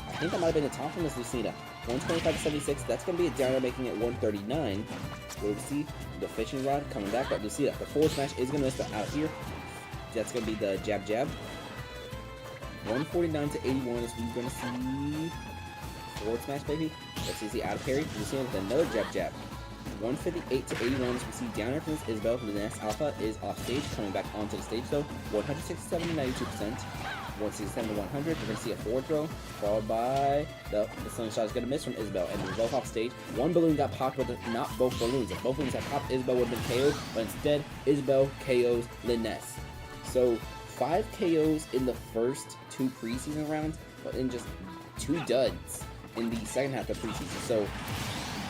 I think that might have been a taunt from this Lucina. 125-76. That's gonna be a downer, making it 139. We'll see the fishing rod coming back, but Lucina, the forward smash is gonna miss the out here. That's gonna be the jab jab. 149-81 is we're gonna see. Forward smash, baby. That's easy out of parry. Lucina with another jab jab. 158-81 as we see down air from this Isabel. The next Alpha is off stage, coming back onto the stage though. 167-92%. 167-100. We're gonna see a forward throw, followed by the slingshot is gonna miss from Isabel, and we're both off stage. One balloon got popped, but not both balloons. If both balloons had popped, Isabel would have been KO'd, but instead, Isabel KOs Liness. So 5 KOs in the first 2 preseason rounds, but in just 2 duds in the second half of preseason. So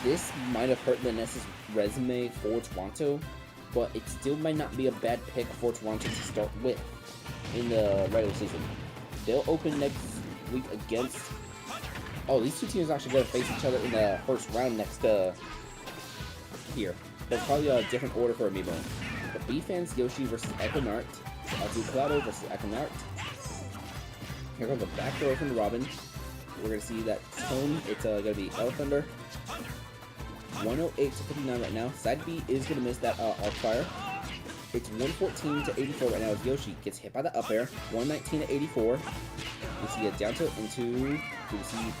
this might have hurt Liness's resume for Toronto, but it still might not be a bad pick for Toronto to start with in the regular season. They'll open next week against... Oh, these two teams are actually going to face each other in the first round next here. There's probably a different order for Amiibo. The B-Fans Yoshi versus Equinart. Azucarado versus Equinart. Here comes the back throw from the Robin. We're going to see that tone. It's going to be L Thunder. 108-59 right now. Side B is going to miss that Arc Fire. It's 114-84 right now as Yoshi gets hit by the up air. 119-84. We see a down tilt into... We see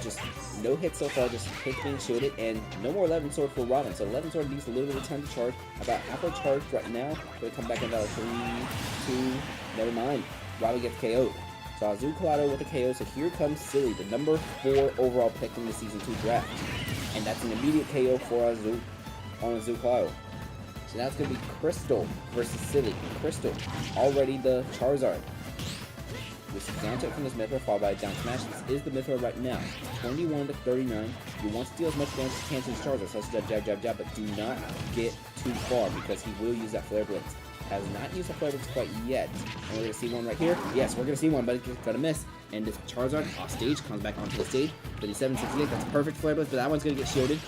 just no hits so far, just hits being shielded, and no more 11 sword for Robin. So 11 sword needs a little bit of time to charge. About halfway charged right now. Going to come back in about 3, 2, never mind. Robin gets KO'd. So Azucarado with the KO. So here comes Silly, the number 4 overall pick in the Season 2 draft. And that's an immediate KO for Azucarado. So now it's going to be Crystal versus Silly. Crystal, already the Charizard. We see down tilt from this Mythra, followed by a down smash. This is the Mythra right now. 21-39. You want to deal as much damage as you can to this Charizard, so that's jab, jab, jab, but do not get too far because he will use that Flare Blitz. Has not used the Flare Blitz quite yet. And we're going to see one right here. Yes, we're going to see one, but it's going to miss. And this Charizard off stage comes back onto the stage. 57-68, that's a perfect Flare Blitz, but that one's going to get shielded.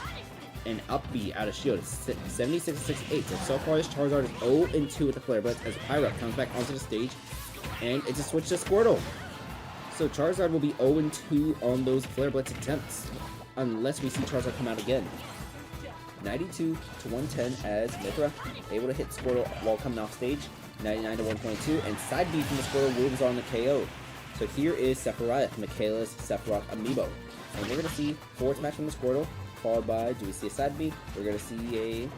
And up B out of shield. 76-68. So far this Charizard is 0-2 with the Flare Blitz as Pyra comes back onto the stage. And it's a switch to Squirtle. So Charizard will be 0-2 on those Flare Blitz attempts. Unless we see Charizard come out again. 92-110 as Mythra able to hit Squirtle while coming off stage. 99-122. And side B from the Squirtle moves on the KO. So here is Sephiroth, Michaela's Sephiroth Amiibo. And we're going to see forward smash from the Squirtle. Followed by, do we see a side B? We're going to see a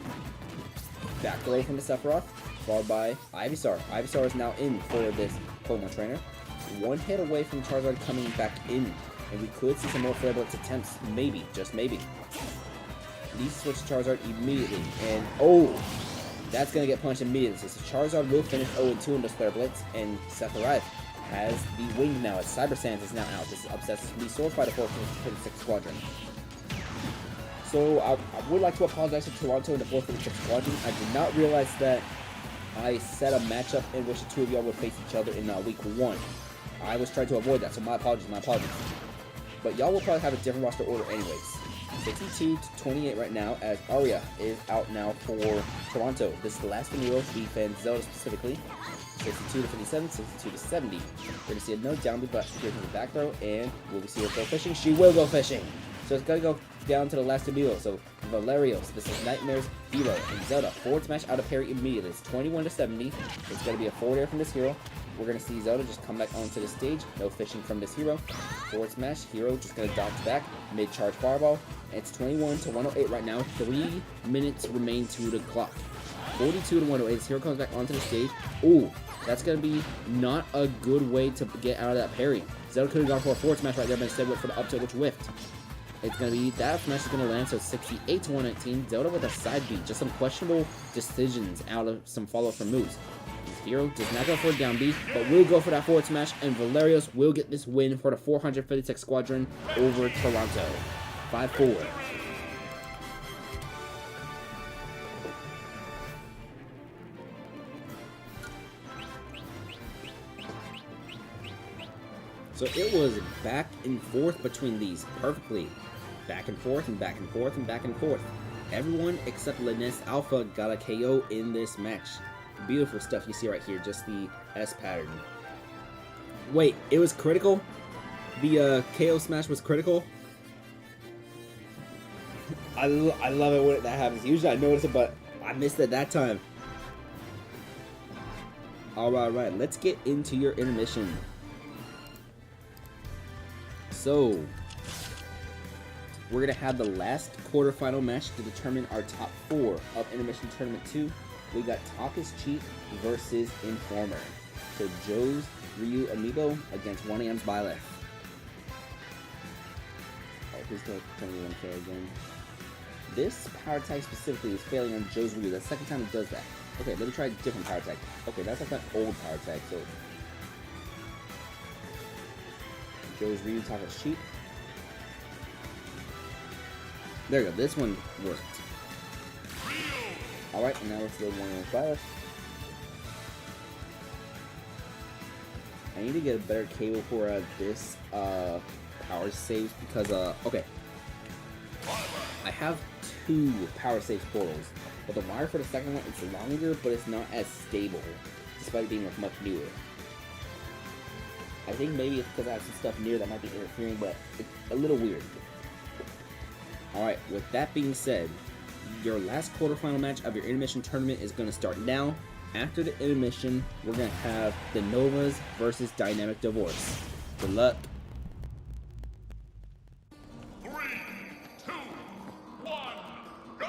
back throw from the Sephiroth, followed by Ivysaur. Ivysaur is now in for this Pokemon Trainer. One hit away from Charizard coming back in, and we could see some more Flare Blitz attempts, maybe, just maybe. These switch to Charizard immediately, and oh, that's going to get punched immediately. So Charizard will finish 0-2 in this Flare Blitz, and Sephiroth has the wing now, as Cyber Sands is now out. This is upsets the Sword Fighter 456 Squadron. So I would like to apologize to Toronto in the 456 Squadron. I did not realize that I set a matchup in which the two of y'all would face each other in week 1. I was trying to avoid that, so my apologies, But y'all will probably have a different roster order anyways. 62-28 right now as Arya is out now for Toronto. This is the last Amiibo, B-Fans Zelda specifically. 62-57, 62-70. We're going to see another down B, but here comes the back throw, and will we see her go fishing? She will go fishing! So it's going to go down to the last Amiibo. So Valerios, this is Nightmare's hero, and Zelda forward smash out of parry immediately. It's 21-70. It's going to be a forward air from this hero. We're going to see Zelda just come back onto the stage. No fishing from this hero. Forward smash, hero just going to dodge back. Mid-charge fireball. And it's 21-108 right now. 3 minutes remain to the clock. 42-108. This hero comes back onto the stage. Ooh, That's going to be not a good way to get out of that parry. Zelda could have gone for a forward smash right there, but instead went for the up tilt, which whiffed. It's going to be, that smash is going to land, so 68 to 119. Zelda with a side beat. Just some questionable decisions out of some follow-up from moves. Hero does not go for a down B, but will go for that forward smash, and Valerios will get this win for the 456 Squadron over Toronto. 5-4. So it was back and forth between these perfectly. Back and forth and back and forth and back and forth. Everyone except Linus Alpha got a KO in this match. Beautiful stuff you see right here, just the S pattern. Wait, it was critical? The KO smash was critical? I love it when that happens. Usually I notice it, but I missed it that time. Alright, let's get into your intermission. So, we're going to have the last quarterfinal match to determine our top 4 of Intermission Tournament 2. We got Talk is Cheap versus Informer. So, Joe's Ryu Amiibo against 1AM's Byleth. Oh, please don't tell me 1K again. This power tag specifically is failing on Joe's Ryu. That's the second time it does that. Okay, let me try a different power tag. Okay, that's like that old power tag, so... Joe's Ryu Talk is Cheap. There you go, this one worked. Alright, and now let's load 1AM's Byleth. I need to get a better cable for this power saves because, okay. I have 2 power saves portals, but the wire for the second one is longer, but it's not as stable, despite being much newer. I think maybe it's because I have some stuff near that might be interfering, but it's a little weird. Alright, with that being said, your last quarterfinal match of your intermission tournament is going to start now. After the intermission, we're going to have the Novas versus Dynamic Divorce. Good luck. 3, 2, 1, go!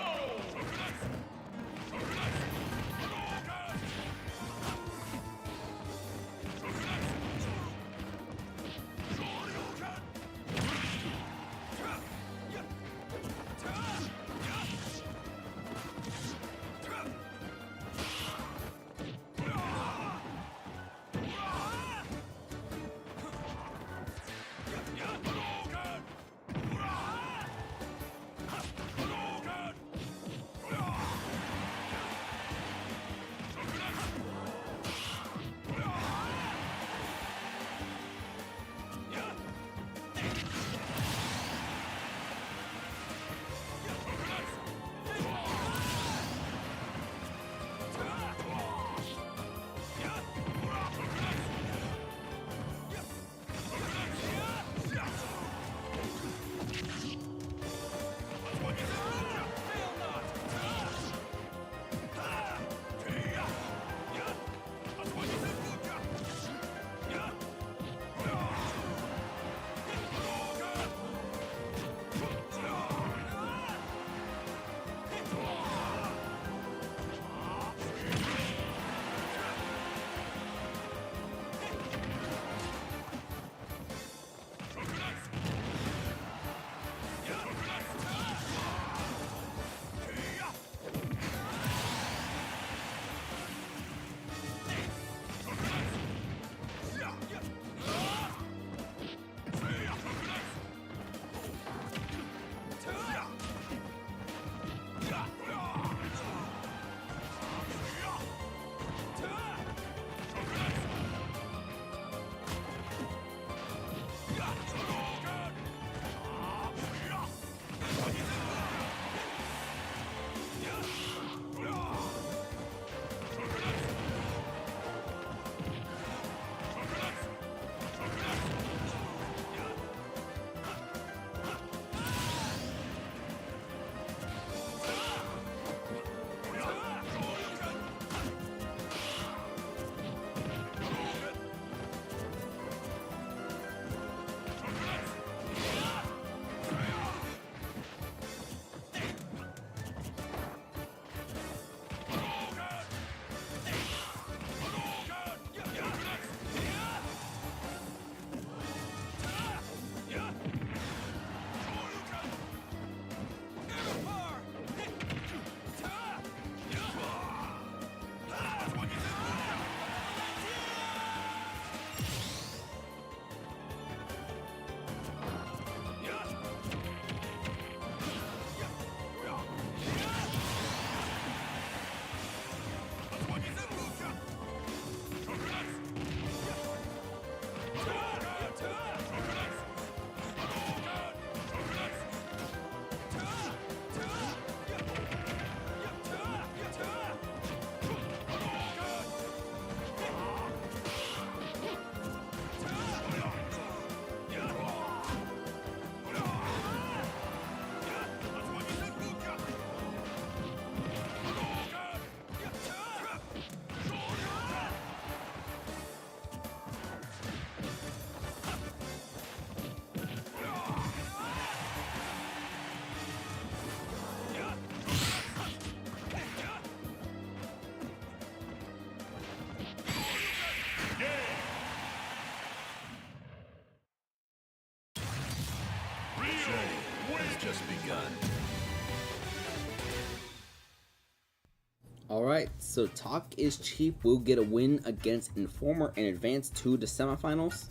Alright, so Talk is Cheap will get a win against Informer and advance to the semifinals.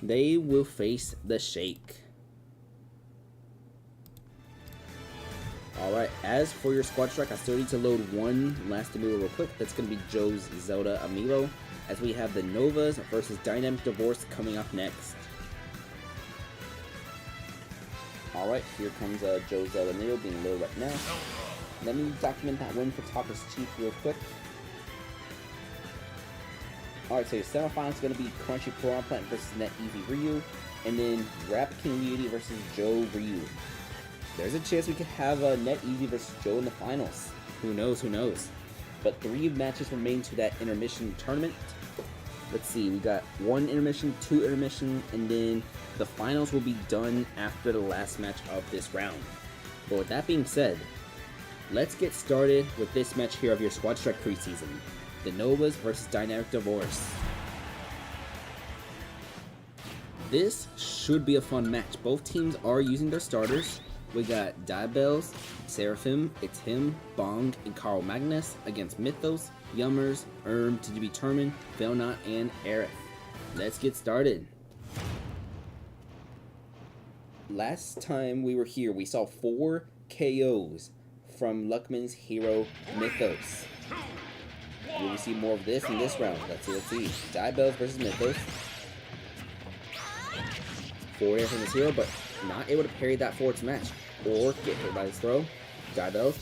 They will face the Shake. Alright, as for your squad strike, I still need to load one last amiibo real quick. That's going to be Joe's Zelda amiibo, as we have the Novas versus Dynamic Divorce coming up next. Alright, here comes Joe's Zelda amiibo being loaded right now. Let me document that win for Talk is Cheap real quick. Alright, so your semifinal is going to be Crunchy Piranha Plant versus Net Easy Ryu, and then Rap King Beauty versus Joe Ryu. There's a chance we could have Net Easy versus Joe in the finals. Who knows, who knows. But 3 matches remain to that intermission tournament. Let's see, we got 1 intermission, 2 intermission, and then the finals will be done after the last match of this round. But with that being said, let's get started with this match here of your Squad Strike preseason. The Novas versus Dynamic Divorce. This should be a fun match. Both teams are using their starters. We got Diabells, Seraphim, It's Him, Bong, and Carl Magnus against Mythos, Yummers, to be determined, Velnot, and Aerith. Let's get started. Last time we were here, we saw 4 KOs from Luckman's hero, Mythos. Will we see more of this in this round? Let's see. Diabells versus Mythos. 4 air from this hero, but not able to parry that forward smash or get hit by this throw. Diabells,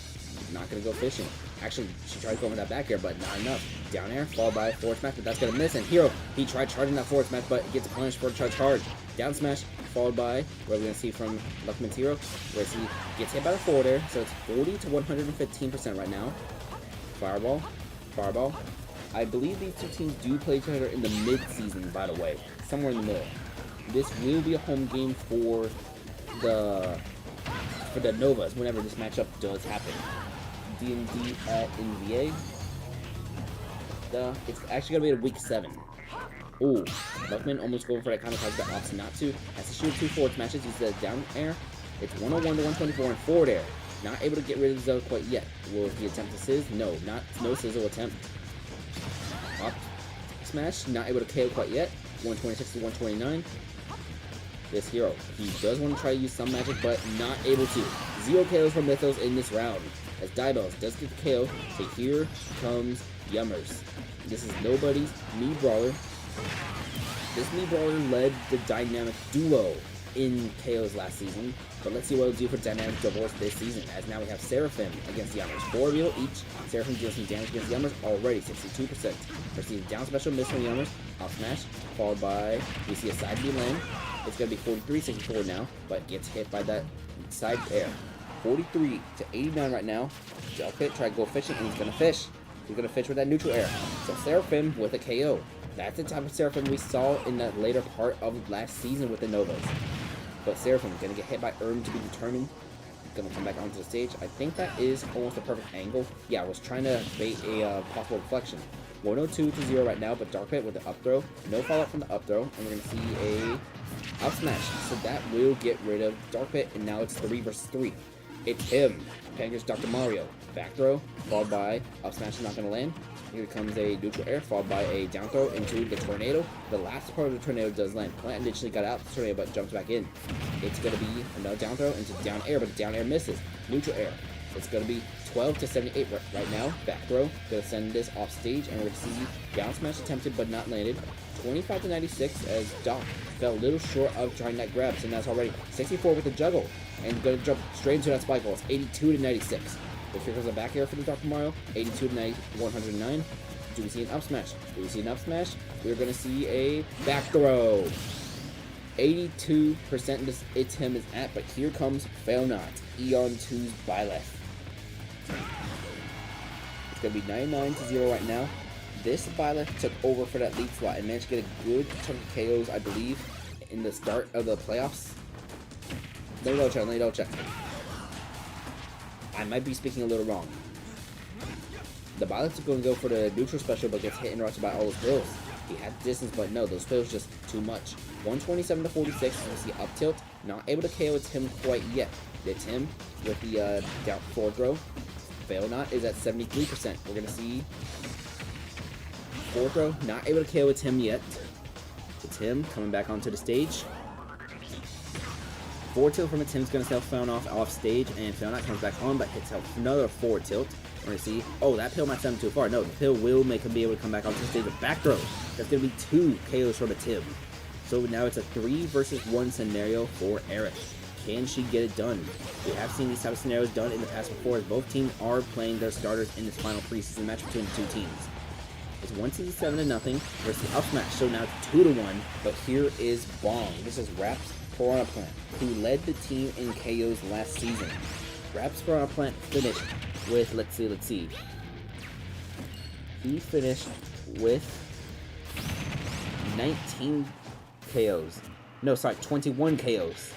not going to go fishing. Actually, she tried going for that back air, but not enough. Down air, followed by forward smash, but that's going to miss. And Hero, he tried charging that forward smash, but gets punished for the charge hard. Down smash, followed by, what we're going to see from Luckman's hero, where he gets hit by the forward air, so it's 40 to 115% right now. Fireball. I believe these two teams do play each other in the mid-season, by the way, somewhere in the middle. This will be a home game for the Novas whenever this matchup does happen. D&D at NVA. It's actually gonna be at week 7. Ooh, Luckman almost going for that kamikaze, but opts not to. Has to shoot 2 forward smashes. Uses the down air. It's 101 to 124 and forward air. Not able to get rid of the zone quite yet. Will he attempt to sizz? No sizzle attempt. Up smash. Not able to KO quite yet. 126 to 129. This hero, he does want to try to use some magic, but not able to. 0 KOs from Mythos in this round, as Diabells does get the KO, so here comes Yummers. This is nobody's Mii Brawler. This Mii Brawler led the Dynamic Duo in KOs last season, but let's see what it'll do for Dynamic Divorce this season, as now we have Seraphim against Yummers. 4 real each. Seraphim deals some damage against Yummers already, 62%. Receiving down special miss from Yummers, up smash, followed by, we see a side B land. It's going to be 43, 64 now, but gets hit by that side air. 43 to 89 right now. Gel Pit, try to go fishing, and he's going to fish. He's going to fish with that neutral air. So Seraphim with a KO. That's the type of Seraphim we saw in that later part of last season with the Novas. But Seraphim going to get hit by to be determined. Going to come back onto the stage. I think that is almost a perfect angle. Yeah, I was trying to bait a possible reflection. 102 to 0 right now, but Dark Pit with the up throw. No follow-up from the up throw, and we're going to see a up smash. So that will get rid of Dark Pit, and now it's 3 versus 3. It's him. Panger's Dr. Mario. Back throw, followed by up smash is not going to land. Here comes a neutral air, followed by a down throw into the tornado. The last part of the tornado does land. Plant initially got out the tornado, but jumps back in. It's going to be another down throw into down air, but the down air misses. Neutral air. It's going to be 12 to 78 right now. Back throw. Going to send this off stage, and we're going to see down smash attempted but not landed. 25 to 96 as Doc fell a little short of trying that grab. So now it's already 64 with the juggle. And going to jump straight into that spike ball. It's 82 to 96. But here comes a back air for the Dr. Mario. 82 to 109. Do we see an up smash? Do we see an up smash? We're going to see a back throw. 82% It's Him is at, but here comes Failnot. Eon 2's Byleth. It's going to be 99 to 0 right now. This Byleth took over for that lead slot and managed to get a good chunk of KOs, I believe, in the start of the playoffs. Let me double check. I might be speaking a little wrong. The Byleth's going to go for the neutral special, but gets hit and interrupted by all those pills. He had distance, but no, those pills just too much. 127 to 46, you see up tilt. Not able to KO It's Him quite yet. It's him with the down forward throw. Fail not is at 73%. We're going to see forward throw. Not able to KO it's him yet. It's him coming back onto the stage. Forward tilt from a Tim's going to self found off stage, and Fail not comes back on, but hits out another forward tilt. We're going to see, oh, that pill might send him too far. No, the pill will make him be able to come back onto the stage with back throw. That's going to be 2 KOs from a Tim. So now it's a 3 versus 1 scenario for Eric. Can she get it done? We have seen these type of scenarios done in the past before, as both teams are playing their starters in this final preseason match between the two teams. It's 167-0 versus the up smash, so now it's 2-1. But here is Bong. This is Raps Piranha Plant, who led the team in KOs last season. Raps Piranha Plant finished with, let's see. He finished with 19 KOs. No, sorry, 21 KOs.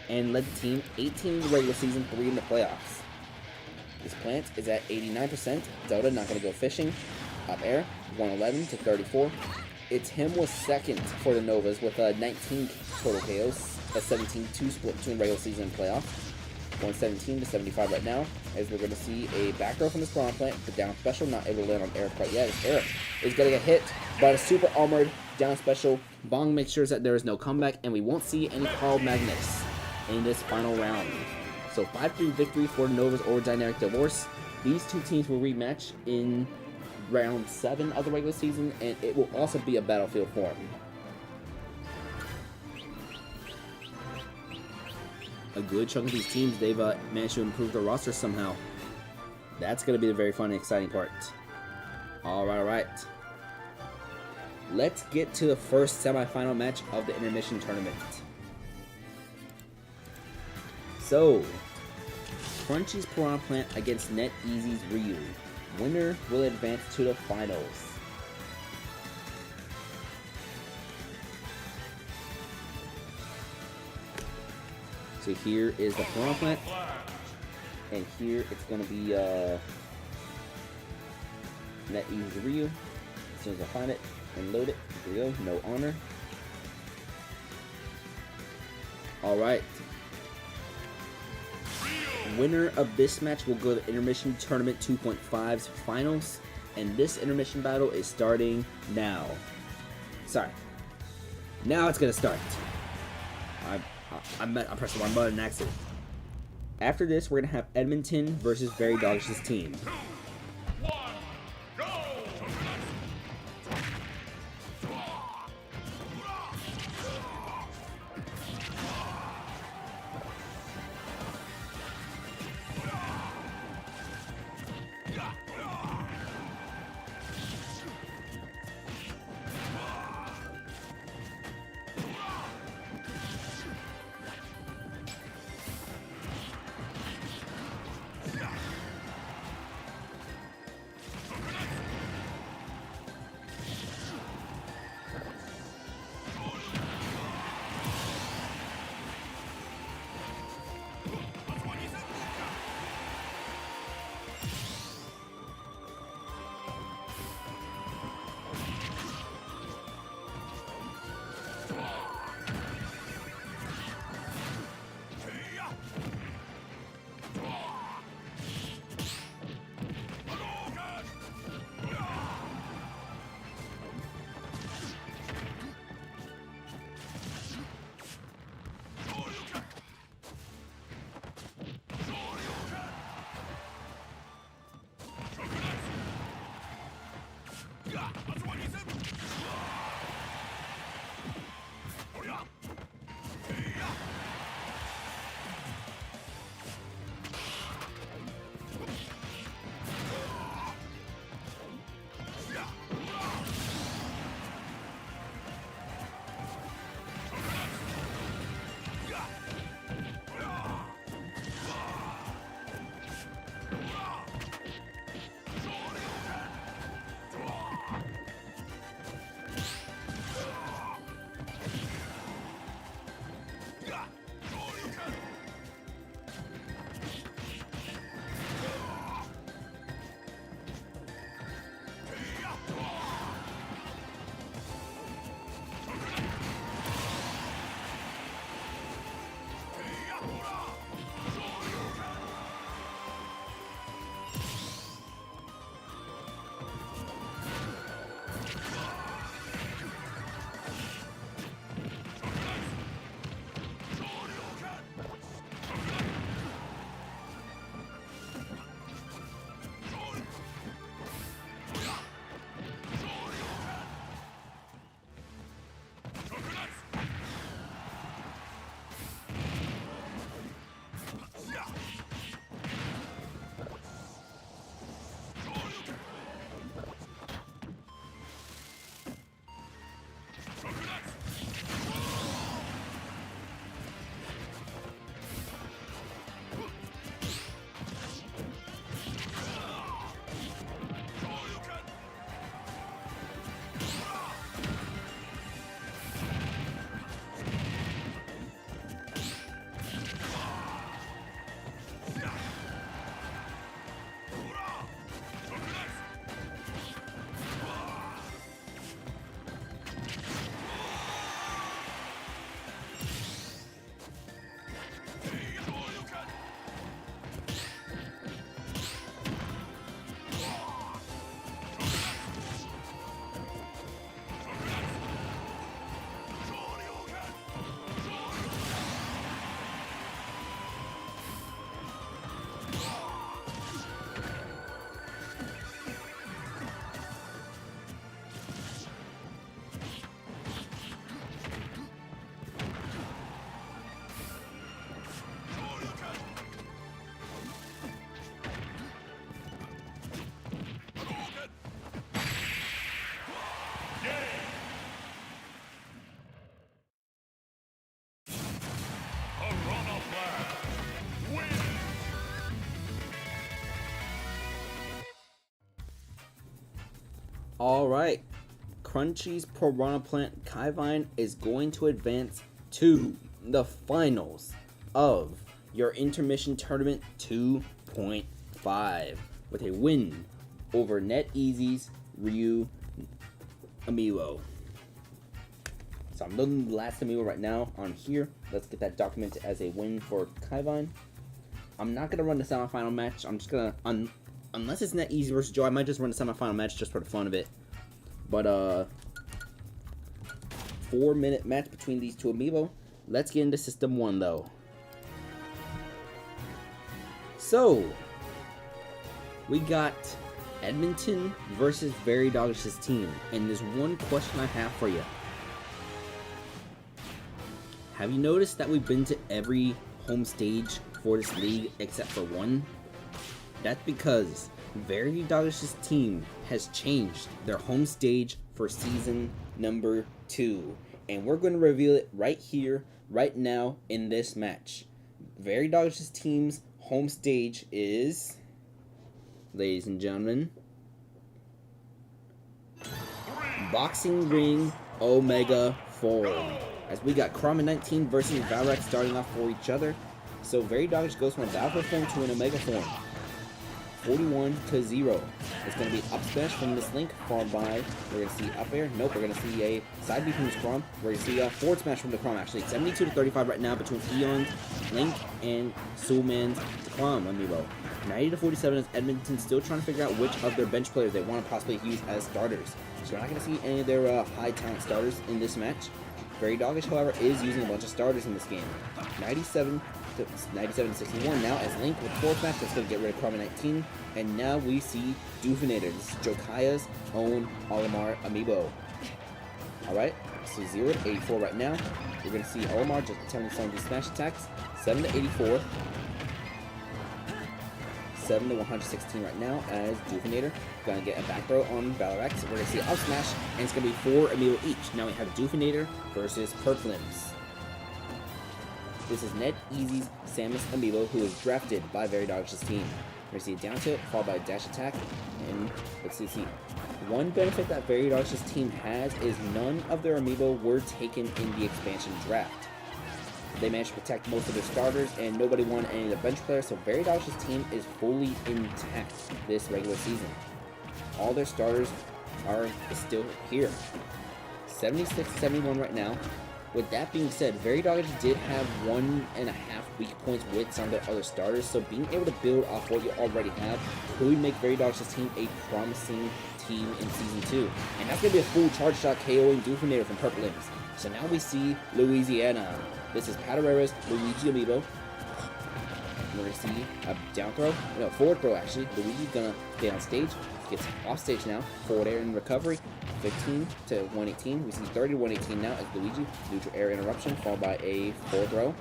And led the team 18 in the regular season, 3 in the playoffs. This plant is at 89%. Zelda not going to go fishing. Up air, 111 to 34. It's him was second for the Novas with 19 total KOs. A 17-2 split between regular season and playoffs. 117 to 75 right now, as we're going to see a back throw from the Spawn Plant. The down special, not able to land on Eric quite yet. As Eric is going to get hit by the super armored down special. Bong makes sure that there is no comeback, and we won't see any Carl Magnus in this final round. So 5-3 victory for the Novas or Dynamic Divorce. These two teams will rematch in round 7 of the regular season, and it will also be a Battlefield form. A good chunk of these teams, they've managed to improve their roster somehow. That's going to be the very fun and exciting part. Alright. Let's get to the first semifinal match of the intermission tournament. So, Crunchy's Piranha Plant against NetEasy's Ryu. Winner will advance to the finals. So here is the Piranha Plant, and here it's going to be NetEasy's Ryu. As soon as I find it and load it, here we go, no honor. Alright. Winner of this match will go to the Intermission Tournament 2.5's finals, and this intermission battle is starting now. Sorry. Now it's gonna start. I pressed the wrong button in accident. After this, we're gonna have Edmonton versus Very Doggish's team. Alright. Crunchy's Piranha Plant Kaivine is going to advance to the finals of your intermission tournament 2.5 with a win over NetEasy's Ryu Amiibo. So I'm loading the last Amiibo right now on here. Let's get that documented as a win for Kaivine. I'm not going to run the semifinal match. I'm just going to, unless it's NetEasy versus Joe, I might just run the semifinal match just for the fun of it. But 4-minute match between these two Amiibo. Let's get into System 1 though. So, we got Edmonton versus Very Doggish's team. And there's one question I have for you. Have you noticed that we've been to every home stage for this league except for one? That's because Very Doggish's team has changed their home stage for season number 2. And we're going to reveal it right here, right now, in this match. Very Doggish's team's home stage is, ladies and gentlemen, Boxing Ring Omega Forum. As we got Chroma 19 versus Valrex starting off for each other. So Very Doggish goes from a Valkyrie form to an Omega form. 41-0. It's going to be up smash from this Link, followed by, we're going to see up air. Nope, we're going to see a side B from this Chrom. We're going to see a forward smash from the Chrom, actually. 72-35 right now between Eon's Link and Soulman's Chrom Amiibo. 90-47 is Edmonton still trying to figure out which of their bench players they want to possibly use as starters. So we're not going to see any of their high talent starters in this match. Very Doggish, however, is using a bunch of starters in this game. 97-61 now as Link with forward smash. That's going to get rid of Chroma 19. And now we see Doofinator. This is Jokaya's own Olimar Amiibo. Alright, so 0-84 right now. We're going to see Olimar just attempting some of these smash attacks. 7-84. 7-116 right now as Doofinator gonna get a back throw on Valrex. We're gonna see up smash, and it's gonna be 4 Amiibo each. Now we have Doofinator versus Perplims. This is NetEasy's Samus Amiibo, who was drafted by Very Doggish's team. We're gonna see a down tilt followed by a dash attack, and let's see. One benefit that Very Doggish's team has is none of their Amiibo were taken in the expansion draft. They managed to protect most of their starters, and nobody won any of the bench players, so Very Doggish's team is fully intact this regular season. All their starters are still here. 76-71 right now. With that being said, Very Doggish did have 1.5 weak points with some of their other starters, so being able to build off what you already have could make Very Doggish's team a promising team in Season 2. And that's going to be a full charge shot KOing Doofinator from Purple Limbs. So now we see Louisiana. This is Patarera's Luigi Amiibo. We're going to see a down throw, no, forward throw actually. Luigi's going to stay on stage, gets off stage now, forward air and recovery, 15-118. We see 30-118 now as Luigi, neutral air interruption, followed by a forward throw.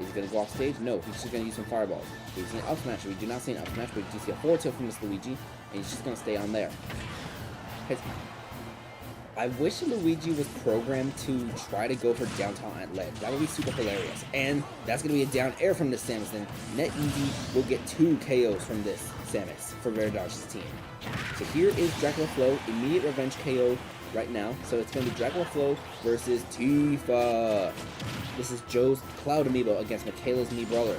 Is he going to go off stage? No, he's just going to use some fireballs. We see an up smash, we do not see an up smash, but we do see a forward tilt from this Luigi, and he's just going to stay on there. I wish Luigi was programmed to try to go for downtown at ledge. That would be super hilarious. And that's going to be a down air from this Samus. Then NetEasy will get 2 KOs from this Samus for Very Doggish's team. So here is Dracula Flow, immediate revenge KO right now. So it's going to be Dracula Flow versus Tifa. This is Joe's Cloud Amiibo against Michaela's Knee Brawler.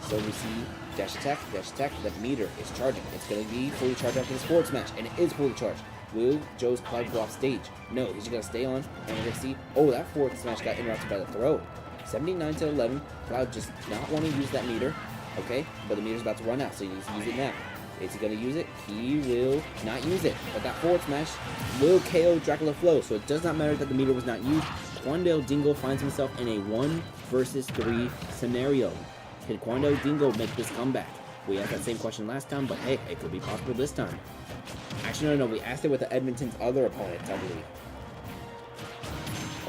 So we see dash attack, the meter is charging. It's going to be fully charged after this forward smash, and it is fully charged. Will Joe's Cloud go off stage? No, he's just going to stay on, and we're going to see, oh, that forward smash got interrupted by the throw. 79-11, Cloud just not want to use that meter, okay, but the meter's about to run out, so he needs to use it now. Is he going to use it? He will not use it, but that forward smash will KO Dracula Flow, so it does not matter that the meter was not used. Quandale Dingo finds himself in a 1 versus 3 scenario. Can Quandale Dingo make this comeback? We asked that same question last time, but hey, it could be possible this time. Actually, no, we asked it with the Edmonton's other opponents, I believe.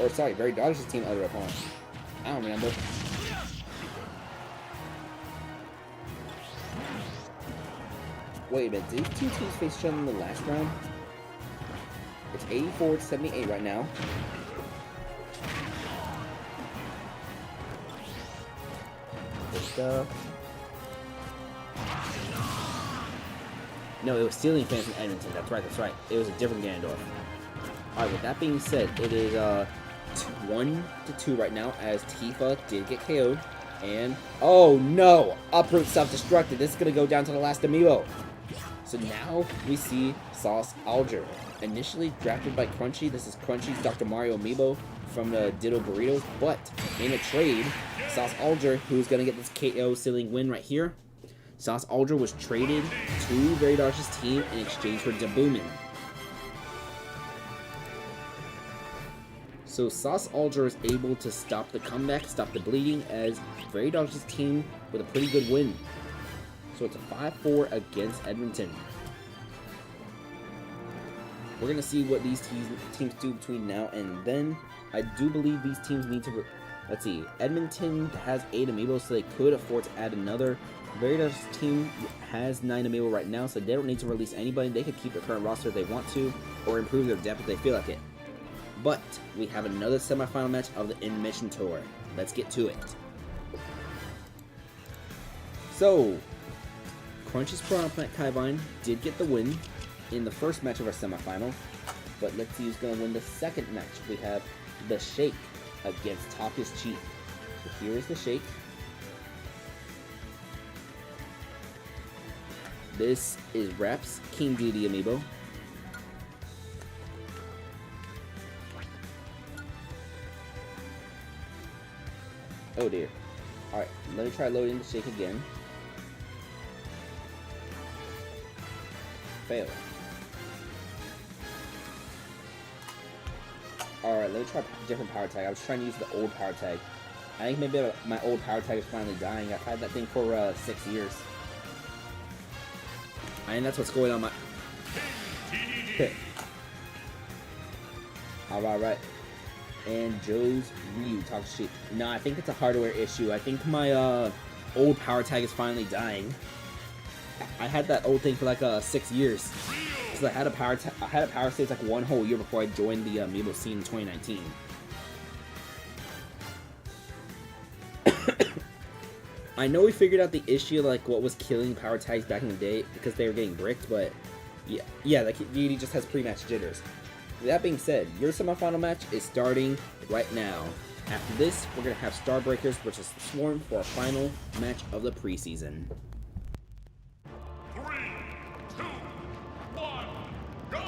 Or, sorry, Very Doggish's team other opponent. I don't remember. Wait a minute, did these two teams face each other in the last round? It's 84-78 right now. Good stuff. No, it was stealing fans from Edmonton. That's right, that's right. It was a different Ganondorf. Alright, with that being said, it is 1-2 right now as Tifa did get KO'd. And, oh no! Uproot self-destructed. This is going to go down to the last Amiibo. So now we see Sauce Alger. Initially drafted by Crunchy. This is Crunchy's Dr. Mario Amiibo from the Ditto Burritos. But in a trade, Sauce Alger, who's going to get this KO sealing win right here. Sauce Alger was traded to Very Darsh's team in exchange for Dabumin. So Sauce Alger is able to stop the comeback, stop the bleeding, as Very Darsh's team with a pretty good win. So it's a 5-4 against Edmonton. We're going to see what these teams do between now and then. I do believe these teams need to... Let's see. Edmonton has 8 Amiibo, so they could afford to add another. Very Darsh's team has 9 Amiibo right now, so they don't need to release anybody. They could keep their current roster if they want to, or improve their depth if they feel like it. But we have another semifinal match of the Admission Tour. Let's get to it. So, Crunchy's Piranha Plant Kaivine did get the win in the first match of our semifinal. But let's see who's going to win the second match. We have the Shake against Talk is Cheap. So here is the Shake. This is Raps King Deity Amiibo. Oh dear. Alright, let me try loading the Shake again. Fail. Alright, let me try a different power tag. I was trying to use the old power tag. I think maybe my old power tag is finally dying. I've had that thing for 6 years. And that's what's going on my... Alright. And Joe's Ryu talks shit. No, I think it's a hardware issue. I think my old power tag is finally dying. I had that old thing for like 6 years. Because I had a power save like 1 whole year before I joined the Amiibo scene in 2019. I know we figured out the issue, like what was killing power tags back in the day because they were getting bricked, but yeah, the deity just has pre-match jitters. That being said, your semifinal match is starting right now. After this, we're going to have Starbreakers versus Swarm for our final match of the preseason. 3, 2, 1, go!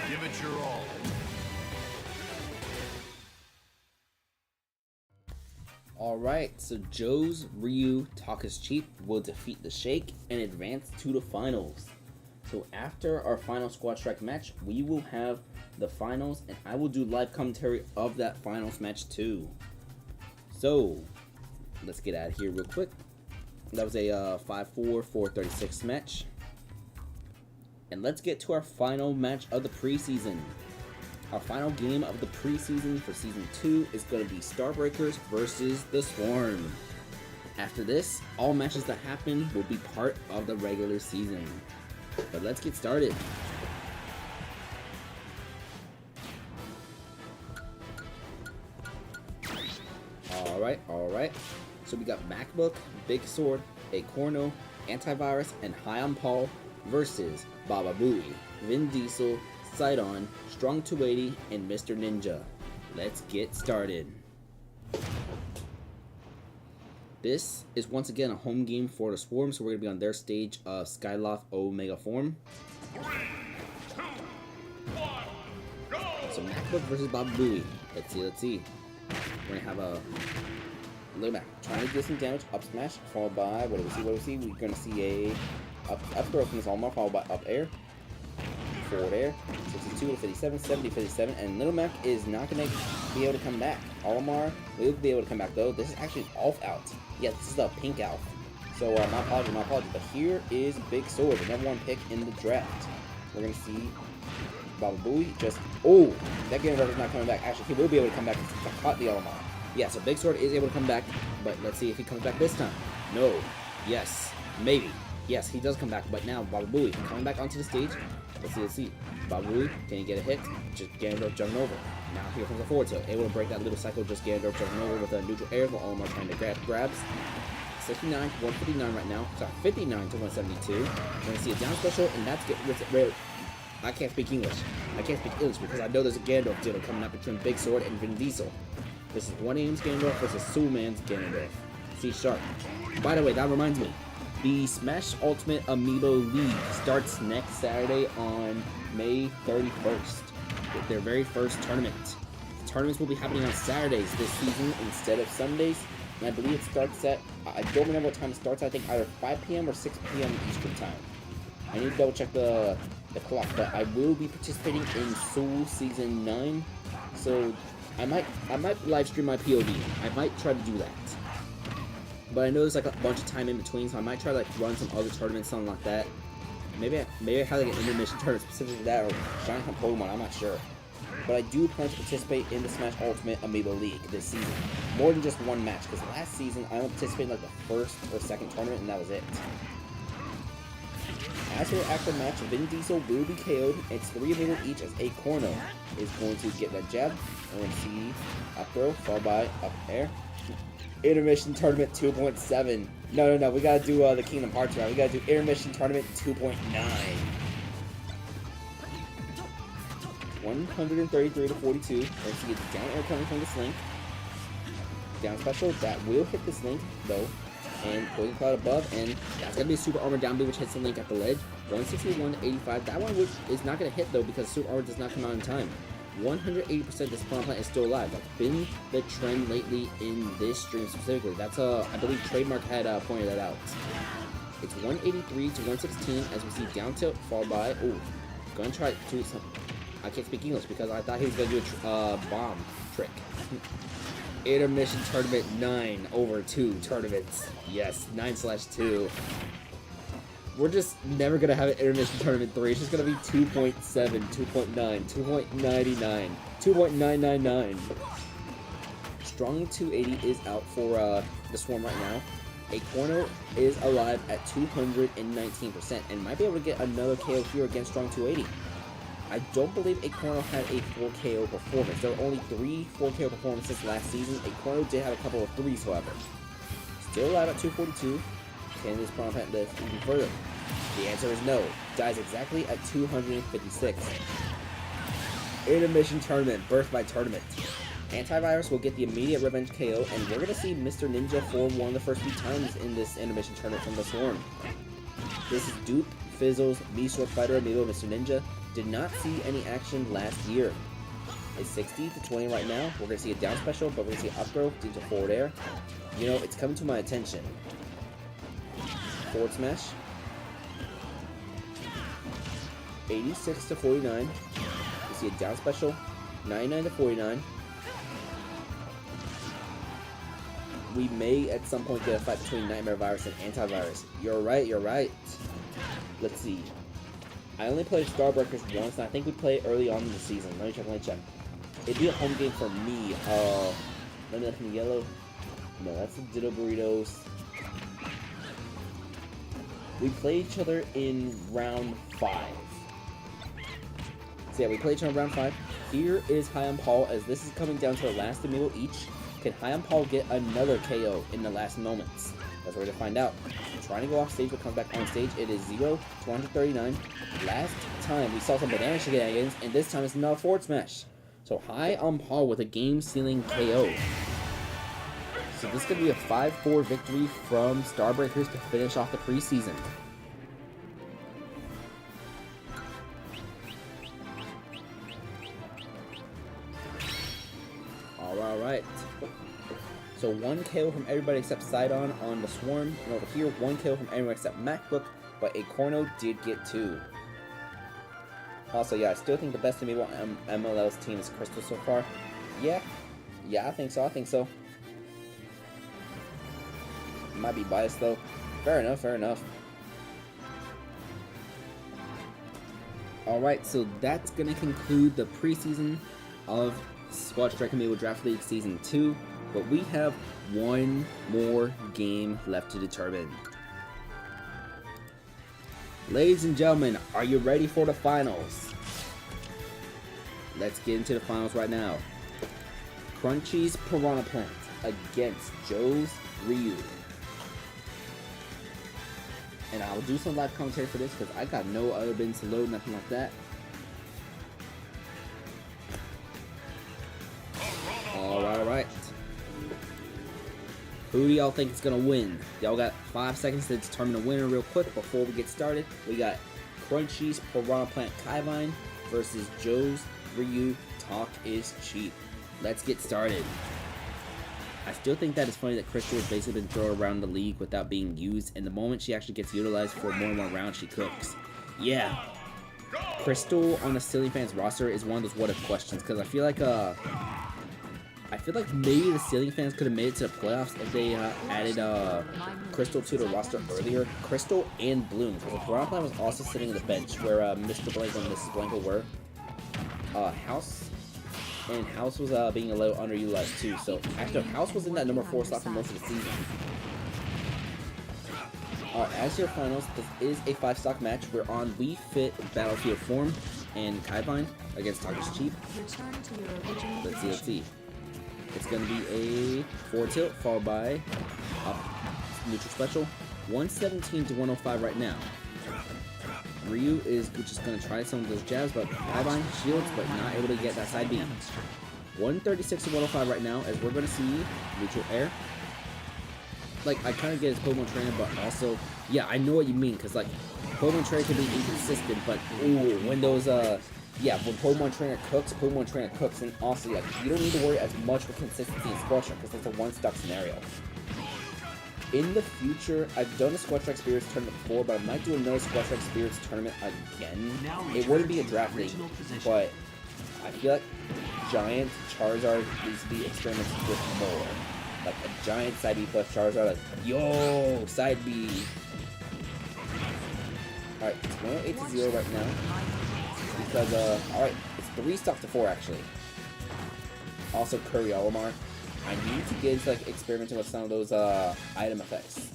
Give it your all. Alright, so Joe's Ryu Taka's Cheap will defeat the Shake and advance to the finals. So after our final squad strike match, we will have the finals, and I will do live commentary of that finals match too. So, let's get out of here real quick. That was a 5-4, 436 match. And let's get to our final match of the preseason. Our final game of the preseason for Season 2 is going to be Starbreakers versus the Swarm. After this, all matches that happen will be part of the regular season. But let's get started. Alright. So we got MacBook, Big Sword, Acorno, Antivirus, and High on Paul versus Baba Booey, Vin Diesel, Sidon, Strong 280, and Mr. Ninja. Let's get started. This is once again a home game for the Swarm, so we're going to be on their stage of Skyloft Omega Form. 3, 2, 1, go! So MacBook versus Baba Booey. Let's see. We're going to have a little back, trying to do some damage, up smash, followed by, what do we see? We're going to see a up throw from this Olimar, followed by up air, forward air, 62 to 57, 70 to 57, and Little Mac is not going to be able to come back. Olimar will be able to come back though. This is actually Alf out. Yeah, this is the pink Alf. So my apologies, but here is Big Sword, the #1 pick in the draft. We're going to see Baba Booey just, oh, that Ganondorf is not coming back. Actually, he will be able to come back because he caught the Olimar. Yeah, so Big Sword is able to come back, but let's see if he comes back this time. No. Yes. Maybe. Yes, he does come back, but now Baba Booey coming back onto the stage. Let's see. Baba Booey, can he get a hit? Just Ganondorf jumping over. Now here comes a forward tilt. Able to break that little cycle, just Ganondorf jumping over with a neutral air while Olimar trying to grabs. 69 to 159 right now. Sorry, 59 to 172. We're going to see a down special, and that's I can't speak English. Because I know there's a Ganondorf deal coming up between Big Sword and Vin Diesel. This is 1AM's Ganondorf versus Soulman's Ganondorf. C sharp. By the way, that reminds me. The Smash Ultimate Amiibo League starts next Saturday on May 31st. With their very first tournament. The tournaments will be happening on Saturdays this season instead of Sundays. And I believe it starts at, I don't remember what time it starts. I think either 5 p.m. or 6 p.m. Eastern time. I need to double check the clock, but I will be participating in Soul Season 9. So I might live stream my POV. I might try to do that. But I know there's like a bunch of time in between, so I might try to like run some other tournaments, something like that. Maybe I have like an intermission tournament specific to that, or Giant Hunt Pokemon, I'm not sure. But I do plan to participate in the Smash Ultimate Amiibo League this season. More than just one match, because last season I only participated in like the first or second tournament, and that was it. As for the actual match, Vin Diesel will be KO'd. It's 3 of them each, as Acorno is going to get that jab. And we're going to see up throw, followed by up air. Intermission Tournament 2.7. No, we gotta do the Kingdom Hearts round. We gotta do Intermission Tournament 2.9. 133 to 42. Let's see it's down air coming from the Slink. Down special, that will hit the Slink though. And Poison Cloud above, and that's gonna be a Super Armor down B, which hits the Link at the ledge. 161 to 85. That one which is not gonna hit though because Super Armor does not come out in time. 180% this spawn plant is still alive. That's been the trend lately in this stream specifically. That's I believe Trademark had pointed that out. It's 183 to 116 as we see down tilt followed by gonna try to do something. I can't speak English because I thought he was gonna do a bomb trick. Intermission tournament 9/2 tournaments. Yes, 9/2. We're just never gonna have an intermission tournament 3. It's just gonna be 2.7, 2.9, 2.99, 2.999. Strong 280 is out for the Swarm right now. A Corno is alive at 219% and might be able to get another KO here against Strong 280. I don't believe a Corno had a 4 KO performance. There were only 3 4 KO performances last season. A Corno did have a couple of 3s, however. Still alive at 242. Can this Piranha Plant live even further? The answer is no. Dies exactly at 256. Intermission tournament, birth by tournament. Antivirus will get the immediate revenge KO, and we're gonna see Mr. Ninja for one of the first few times in this intermission tournament from the Swarm. This is Dupe, Fizzles, Me Sword Fighter, Amiibo, Mr. Ninja. Did not see any action last year. It's 60 to 20 right now. We're gonna see a down special, but we're gonna see up throw due to forward air. You know, it's coming to my attention. Forward smash. 86 to 49. We see a down special. 99 to 49. We may at some point get a fight between Nightmare Virus and Antivirus. You're right, you're right. Let's see. I only played Starbreakers once, and I think we played early on in the season. Let me check. It'd be a home game for me. Let me look in yellow. No, that's the Ditto Burritos. We played each other in round 5. So yeah, we played each other in round 5. Here is Hyam Paul, as this is coming down to the last Amiibo each. Can Hyam Paul get another KO in the last moments? That's what we're gonna find out. Trying to go off stage, but comes back on stage. It is 0 to 139. Last time we saw some banana shenanigans, and this time it's another forward smash. So Hyam Paul with a game-sealing KO. So this is gonna be a 5-4 victory from Starbreakers to finish off the preseason. Alright. So 1 KO from everybody except Sidon on the Swarm, and over here 1 KO from everyone except MacBook, but a Corno did get 2. Also, yeah, I still think the best Amiibo on MLL's team is Crystal so far. Yeah, I think so. Might be biased though. Fair enough. Alright, so that's gonna conclude the preseason of Squad Strike Amiibo Draft League Season 2. But we have one more game left to determine. Ladies and gentlemen, are you ready for the finals? Let's get into the finals right now. Crunchy's Piranha Plant against Joe's Ryu. And I'll do some live commentary for this because I got no other bins to load, nothing like that. Alright. Who do y'all think is gonna win? Y'all got 5 seconds to determine the winner real quick before we get started. We got Crunchy's Piranha Plant Kaivine versus Joe's Ryu Talk is Cheap. Let's get started. I still think that it's funny that Crystal has basically been thrown around the league without being used, and the moment she actually gets utilized for more than 1 round, she cooks. Yeah. Crystal on the Ceiling Fans roster is one of those what-if questions, because I feel like maybe the Ceiling Fans could have made it to the playoffs if they added Crystal to the roster earlier. Crystal and Bloom, because the Piranha Plant was also sitting on the bench where Mr. Blanco and Mrs. Blanco were. House was being a little underutilized too. So actually, House was in that number 4 slot for most of the season. As your finals, this is a 5-stock match. We're on Wii Fit Battlefield form and Kaivine against Talk is Cheap. Let's see. It's going to be a forward tilt followed by up neutral special. 117 to 105 right now. Ryu is just going to try some of those jabs, but Kaivine shields, but not able to get that side B. 136 to 105 right now, as we're going to see neutral air. Like, I kind of get his Pokemon trainer, but also, yeah, I know what you mean, because, like, Pokemon trainer can be inconsistent, but, ooh, when those, yeah, when Pokemon Trainer cooks, and also, like, you don't need to worry as much with consistency in Squad Strike, because it's a one-stock scenario. In the future, I've done a Squad Strike Spirits tournament before, but I might do another Squad Strike Spirits tournament again. It wouldn't be a draft league, but I feel like giant Charizard needs to be experimented with more. Like a giant side B plus Charizard, like, yo, side B. Alright, it's 108 to 0 right now. Because, alright, it's 3 stocks to 4 actually. Also, Curry Olimar. I need to get into, like, experimenting with some of those, item effects.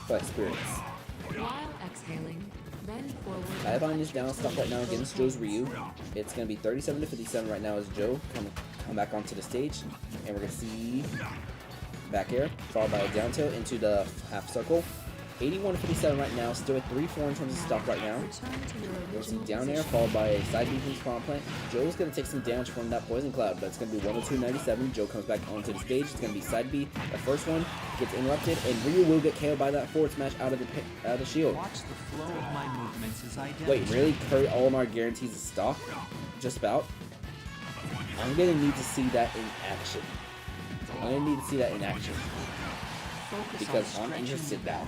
For experience. While exhaling, bend forward. Ivine is down stock right now against Joe's Ryu. It's going to be 37 to 57 right now as Joe come back onto the stage. And we're going to see back air, followed by a down tilt into the half circle. 81 to 57 right now, still at 3-4 in terms of stock right now. We'll see down air, followed by a side B from Spawn Plant. Joe's going to take some damage from that Poison Cloud, but it's going to be 102.97. Joe comes back onto the stage. It's going to be side B. The first one gets interrupted, and Ryu will get KO'd by that forward smash out of the shield. Watch the flow of my movements as I Wait, really? Curry Olimar guarantees a stock? Just about? I'm going to need to see that in action. I'm going to need to see that in action. Because I'm interested now.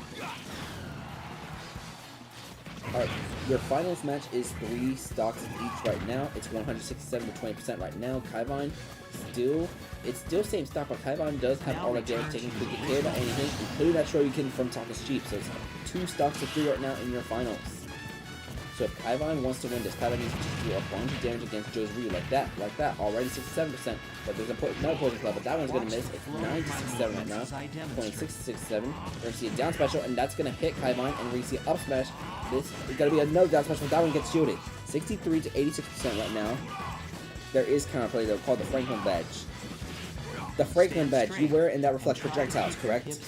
Alright, your finals match is 3 stocks each right now. It's 167 to 20% right now. Kaivine it's still same stock, but Kaivine does have all that damage taken to get KO'd by anything, including that Shoryuken from Talk is Cheap. So it's 2 stocks to 3 right now in your finals. So if Kaivine wants to win this, Kaivine needs to do a bunch of damage against Joe's Ryu like that, already 67%. But there's another Poison Club, but that one's gonna miss. It's 9 to 67 right now, 26 to 67. We're gonna see a down special, and that's gonna hit Kaivine, and we're gonna see an up smash. This is gonna be another down special, but that one gets shielded. 63 to 86% right now. There is counterplay though, called the Franklin Badge. The Franklin Badge, you wear it and that reflects projectiles, correct?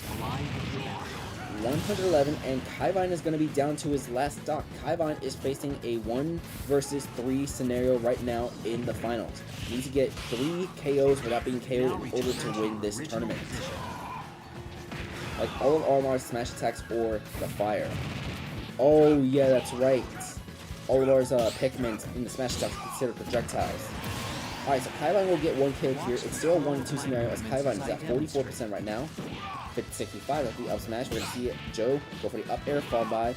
111, and Kaivine is going to be down to his last stock. Kaivine is facing a 1 versus 3 scenario right now in the finals. He needs to get 3 KOs without being KO'd in order to win this tournament. Like all of Olimar's smash attacks or the fire. Oh yeah, that's right. Olimar's Pikmin in the smash attacks are considered projectiles. Alright, so Kaivine will get 1 KO here. It's still a 1-2 scenario as Kaivine is at 44% right now. 65 at the up smash. We're going to see Joe go for the up air, followed by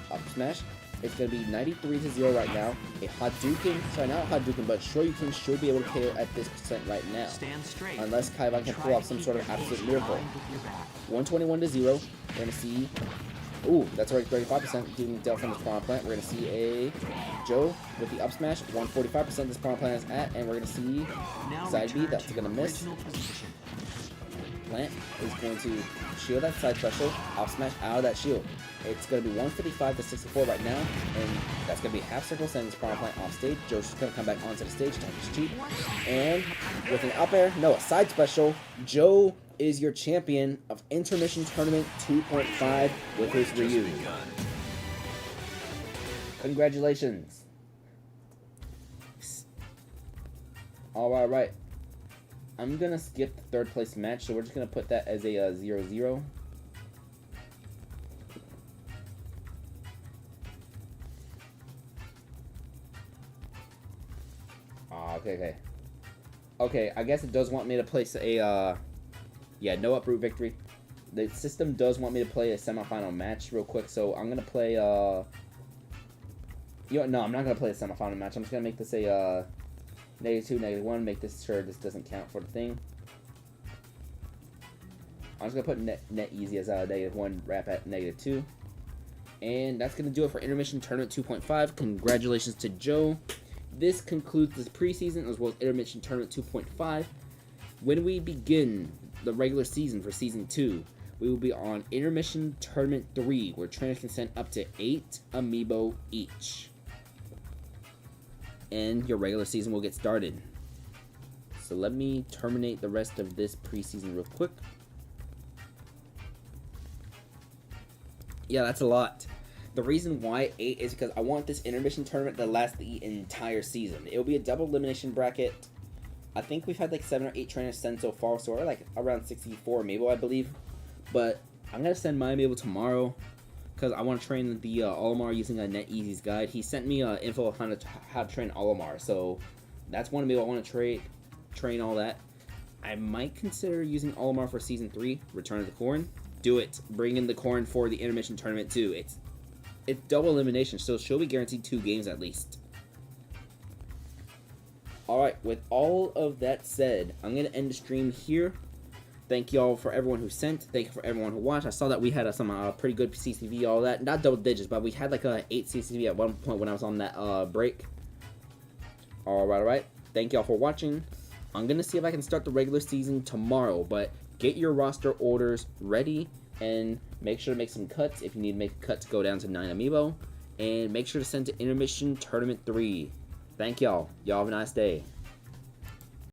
up smash. It's going to be 93 to 0 right now. A Hadouken, sorry, not a Hadouken, but Shoryuken should be able to KO at this percent right now. Unless Kaivine can pull off some sort of absolute miracle. 121 to 0. We're going to see, ooh, that's already 35% being dealt from the Spawn Plant. We're going to see a Joe with the up smash. 145% the Spawn Plant is at, and we're going to see side B, that's going to miss. Plant is going to shield that side special, out smash out of that shield. It's going to be 155 to 64 right now, and that's going to be half circle sending Spawn Plant off stage. Joe's just going to come back onto the stage, Talk is Cheap, and with an up air, no, a side special, Joe is your champion of Intermission Tournament 2.5 with his Ryu. Congratulations. Alright. I'm going to skip the 3rd place match, so we're just going to put that as a 0-0. Okay, I guess it does want me to place a, yeah, no uproot victory. The system does want me to play a semifinal match real quick, so I'm going to play, no, I'm not going to play a semifinal match. I'm just going to make this a, -2, -1, make this sure this doesn't count for the thing. I'm just going to put net easy as a -1, wrap at -2. And that's going to do it for Intermission Tournament 2.5. Congratulations to Joe. This concludes this preseason as well as Intermission Tournament 2.5. When we begin the regular season for Season 2, we will be on Intermission Tournament 3, where trainers can send up to 8 Amiibo each. And your regular season will get started. So let me terminate the rest of this preseason real quick. Yeah, that's a lot. The reason why 8 is because I want this intermission tournament to last the entire season. It will be a double elimination bracket. I think we've had like 7 or 8 trainers send so far, so we're like around 64 Amiibo, I believe. But I'm going to send my Amiibo tomorrow, because I want to train the Olimar using a NetEasy's guide. He sent me info on how to train Olimar, so that's one Amiibo I want to train all that. I might consider using Olimar for Season 3, Return of the Corn. Do it. Bring in the Corn for the intermission tournament too. It's double elimination, so she'll be guaranteed 2 games at least. Alright, with all of that said, I'm going to end the stream here. Thank y'all for everyone who sent. Thank you for everyone who watched. I saw that we had some pretty good CCV, all that. Not double digits, but we had like 8 CCV at one point when I was on that break. Alright. Thank y'all for watching. I'm going to see if I can start the regular season tomorrow, but get your roster orders ready and make sure to make some cuts. If you need to make a cut to go down to 9 Amiibo. And make sure to send to Intermission Tournament 3. Thank y'all. Y'all have a nice day.